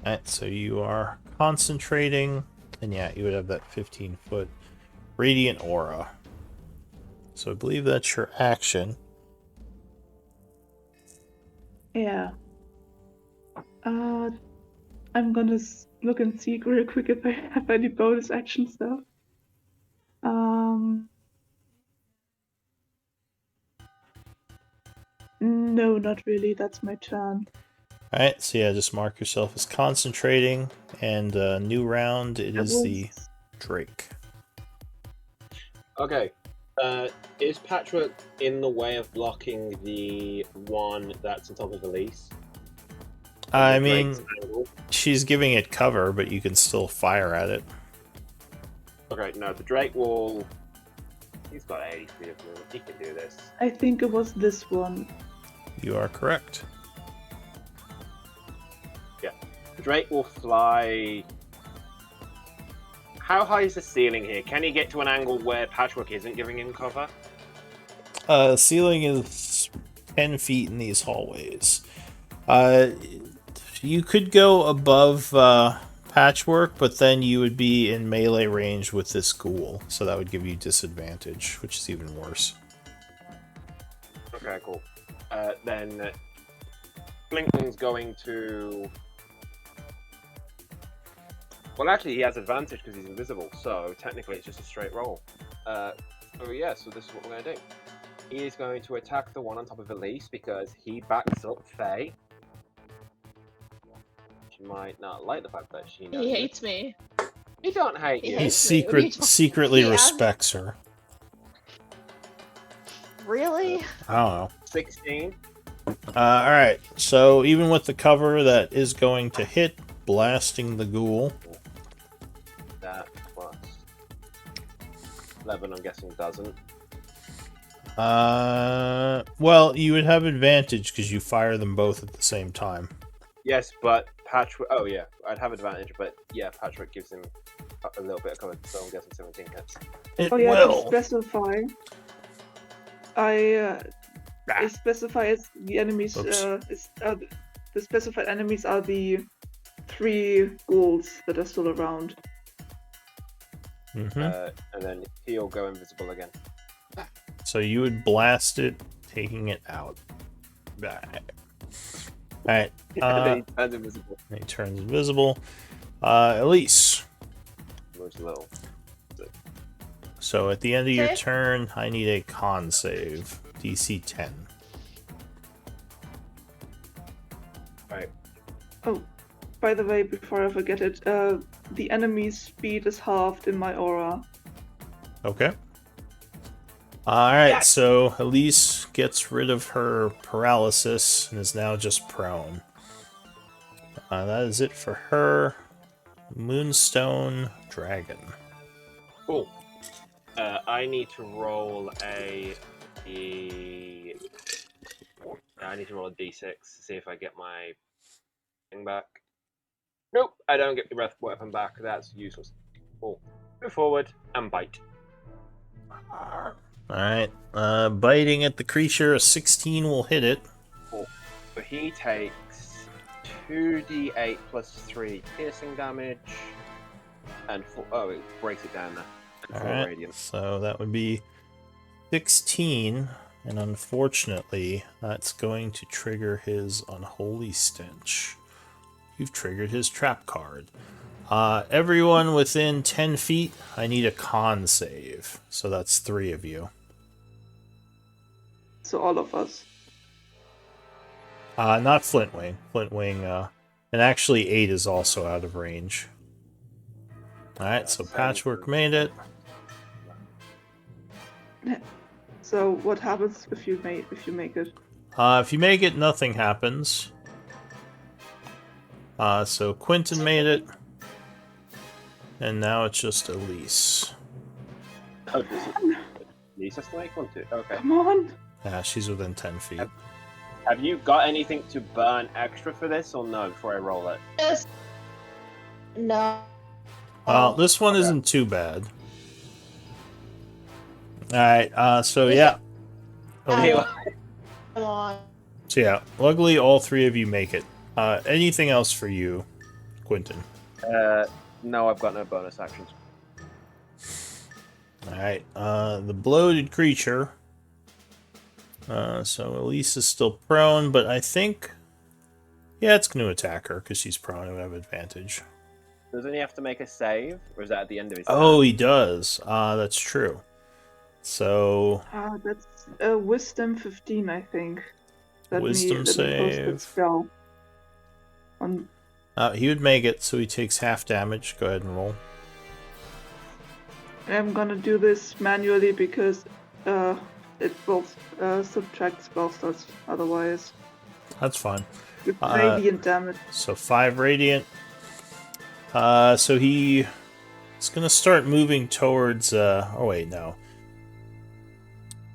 Alright, so you are concentrating, and yeah, you would have that 15-foot radiant aura. So I believe that's your action.
Yeah. I'm gonna look and see real quick if I have any bonus action stuff. No, not really. That's my turn.
Alright, so yeah, just mark yourself as concentrating, and new round, it
That
is the
was-
Drake.
Okay. Is Patchwork in the way of blocking the one that's on top of Elise?
I
The Drake's
mean,
angle?
she's giving it cover, but you can still fire at it.
Okay, no, the Drake will. He's got 80 speed of movement. He can do this.
I think it was this one.
You are correct.
The Drake will fly. How high is the ceiling here? Can he get to an angle where Patchwork isn't giving him cover?
Ceiling is 10 feet in these hallways. You could go above Patchwork, but then you would be in melee range with this ghoul, so that would give you disadvantage, which is even worse.
Okay, cool. Then Blinkling's going to. Well, actually, he has advantage because he's invisible, so technically it's just a straight roll. So yeah, so this is what we're going to do. He is going to attack the one on top of Elise because he backs up Faye. She might not like the fact that she knows.
He
it.
hates me.
He don't hate
He
you.
He
hates me. What are you talking-
secretly
Yeah.
respects her.
Really?
I don't know.
16.
Alright, so even with the cover, that is going to hit, blasting the ghoul.
That plus 11, I'm guessing, doesn't.
Well, you would have advantage because you fire them both at the same time.
Yes, but Patchwork. Oh, yeah, I'd have advantage, but yeah, Patchwork gives him a little bit of cover, so I'm guessing 17 hits.
It
Oh yeah,
will.
to specify. I specify as the enemies.
Oops.
The specified enemies are the 3 ghouls that are still around.
Mm-hmm.
And then he'll go invisible again.
So you would blast it, taking it out. Alright,
And then he turns invisible.
he turns invisible. Elise.
Moves a little.
So at the end of your
Okay.
turn, I need a con save. DC 10.
Right.
Oh, by the way, before I forget it, the enemy's speed is halved in my aura.
Okay. Alright,
Yes!
so Elise gets rid of her paralysis and is now just prone. That is it for her. Moonstone Dragon.
Cool. I need to roll I need to roll a d6 to see if I get my thing back. Nope, I don't get the breath weapon back. That's useless. Cool. Move forward and bite.
Alright, biting at the creature, a 16 will hit it.
So he takes 2d8 plus 3 piercing damage, and 4. Oh, it breaks it down there. And 4
Alright,
radiant.
so that would be 16, and unfortunately, that's going to trigger his Unholy Stench. You've triggered his trap card. Everyone within 10 feet, I need a con save. So that's 3 of you.
So all of us.
Not Flintwing. Flintwing, and actually 8 is also out of range. Alright, so Patchwork made it.
So what happens if you make it?
If you make it, nothing happens. So Quentin made it. And now it's just Elise.
Oh, does it? Lisa Snake one too? Okay.
Come on!
Yeah, she's within 10 feet.
Have you got anything to burn extra for this, or no? Before I roll it.
Yes. No.
This one
okay.
isn't too bad. Alright, so yeah.
Come on.
So yeah, luckily all 3 of you make it. Anything else for you, Quentin?
No, I've got no bonus actions.
Alright, the bloated creature. So Elise is still prone, but I think Yeah, it's going to attack her because she's prone to have advantage.
Doesn't he have to make a save, or is that at the end of his
Oh,
turn?
he does. That's true. So,
That's a wisdom 15, I think.
Wisdom
let me post that
save.
spell. On
He would make it, so he takes half damage. Go ahead and roll.
I'm gonna do this manually because it will subtract spell slots otherwise.
That's fine.
With radiant damage.
So 5 radiant. So he is going to start moving towards... oh, wait, no.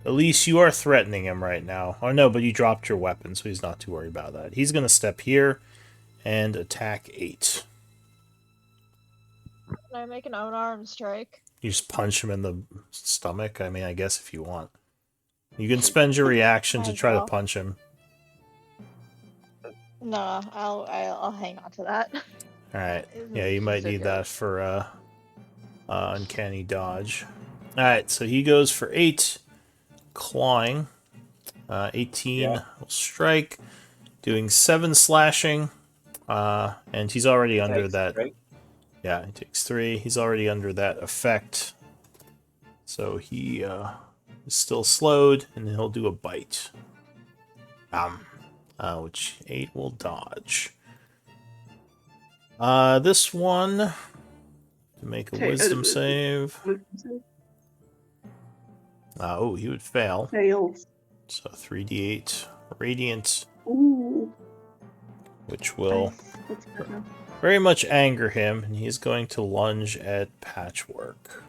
Elise, you are threatening him right now. Oh, no, but you dropped your weapon, so he's not too worried about that. He's going to step here and attack 8.
Can I make an unarmed strike?
You just punch him in the stomach? I mean, I guess if you want. You can spend your reaction to
Might as
try to
well.
punch him.
No, I'll hang on to that.
Alright.
Isn't
Yeah, you might
so
need
good.
that for uncanny dodge. Alright, so he goes for 8 clawing. 18 will strike, doing 7 slashing. And he's already under
Takes
that.
3.
Yeah, he takes 3. He's already under that effect. So he is still slowed, and he'll do a bite. Which 8 will dodge. This one, to make a wisdom save.
Wisdom save
Oh, he would fail.
fails.
So 3d8 radiant,
Ooh.
which will
Nice. That's better.
very much anger him, and he's going to lunge at Patchwork.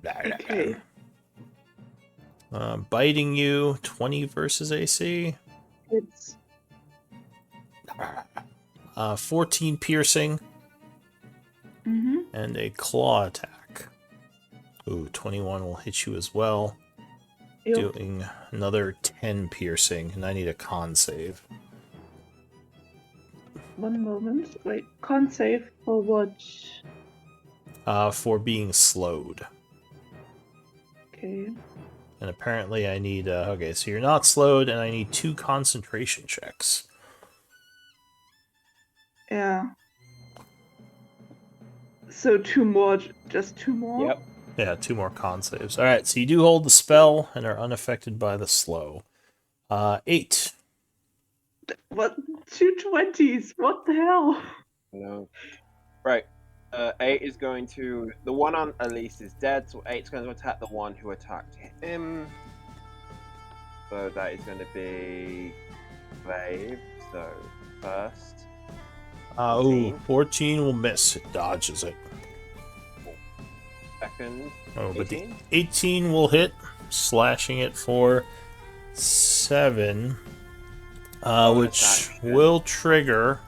Okay.
Biting you, 20 versus AC.
It's
14 piercing, and a claw attack. Ooh, 21 will hit you as well.
Yep.
Doing another 10 piercing, and I need a con save.
One moment. Wait. Con save for what?
For being slowed.
Okay.
And apparently I need... okay, so you're not slowed, and I need 2 concentration checks.
Yeah. So 2 more. Just 2 more?
Yep.
Yeah, 2 more con saves. Alright, so you do hold the spell, and are unaffected by the slow. 8.
What? 2 20s? What the hell?
No. Right. 8 is going to... The one on Elise is dead, so 8 is going to attack the one who attacked him. So that is going to be... Glaive. So, first.
Ooh, 14 will miss. It dodges it.
Second.
Oh, but the
18?
18 will hit, slashing it for 7, which
attack, yeah.
will trigger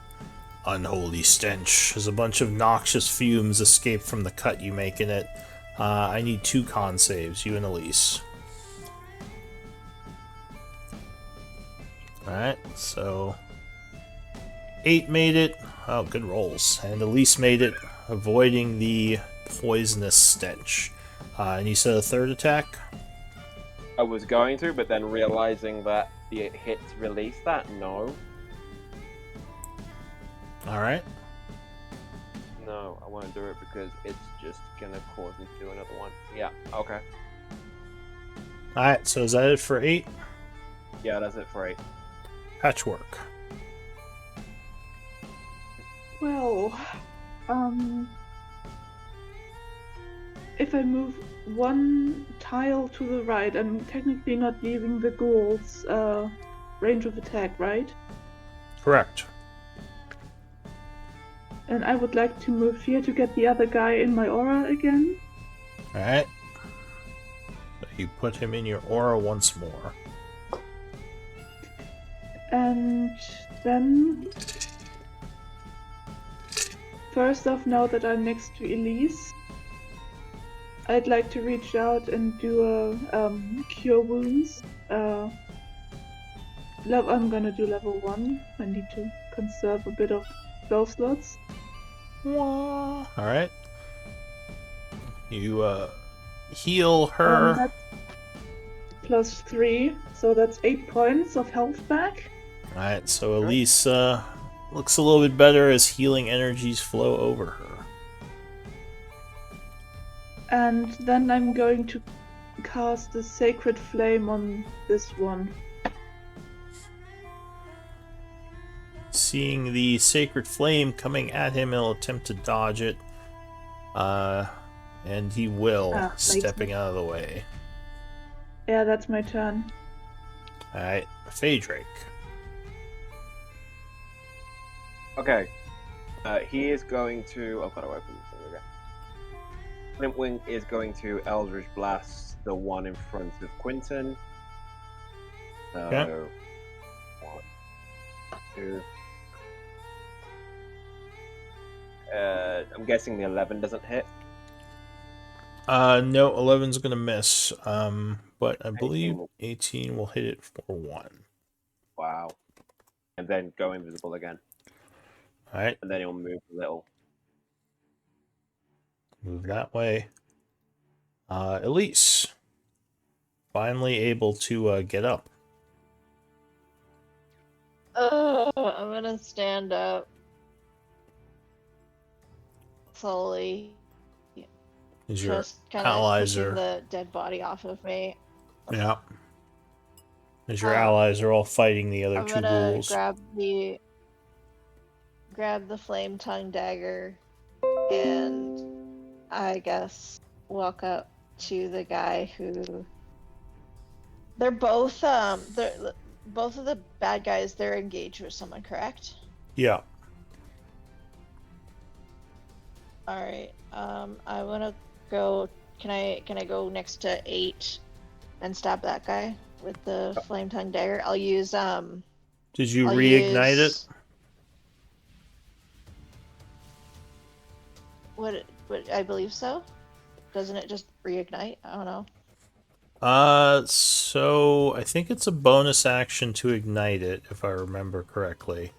Unholy Stench, as a bunch of noxious fumes escape from the cut you make in it. I need 2 con saves, you and Elise. Alright, so 8 made it. Oh, good rolls. And Elise made it, avoiding the poisonous stench. And you said a third attack?
I was going to, but then realizing that the hit released that, no.
Alright.
No, I won't do it because it's just gonna cause me to do another one. Yeah, okay.
Alright, so is that it for 8?
Yeah, that's it for 8.
Patchwork.
Well, if I move 1 tile to the right, I'm technically not leaving the ghoul's range of attack, right?
Correct.
And I would like to move here to get the other guy in my aura again.
Alright. So you put him in your aura once more.
And then, first off, now that I'm next to Elise, I'd like to reach out and do a cure wounds. I'm gonna do level 1. I need to conserve a bit of spell slots.
Alright. You heal her.
That's plus 3, so that's 8 points of health back.
Alright, so Elise looks a little bit better as healing energies flow over her.
And then I'm going to cast the Sacred Flame on this one.
Seeing the Sacred Flame coming at him, he'll attempt to dodge it. And he will,
makes
stepping
sense.
out of the way.
Yeah, that's my turn.
Alright, Phaedrake.
Okay. He is going to. I've got to open this thing again. Flintwing is going to Eldritch Blast the one in front of Quinton. So,
Okay.
1, 2. I'm guessing the 11 doesn't hit.
No, 11's gonna miss. But I
18
believe
will-
18 will hit it for 1.
Wow. And then go invisible again.
Alright,
And then he'll move a little.
move that way. Elise. Finally able to get up.
I'm gonna stand up slowly,
Is your
just kind of
allies
pushing
are
the dead body off of me.
yeah. As your allies are all fighting the other
I'm
two
gonna
ghouls.
grab the flame tongue dagger, and I guess walk up to the guy who. They're both both of the bad guys. They're engaged with someone, correct?
Yeah.
All right. I wanna go. Can I go next to 8 and stab that guy with the flame tongue dagger? I'll use
Did you
I'll
reignite
use...
it?
What I believe so. Doesn't it just reignite? I don't know.
So I think it's a bonus action to ignite it, if I remember correctly.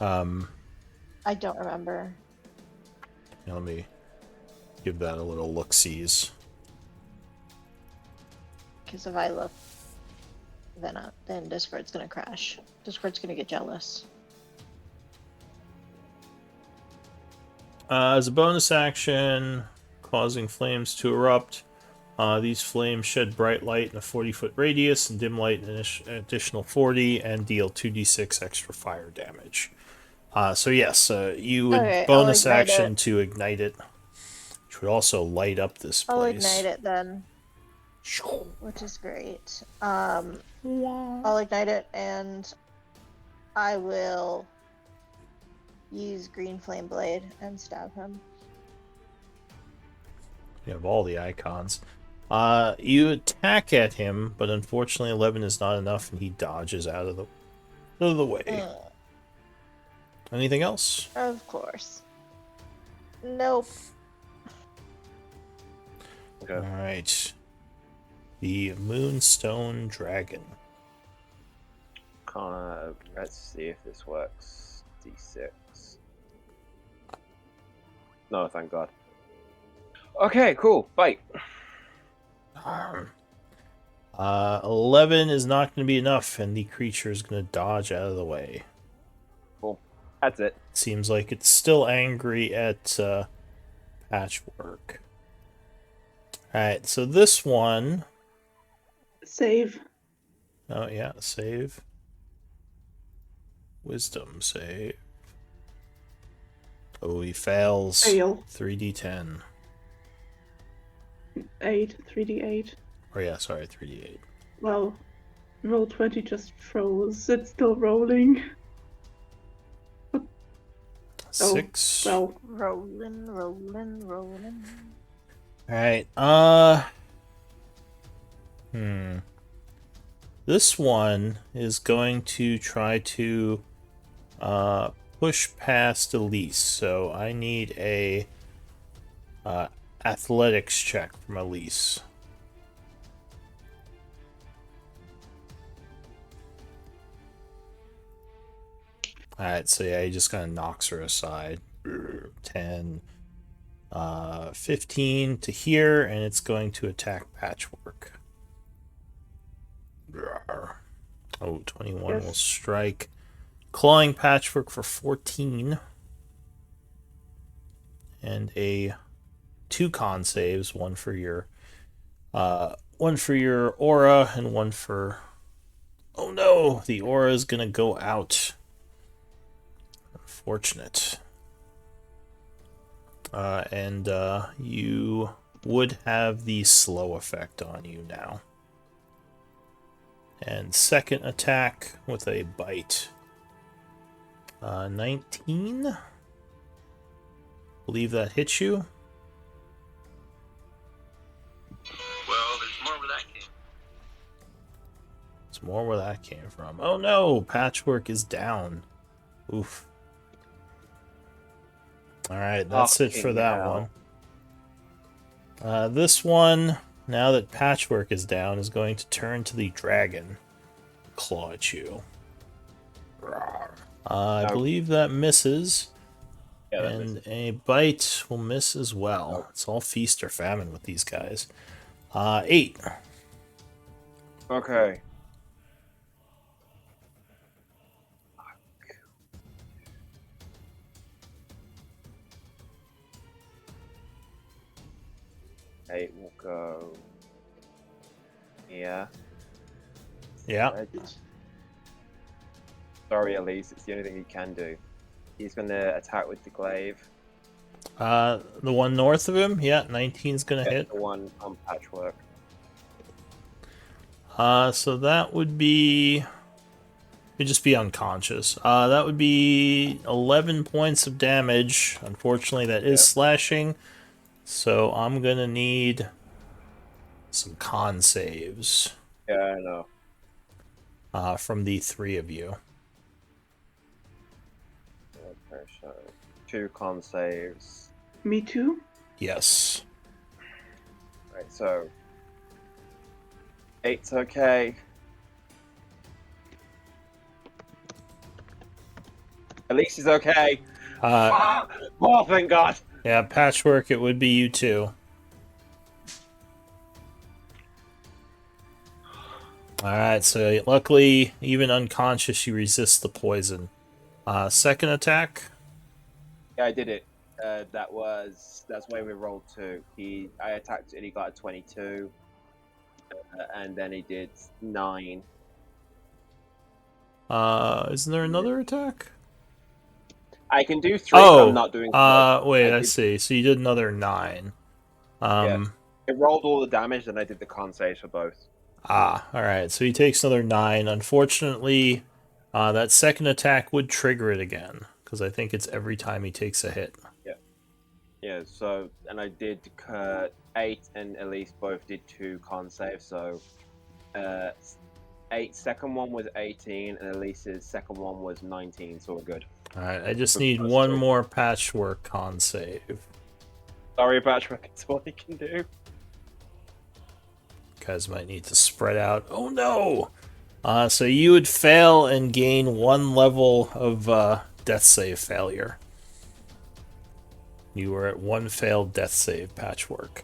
I don't remember.
Let me give that a little look-sees.
Because if I look, then Discord's gonna crash. Discord's gonna get jealous.
As a bonus action, causing flames to erupt. These flames shed bright light in a 40-foot radius and dim light in an additional 40 and deal 2d6 extra fire damage. So yes, you would
Okay, I'll
bonus
ignite
action
it.
to ignite it, which would also light up this place.
I'll ignite it then, which is great. I'll ignite it and I will use Green Flame Blade and stab him.
You have all the icons. You attack at him, but unfortunately 11 is not enough, and he dodges out of the way. Anything else?
Of course. Nope.
Okay.
All right. The Moonstone Dragon.
Let's see if this works. D6. No, thank God. Okay, cool. Bite.
11 is not going to be enough, and the creature is going to dodge out of the way.
Cool. That's it.
Seems like it's still angry at Patchwork. Alright, so this one...
Save.
Oh, yeah, save. Wisdom save. Oh, he fails.
Fail.
3d10.
8, 3d8.
Or yeah, sorry, 3d8.
Well, roll 20 just froze. It's still rolling.
6.
Well,
Rolling.
Alright, this one is going to try to push past Elise, so I need a athletics check from Elise. Alright, so yeah, he just kind of knocks her aside. 10, 15 to here, and it's going to attack Patchwork. Oh, 21 will
Yes.
strike. Clawing Patchwork for 14. And a 2 con saves, one for your aura and one for... Oh no, the aura is gonna go out. Unfortunate. And you would have the slow effect on you now. And second attack with a bite. 19. Believe that hits you.
Well, there's more where that came.
It's more where that came from. Oh no, Patchwork is down. Oof. Alright, that's it for
Fucking
that
hell.
one. This one, now that Patchwork is down, is going to turn to the dragon. Claw at you. Rawr. I
Nope.
believe that misses.
Yeah, that
And
misses.
a bite will miss as well.
Nope.
It's all feast or famine with these guys. 8.
Okay. Eight will go. Yeah.
Yeah.
Sorry, Elise. It's the only thing he can do. He's gonna attack with the glaive.
The one north of him, yeah, 19's gonna
Get
hit.
the one on Patchwork.
So that would be... He'd just be unconscious. That would be 11 points of damage. Unfortunately, that is
Yeah.
slashing. So I'm gonna need some con saves
Yeah, I know.
from the 3 of you.
Okay, so 2 con saves.
Me too.
Yes.
Right, so 8's okay. Elise is okay. Oh, thank God.
Yeah, Patchwork, it would be you too. Alright, so luckily, even unconscious, you resist the poison. Second attack.
Yeah, I did it. That's why we rolled 2. I attacked and he got a 22, and then he did 9.
Isn't there another attack?
I can do 3, but
Oh,
I'm not doing.
wait, I
did-
see. So you did another 9.
It rolled all the damage, and I did the con saves for both.
Alright, so he takes another 9. Unfortunately, that second attack would trigger it again, because I think it's every time he takes a hit.
Yeah. So, and I did 8 and Elise both did 2 con saves. So, 8 second one was 18, and Elise's second one was 19. So we're good.
Alright, I just
For
need
plus
one
2.
more Patchwork con save.
Sorry, Patchwork. It's all he can do.
Guys might need to spread out. Oh no! So you would fail and gain 1 level of death save failure. You were at 1 failed death save, Patchwork.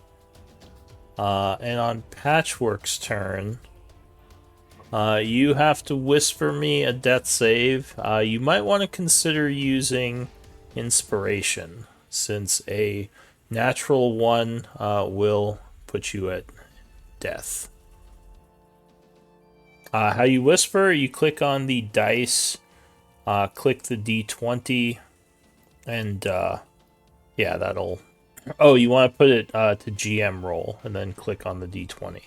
And on Patchwork's turn, you have to whisper me a death save. You might want to consider using Inspiration, since a natural 1 will put you at death. How you whisper, you click on the dice, click the D20, and yeah, that'll... Oh, you want to put it to GM roll, and then click on the D20.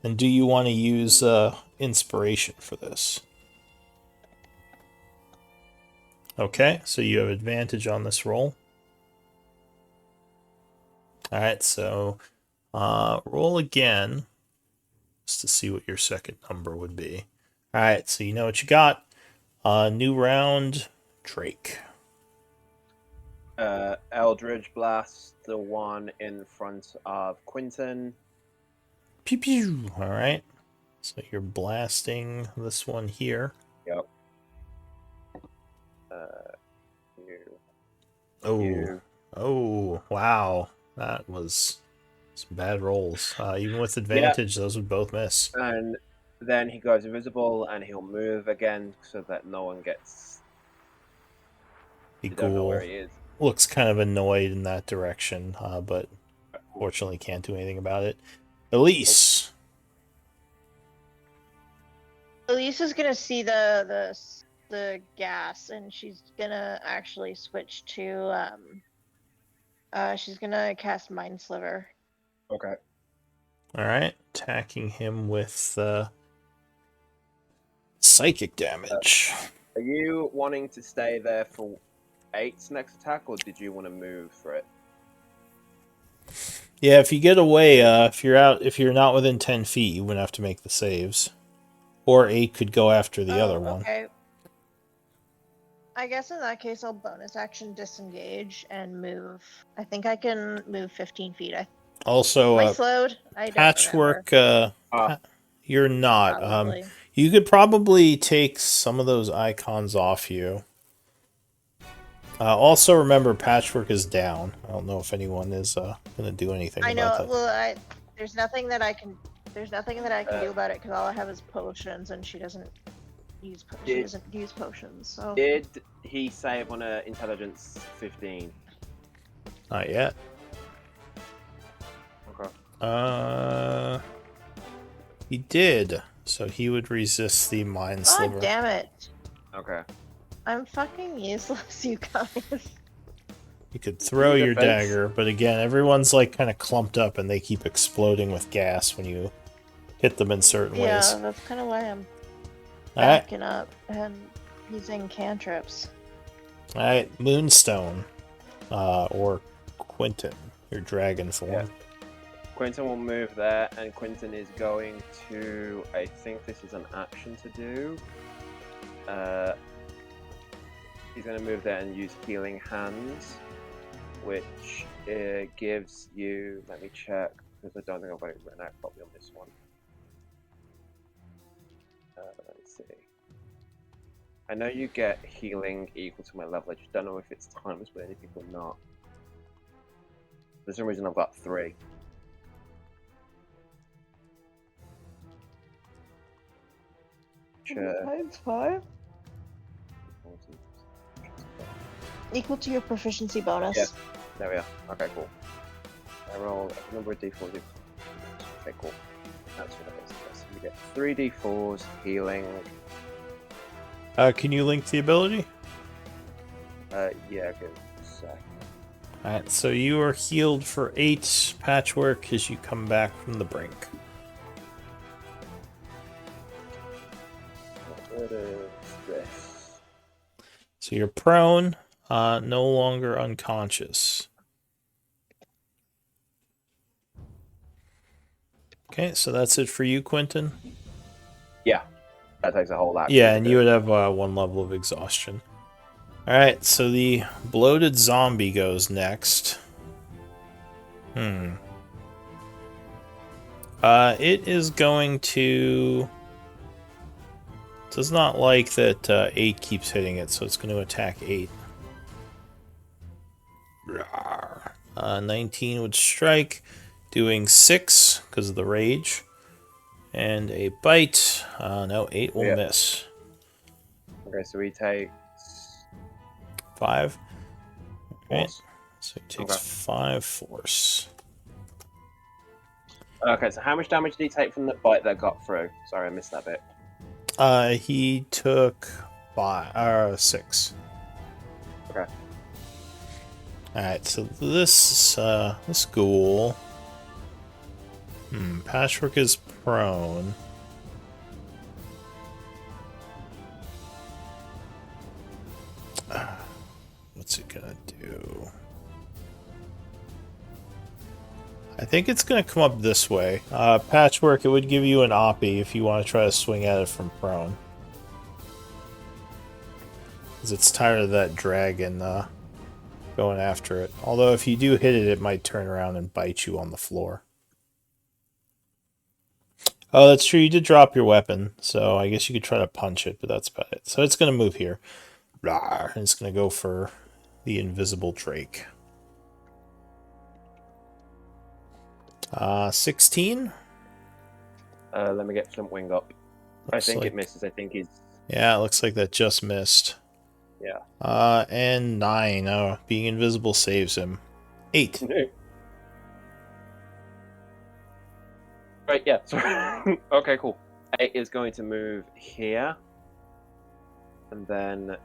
And do you want to use Inspiration for this? Okay, so you have advantage on this roll. Alright, so roll again, just to see what your second number would be. Alright, so you know what you got. New round, Drake.
Eldridge Blast, the one in front of Quinton.
Pew pew. Alright, so you're blasting this one here.
Yep. You.
Oh,
You.
oh, wow. That was some bad rolls. Even with advantage, those would both miss.
And then he goes invisible and he'll move again so that no one gets.
The
You don't know where
ghoul
he is.
looks kind of annoyed in that direction, but fortunately can't do anything about it. Elise.
Elise is gonna see the gas, and she's gonna actually switch to she's gonna cast Mind Sliver.
Okay.
All right, attacking him with psychic damage.
Are you wanting to stay there for 8's next attack, or did you want to move for it?
Yeah, if you get away, if you're not within 10 feet, you wouldn't have to make the saves. Or 8 could go after the other one.
Okay. I guess in that case, I'll bonus action disengage and move. I think I can move 15 feet.
Also,
Am I slowed? I don't
Patchwork, you're not.
Probably.
You could probably take some of those icons off you. Also, remember, Patchwork is down. I don't know if anyone is going to do anything
I know.
about that.
Well, there's nothing that I can. There's nothing that I can do about it because all I have is potions, and she doesn't use. She doesn't use potions. So.
Did he save on a intelligence 15?
Not yet.
Okay.
He did. So he would resist the Mind Sliver.
God damn it!
Okay.
I'm fucking useless, you guys.
You could throw your
Defense.
dagger, but again, everyone's like kind of clumped up and they keep exploding with gas when you hit them in certain ways.
Yeah, that's kind of why I'm
Alright,
backing up and using cantrips.
alright, Moonstone. Or Quentin, your dragon form.
Yeah. Quentin will move there, and Quentin is going to. I think this is an action to do. He's going to move there and use Healing Hands, which gives you. Let me check, because I don't think I've got it written out properly on this one. Let me see. I know you get healing equal to my level. I just don't know if it's times with anything or not. For some reason, I've got 3.
Times 5?
Equal to your proficiency bonus.
Yeah. There we are. Okay, cool. I roll a number of d4s. Okay, cool. That's what it is. So you get 3 d4s healing.
Can you link the ability?
Yeah, good. Sec.
Alright, so you are healed for 8 Patchwork as you come back from the brink.
What is this?
So you're prone, no longer unconscious. Okay, so that's it for you, Quentin?
Yeah, that takes a whole action.
Yeah,
to
and
do
you
it.
would have 1 level of exhaustion. Alright, so the bloated zombie goes next. It is going to... Does not like that 8 keeps hitting it, so it's going to attack 8. 19 would strike, doing 6 because of the rage. And a bite. No, 8 will
Yeah.
miss.
Okay, so he takes
5. Okay,
force.
so he takes
Okay.
5 force.
Okay, so how much damage did he take from the bite that got through? Sorry, I missed that bit.
He took 6.
Okay.
Alright, so this ghoul. Patchwork is prone. What's it gonna do? I think it's gonna come up this way. Patchwork, it would give you an oppie if you want to try to swing at it from prone. Because it's tired of that dragon going after it. Although if you do hit it, it might turn around and bite you on the floor. Oh, that's true. You did drop your weapon, so I guess you could try to punch it, but that's about it. So it's going to move here. And it's going to go for the invisible Drake. 16?
Let me get Flintwing up. I
Looks
think
like-
it misses. I think he's.
Yeah, it looks like that just missed.
Yeah.
And 9. Oh, being invisible saves him. 8.
Right, yeah, sorry. Okay, cool. 8 is going to move here. And then.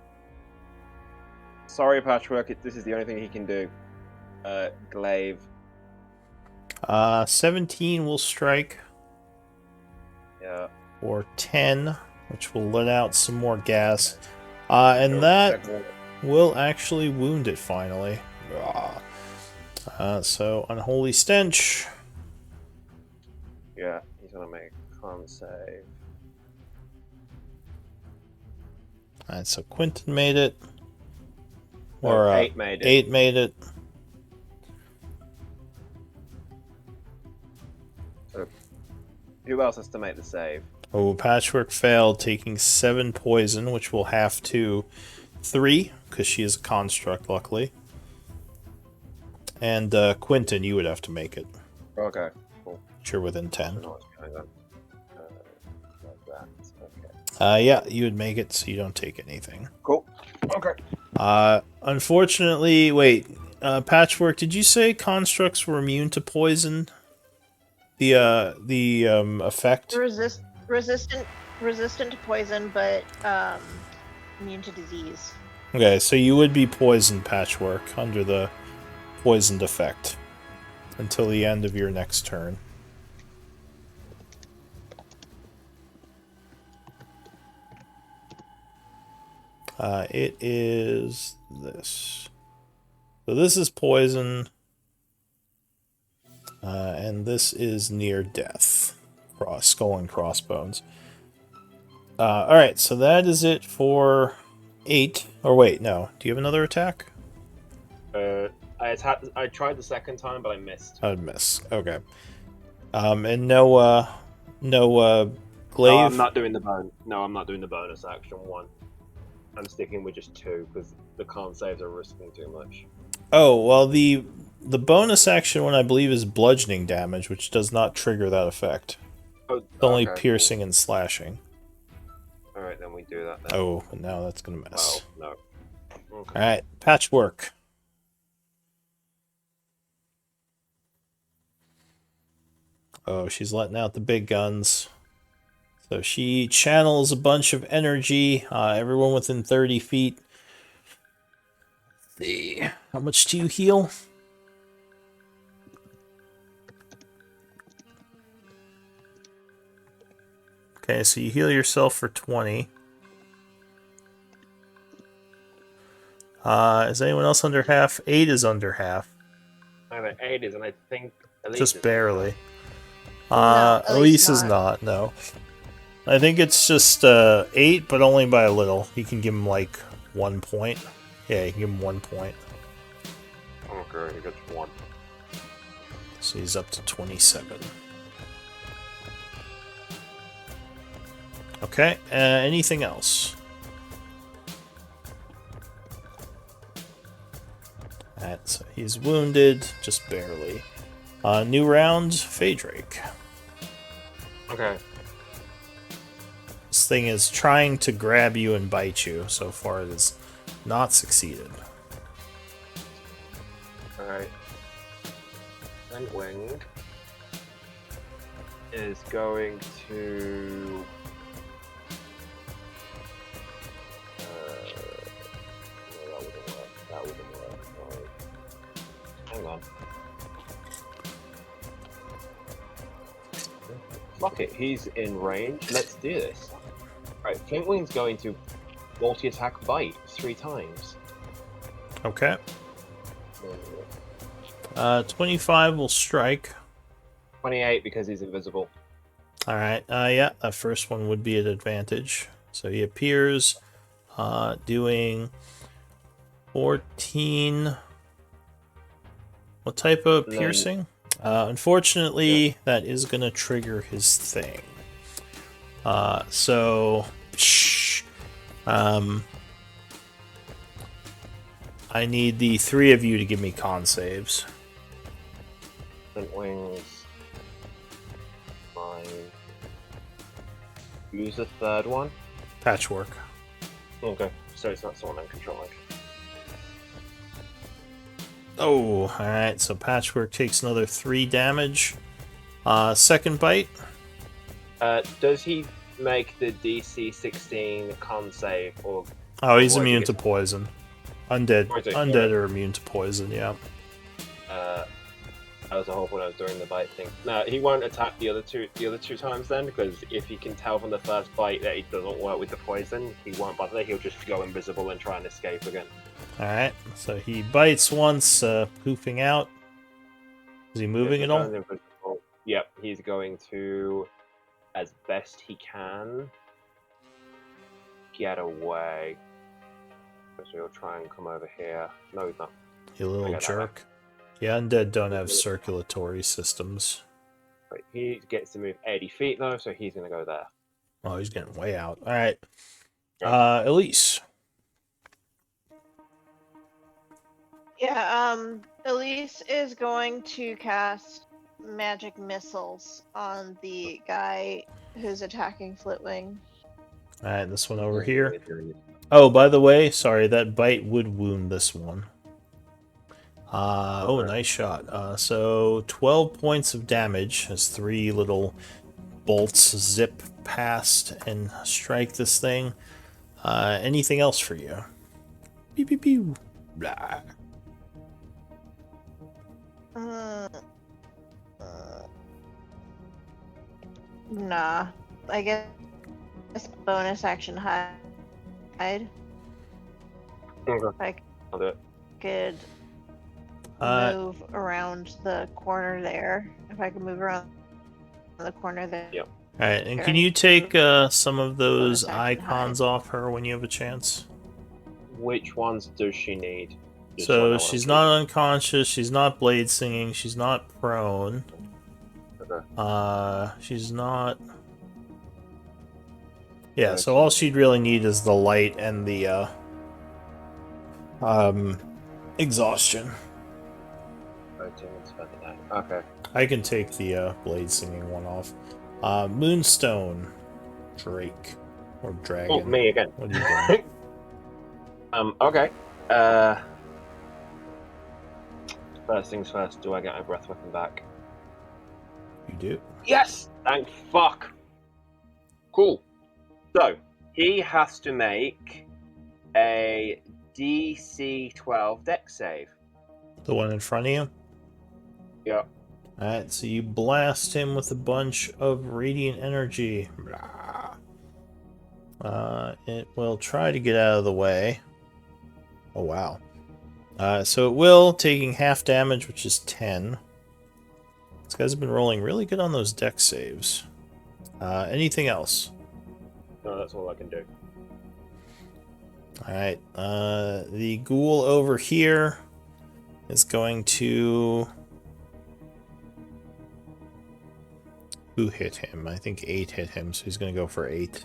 Sorry, Patchwork, this is the only thing he can do. Glaive.
17 will strike.
Yeah.
Or 10, which will let out some more gas. And that will actually wound it finally. So, Unholy Stench.
Yeah, he's gonna make a con save.
Alright, so Quentin made it.
No,
Or
8 made it.
8 made it.
Who else has to make the save?
Oh, Patchwork failed, taking 7 poison, which will have to 3, because she is a construct, luckily. And Quentin, you would have to make it.
Okay, cool.
But you're within
I
10.
don't know what's going on. Like that. Okay.
Yeah, you would make it, so you don't take anything.
Cool. Okay.
Unfortunately, wait. Patchwork, did you say constructs were immune to poison? The effect?
Resistant to poison, but immune to disease.
Okay, so you would be poisoned, Patchwork, under the poisoned effect until the end of your next turn. It is this. So this is poison, and this is near death. Skull and crossbones. Alright, so that is it for 8. Or wait, no. Do you have another attack?
I tried the second time, but I missed.
I'd miss. Okay. And no glaive?
No, I'm not doing the bonus. No, I'm not doing the bonus action one. I'm sticking with just 2 because the con saves are risking too much.
Oh, well, the bonus action one I believe is bludgeoning damage, which does not trigger that effect.
Oh,
It's only
okay,
piercing and slashing.
Cool. All right, then we do that. Then.
Oh, and now that's gonna miss.
Well, no. Okay.
Alright, Patchwork. Oh, she's letting out the big guns. So she channels a bunch of energy, everyone within 30 feet. Let's see, how much do you heal? Okay, so you heal yourself for 20. Is anyone else under half? 8 is under half.
I think 8 is, and I think Elise
Just
is.
barely.
No,
Elise is
not.
not, no. I think it's just 8, but only by a little. You can give him like 1 point. Yeah, you can give him 1 point.
Okay, he gets 1.
So he's up to 27. Okay, anything else? So he's wounded, just barely. New round, Phaedrake.
Okay.
This thing is trying to grab you and bite you. So far, it has not succeeded.
Alright. And Wing is going to. No, that wouldn't work. That wouldn't work. Sorry. Hang on. Fuck it, he's in range. Let's do this. Alright, Flintwing's going to multi-attack bite 3 times.
Okay. 25 will strike.
28 because he's invisible.
Alright, yeah, that first one would be an advantage. So he appears, doing 14. What type of
And then-
piercing? Unfortunately, that is going to trigger his thing. So, I need the 3 of you to give me con saves.
Flintwing's 5. Use the third one.
Patchwork.
Okay, so it's not someone I'm controlling.
Oh, alright, so Patchwork takes another 3 damage. Second bite.
Does he make the DC 16 con save, or
Oh, he's
Or
immune
he
to
gets-
poison. Undead.
Or is it-
Undead are immune to poison, yeah.
that was the whole point I was doing the bite thing. No, he won't attack the other two times then, because if he can tell from the first bite that it doesn't work with the poison, he won't bother. He'll just go invisible and try and escape again.
Alright, so he bites once, poofing out. Is he moving at all?
Turns invisible. Yep, he's going to, as best he can, get away. So he'll try and come over here. No, he's not.
You little
I got that
jerk. Yeah, undead don't have circulatory systems.
Right, he gets to move 80 feet though, so he's going to go there.
Oh, he's getting way out. Alright.
Yeah.
Elise.
Yeah, Elise is going to cast magic missiles on the guy who's attacking Flitwing.
Alright, this one over here. Oh, by the way, sorry, that bite would wound this one. Oh, nice shot. So 12 points of damage as 3 little bolts zip past and strike this thing. Anything else for you? Pew pew pew. Blah.
Nah, I guess bonus action hide.
Okay,
If I
I'll do it.
could
Uh,
move around the corner there. If I could move around the corner there.
Yep.
Alright, and
Sure.
can you take some of those
Bonus action
icons off her when you have a chance?
Which ones does she need? Just
So
I know what
she's
I'm
not unconscious, she's not blade singing, she's not prone.
doing.
She's not. Yeah, so all she'd really need is the light and the exhaustion.
Okay. 13 and 29. Okay.
I can take the blade singing one off. Moonstone Drake or Dragon.
Oh, me again.
What are you doing?
Okay. First things first, do I get my breath weapon back?
You do.
Yes! Thank fuck! Cool. So, he has to make a DC 12 dex save.
The one in front of you.
Yeah.
Alright, so you blast him with a bunch of radiant energy. It will try to get out of the way. Oh, wow. So it will, taking half damage, which is 10. This guy's been rolling really good on those dex saves. Anything else?
No, that's all I can do.
Alright, the ghoul over here is going to... Who hit him? I think 8 hit him, so he's going to go for 8.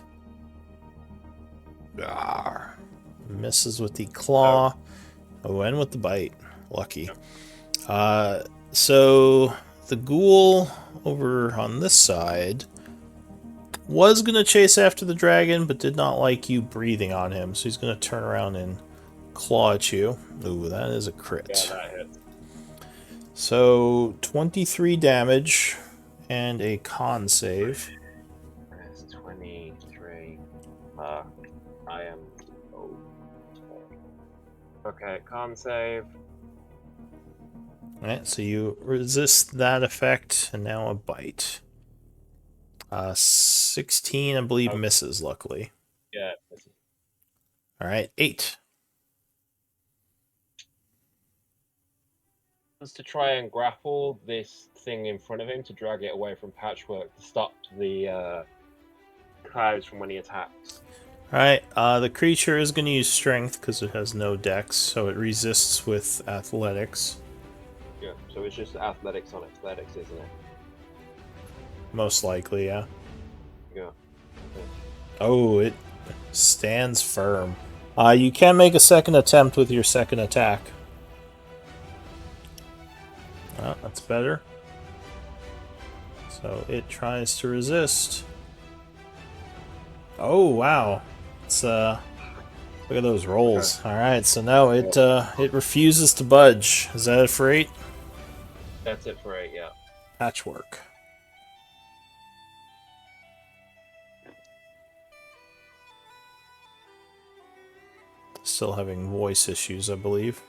Misses with the claw. Oh, and with the bite. Lucky. So the ghoul over on this side was going to chase after the dragon, but did not like you breathing on him, so he's going to turn around and claw at you. Ooh, that is a crit.
Yeah, that hit.
So 23 damage and a con save.
It's 23. I am. Oh. Okay, con save.
Alright, so you resist that effect, and now a bite. 16, I believe,
Oh.
misses, luckily.
Yeah.
Alright, 8.
To try and grapple this thing in front of him to drag it away from Patchwork to stop the clouds from when he attacks.
Alright, the creature is going to use strength because it has no dex, so it resists with athletics.
Yeah, so it's just athletics on athletics, isn't it?
Most likely, yeah.
Yeah.
Oh, it stands firm. You can make a second attempt with your second attack. Oh, that's better. So it tries to resist. Oh wow. It's look at those rolls. Alright, so no, it refuses to budge. Is that it for 8?
That's it for 8, yeah.
Patchwork. Still having voice issues, I believe.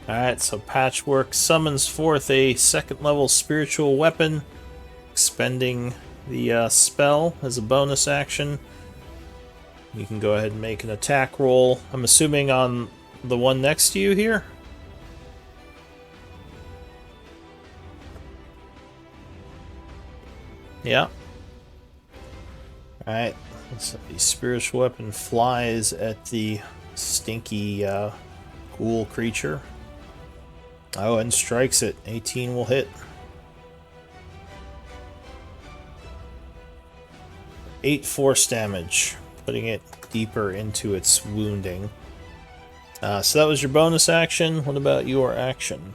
Alright, so Patchwork summons forth a 2nd level spiritual weapon, expending the spell as a bonus action. You can go ahead and make an attack roll. I'm assuming on the one next to you here? Yeah. Alright, so the spiritual weapon flies at the stinky ghoul creature. Oh, and strikes it. 18 will hit. 8 force damage, putting it deeper into its wounding. So that was your bonus action. What about your action?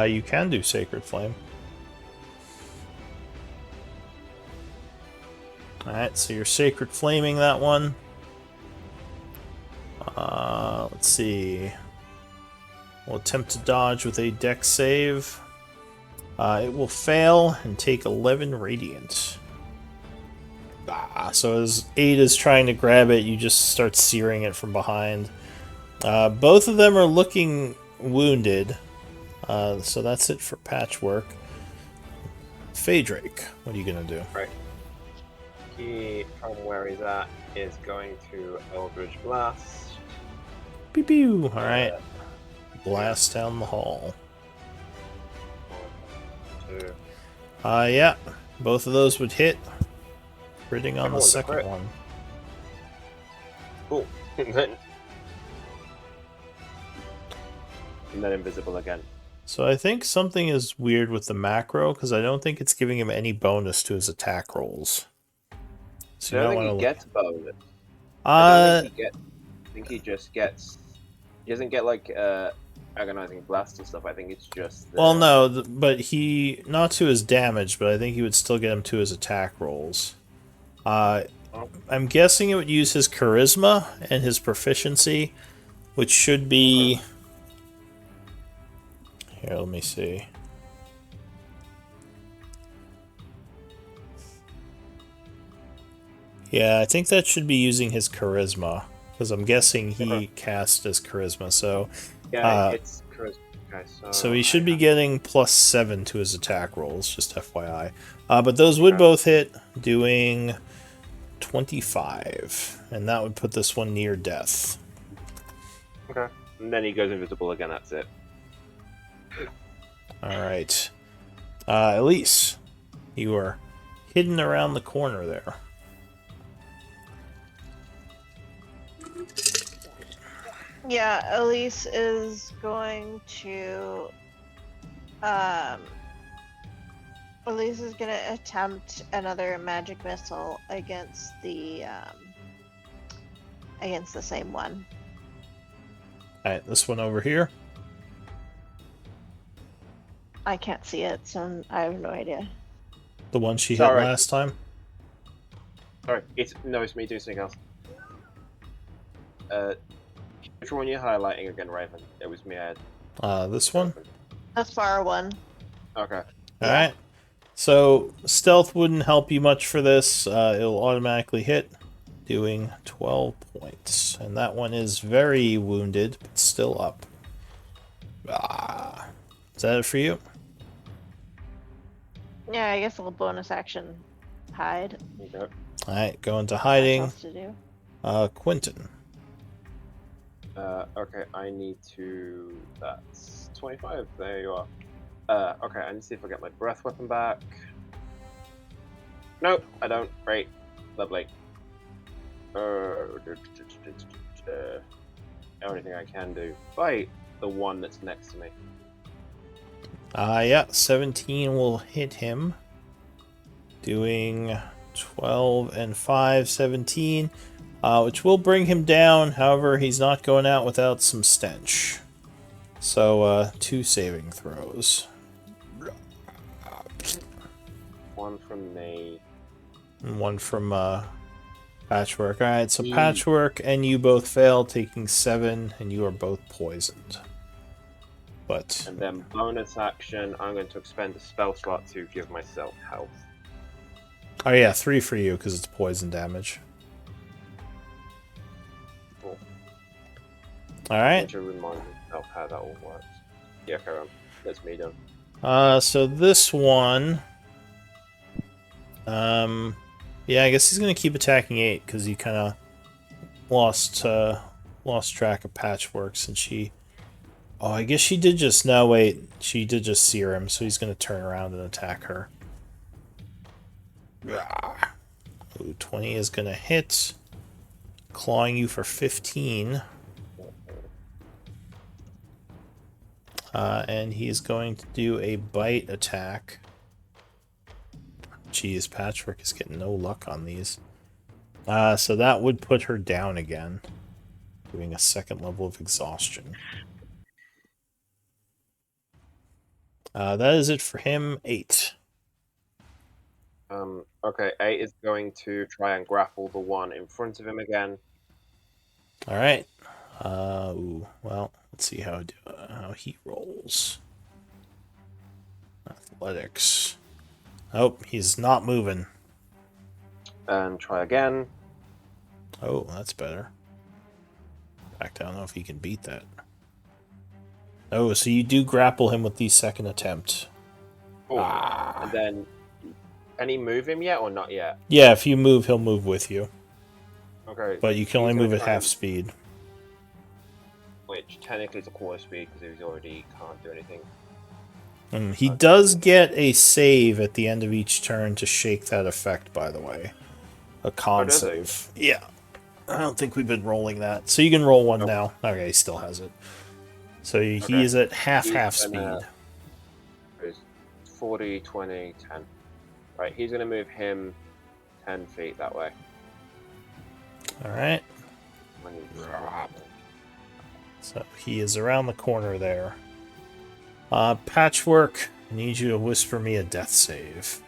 You can do Sacred Flame. Alright, so you're Sacred Flaming that one. Let's see. We'll attempt to dodge with a dex save. It will fail and take 11 radiant. So as 8 is trying to grab it, you just start searing it from behind. Both of them are looking wounded. So that's it for Patchwork. Phaedrake, what are you gonna do?
Right. He, from where he's at, is going to Eldritch Blast.
Pew pew! Alright. Blast down the hall.
1, 2.
Yeah. Both of those would hit. Critting on the
one's a
second
crit.
one.
Cool. and then invisible again.
So I think something is weird with the macro, because I don't think it's giving him any bonus to his attack rolls. So
I
you
don't
don't
think
want
he
to
gets bonus.
I
think he just gets. He doesn't get like agonizing blast and stuff. I think it's just.
well, no, but he not to his damage, but I think he would still get him to his attack rolls. I'm guessing it would use his charisma and his proficiency, which should be. Here, let me see. Yeah, I think that should be using his charisma, because I'm guessing he cast his charisma, so
Yeah, it's charisma. Okay,
so he should be getting +7 to his attack rolls, just FYI. But those would both hit, doing 25, and that would put this one near death.
Okay. And then he goes invisible again. That's it.
Alright. Elise, you are hidden around the corner there.
Yeah, Elise is going to Elise is gonna attempt another magic missile against the same one.
Alright, this one over here.
I can't see it, so I have no idea.
The one she hit
Sorry.
last time.
Sorry, it's me doing something else. Which one are you highlighting again, Raven? It was me.
This one.
That's far one.
Okay.
Alright. So, stealth wouldn't help you much for this. It'll automatically hit, doing 12 points. And that one is very wounded, but still up. Is that it for you?
Yeah, I guess a little bonus action. Hide.
Okay.
Alright, go into
Nothing
hiding.
else to do.
Quentin.
Okay, I need to. That's 25. There you are. Okay, I need to see if I get my breath weapon back. Nope, I don't. Great. Lovely. Only thing I can do. Fight the one that's next to me.
Yeah, 17 will hit him, doing 12 and 5, 17. Which will bring him down. However, he's not going out without some stench. So, 2 saving throws.
One from me.
And 1 from Patchwork. Alright, so Patchwork and you both fail, taking 7, and you are both poisoned. But
And then bonus action, I'm going to expend a spell slot to give myself health.
oh yeah, 3 for you because it's poison damage.
Cool.
All
I
right.
need to remind myself how that all works. Yeah, carry on. That's me done.
So this one, yeah, I guess he's gonna keep attacking 8 because he kind of lost track of Patchwork since she. Oh, I guess she did just no wait. She did just sear him, so he's gonna turn around and attack her. Ooh, 20 is gonna hit, clawing you for 15. And he's going to do a bite attack. Jeez, Patchwork is getting no luck on these. So that would put her down again, doing a 2nd level of exhaustion. That is it for him. 8.
Okay, 8 is going to try and grapple the one in front of him again.
All right. Well, let's see how he rolls. Athletics. Oh, he's not moving.
And try again.
Oh, that's better. In fact, I don't know if he can beat that. Oh, so you do grapple him with the 2nd attempt.
Oh, and then, can he move him yet or not yet?
Yeah, if you move, he'll move with you.
Okay.
But you can only
he's gonna
move at
try
half
and-
speed.
Which technically is a quarter speed because he already can't do anything.
He does get a save at the end of each turn to shake that effect, by the way. A con
does he?
save. Yeah. I don't think we've been rolling that. So you can roll one now. Okay, he still has it. So he
Okay.
is at half
He's
speed.
gonna- It's 40, 20, 10. Right, he's going to move him 10 feet that way.
Alright.
When he's-
So he is around the corner there. Patchwork, I need you to whisper me a death save.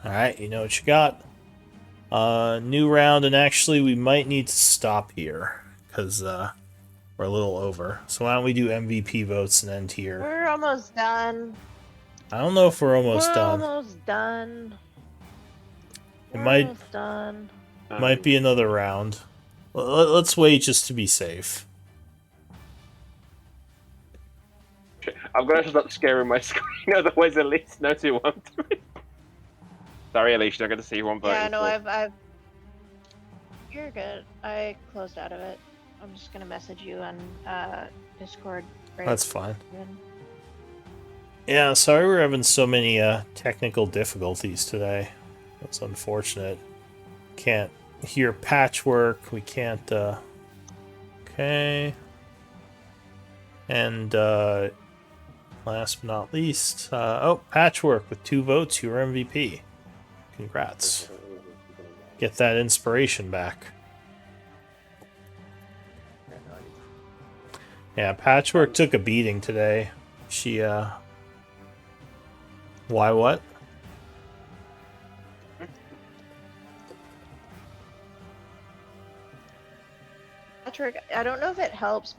Alright, you know what you got. New round, and actually we might need to stop here, because we're a little over. So why don't we do MVP votes and end here.
We're almost done.
I don't know if we're almost
We're
done.
almost done.
It
We're
might-
almost done.
Might be another round. Let's wait just to be safe.
I'm going to stop scaring my screen, otherwise Elise knows who I'm doing. Sorry, Elise, you're not going to see who I'm voting
Yeah, no,
for.
I've. You're good. I closed out of it. I'm just gonna message you on Discord. Right
That's fine.
then.
Yeah, sorry we're having so many technical difficulties today. That's unfortunate. Can't hear Patchwork. We can't. Okay. And last but not least, Patchwork with 2 votes. You're MVP. Congrats. Get that inspiration back. Yeah, Patchwork took a beating today. She, Why what?
Patrick, I don't know if it helps,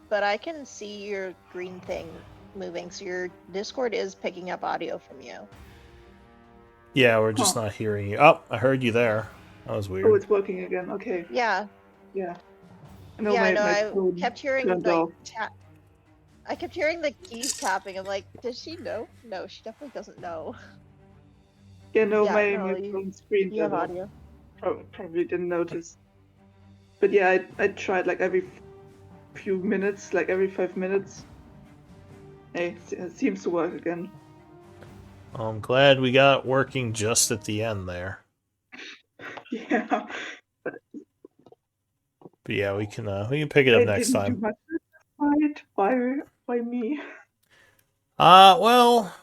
but I can see your green thing moving, so your Discord is picking up audio from you.
Yeah, we're just not hearing you. Oh, I heard you there. That was
Oh,
weird.
it's working again. Okay.
Yeah,
Yeah. No,
yeah,
my,
no,
my
I
phone
kept hearing
turned
like
off.
I kept hearing the keys tapping. I'm like, does she know? No, she definitely doesn't know.
Yeah, no,
Yeah,
my,
no,
my
you-
phone screen
You have
turned off.
audio.
Probably didn't notice. But yeah, I tried like every few minutes, like every 5 minutes. Hey, it seems to work again.
Well, I'm glad we got it working just at the end there.
Yeah.
But yeah, we can pick it up
I
next
didn't
time.
do much. by me.
Well,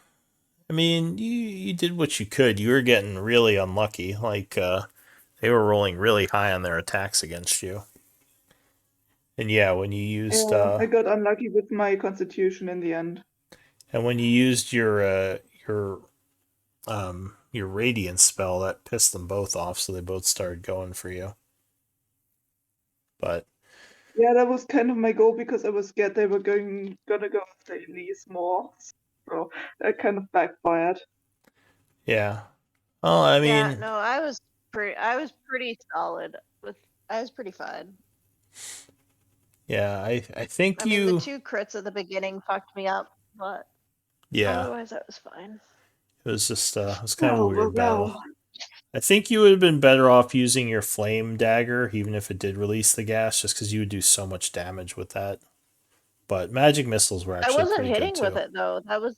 I mean, you did what you could. You were getting really unlucky. Like, they were rolling really high on their attacks against you. And yeah, when you used
I got unlucky with my constitution in the end.
and when you used your radiant spell, that pissed them both off, so they both started going for you. But
Yeah, that was kind of my goal because I was scared they were gonna go after Elise more. So that kind of backfired.
yeah. Well, I
Yeah,
mean,
no, I was pretty solid with. I was pretty fine.
yeah, I think
I mean, the
you
2 crits at the beginning fucked me up, but
yeah,
otherwise I was fine.
it was just it was kind of a
Oh,
weird
well.
battle. I think you would have been better off using your flame dagger, even if it did release the gas, just because you would do so much damage with that. But magic missiles were
I
actually
wasn't
pretty
hitting
good
with
too.
it though. That was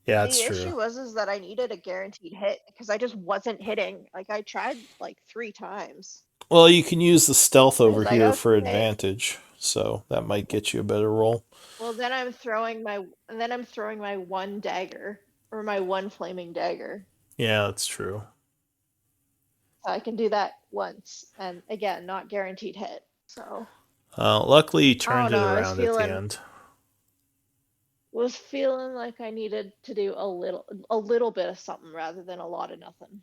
Yeah,
the
that's
issue
true.
was that I needed a guaranteed hit because I just wasn't hitting. Like I tried like 3 times.
Well, you can use the stealth
I
over
was like,
here for
okay.
advantage, so that might get you a better roll.
Well, then I'm throwing my 1 dagger or my 1 flaming dagger.
Yeah, that's true.
So I can do that once, and again, not guaranteed hit. So
Luckily, you
I
turned
don't
it
know.
around at the end.
Was feeling like I needed to do a little bit of something rather than a lot of nothing.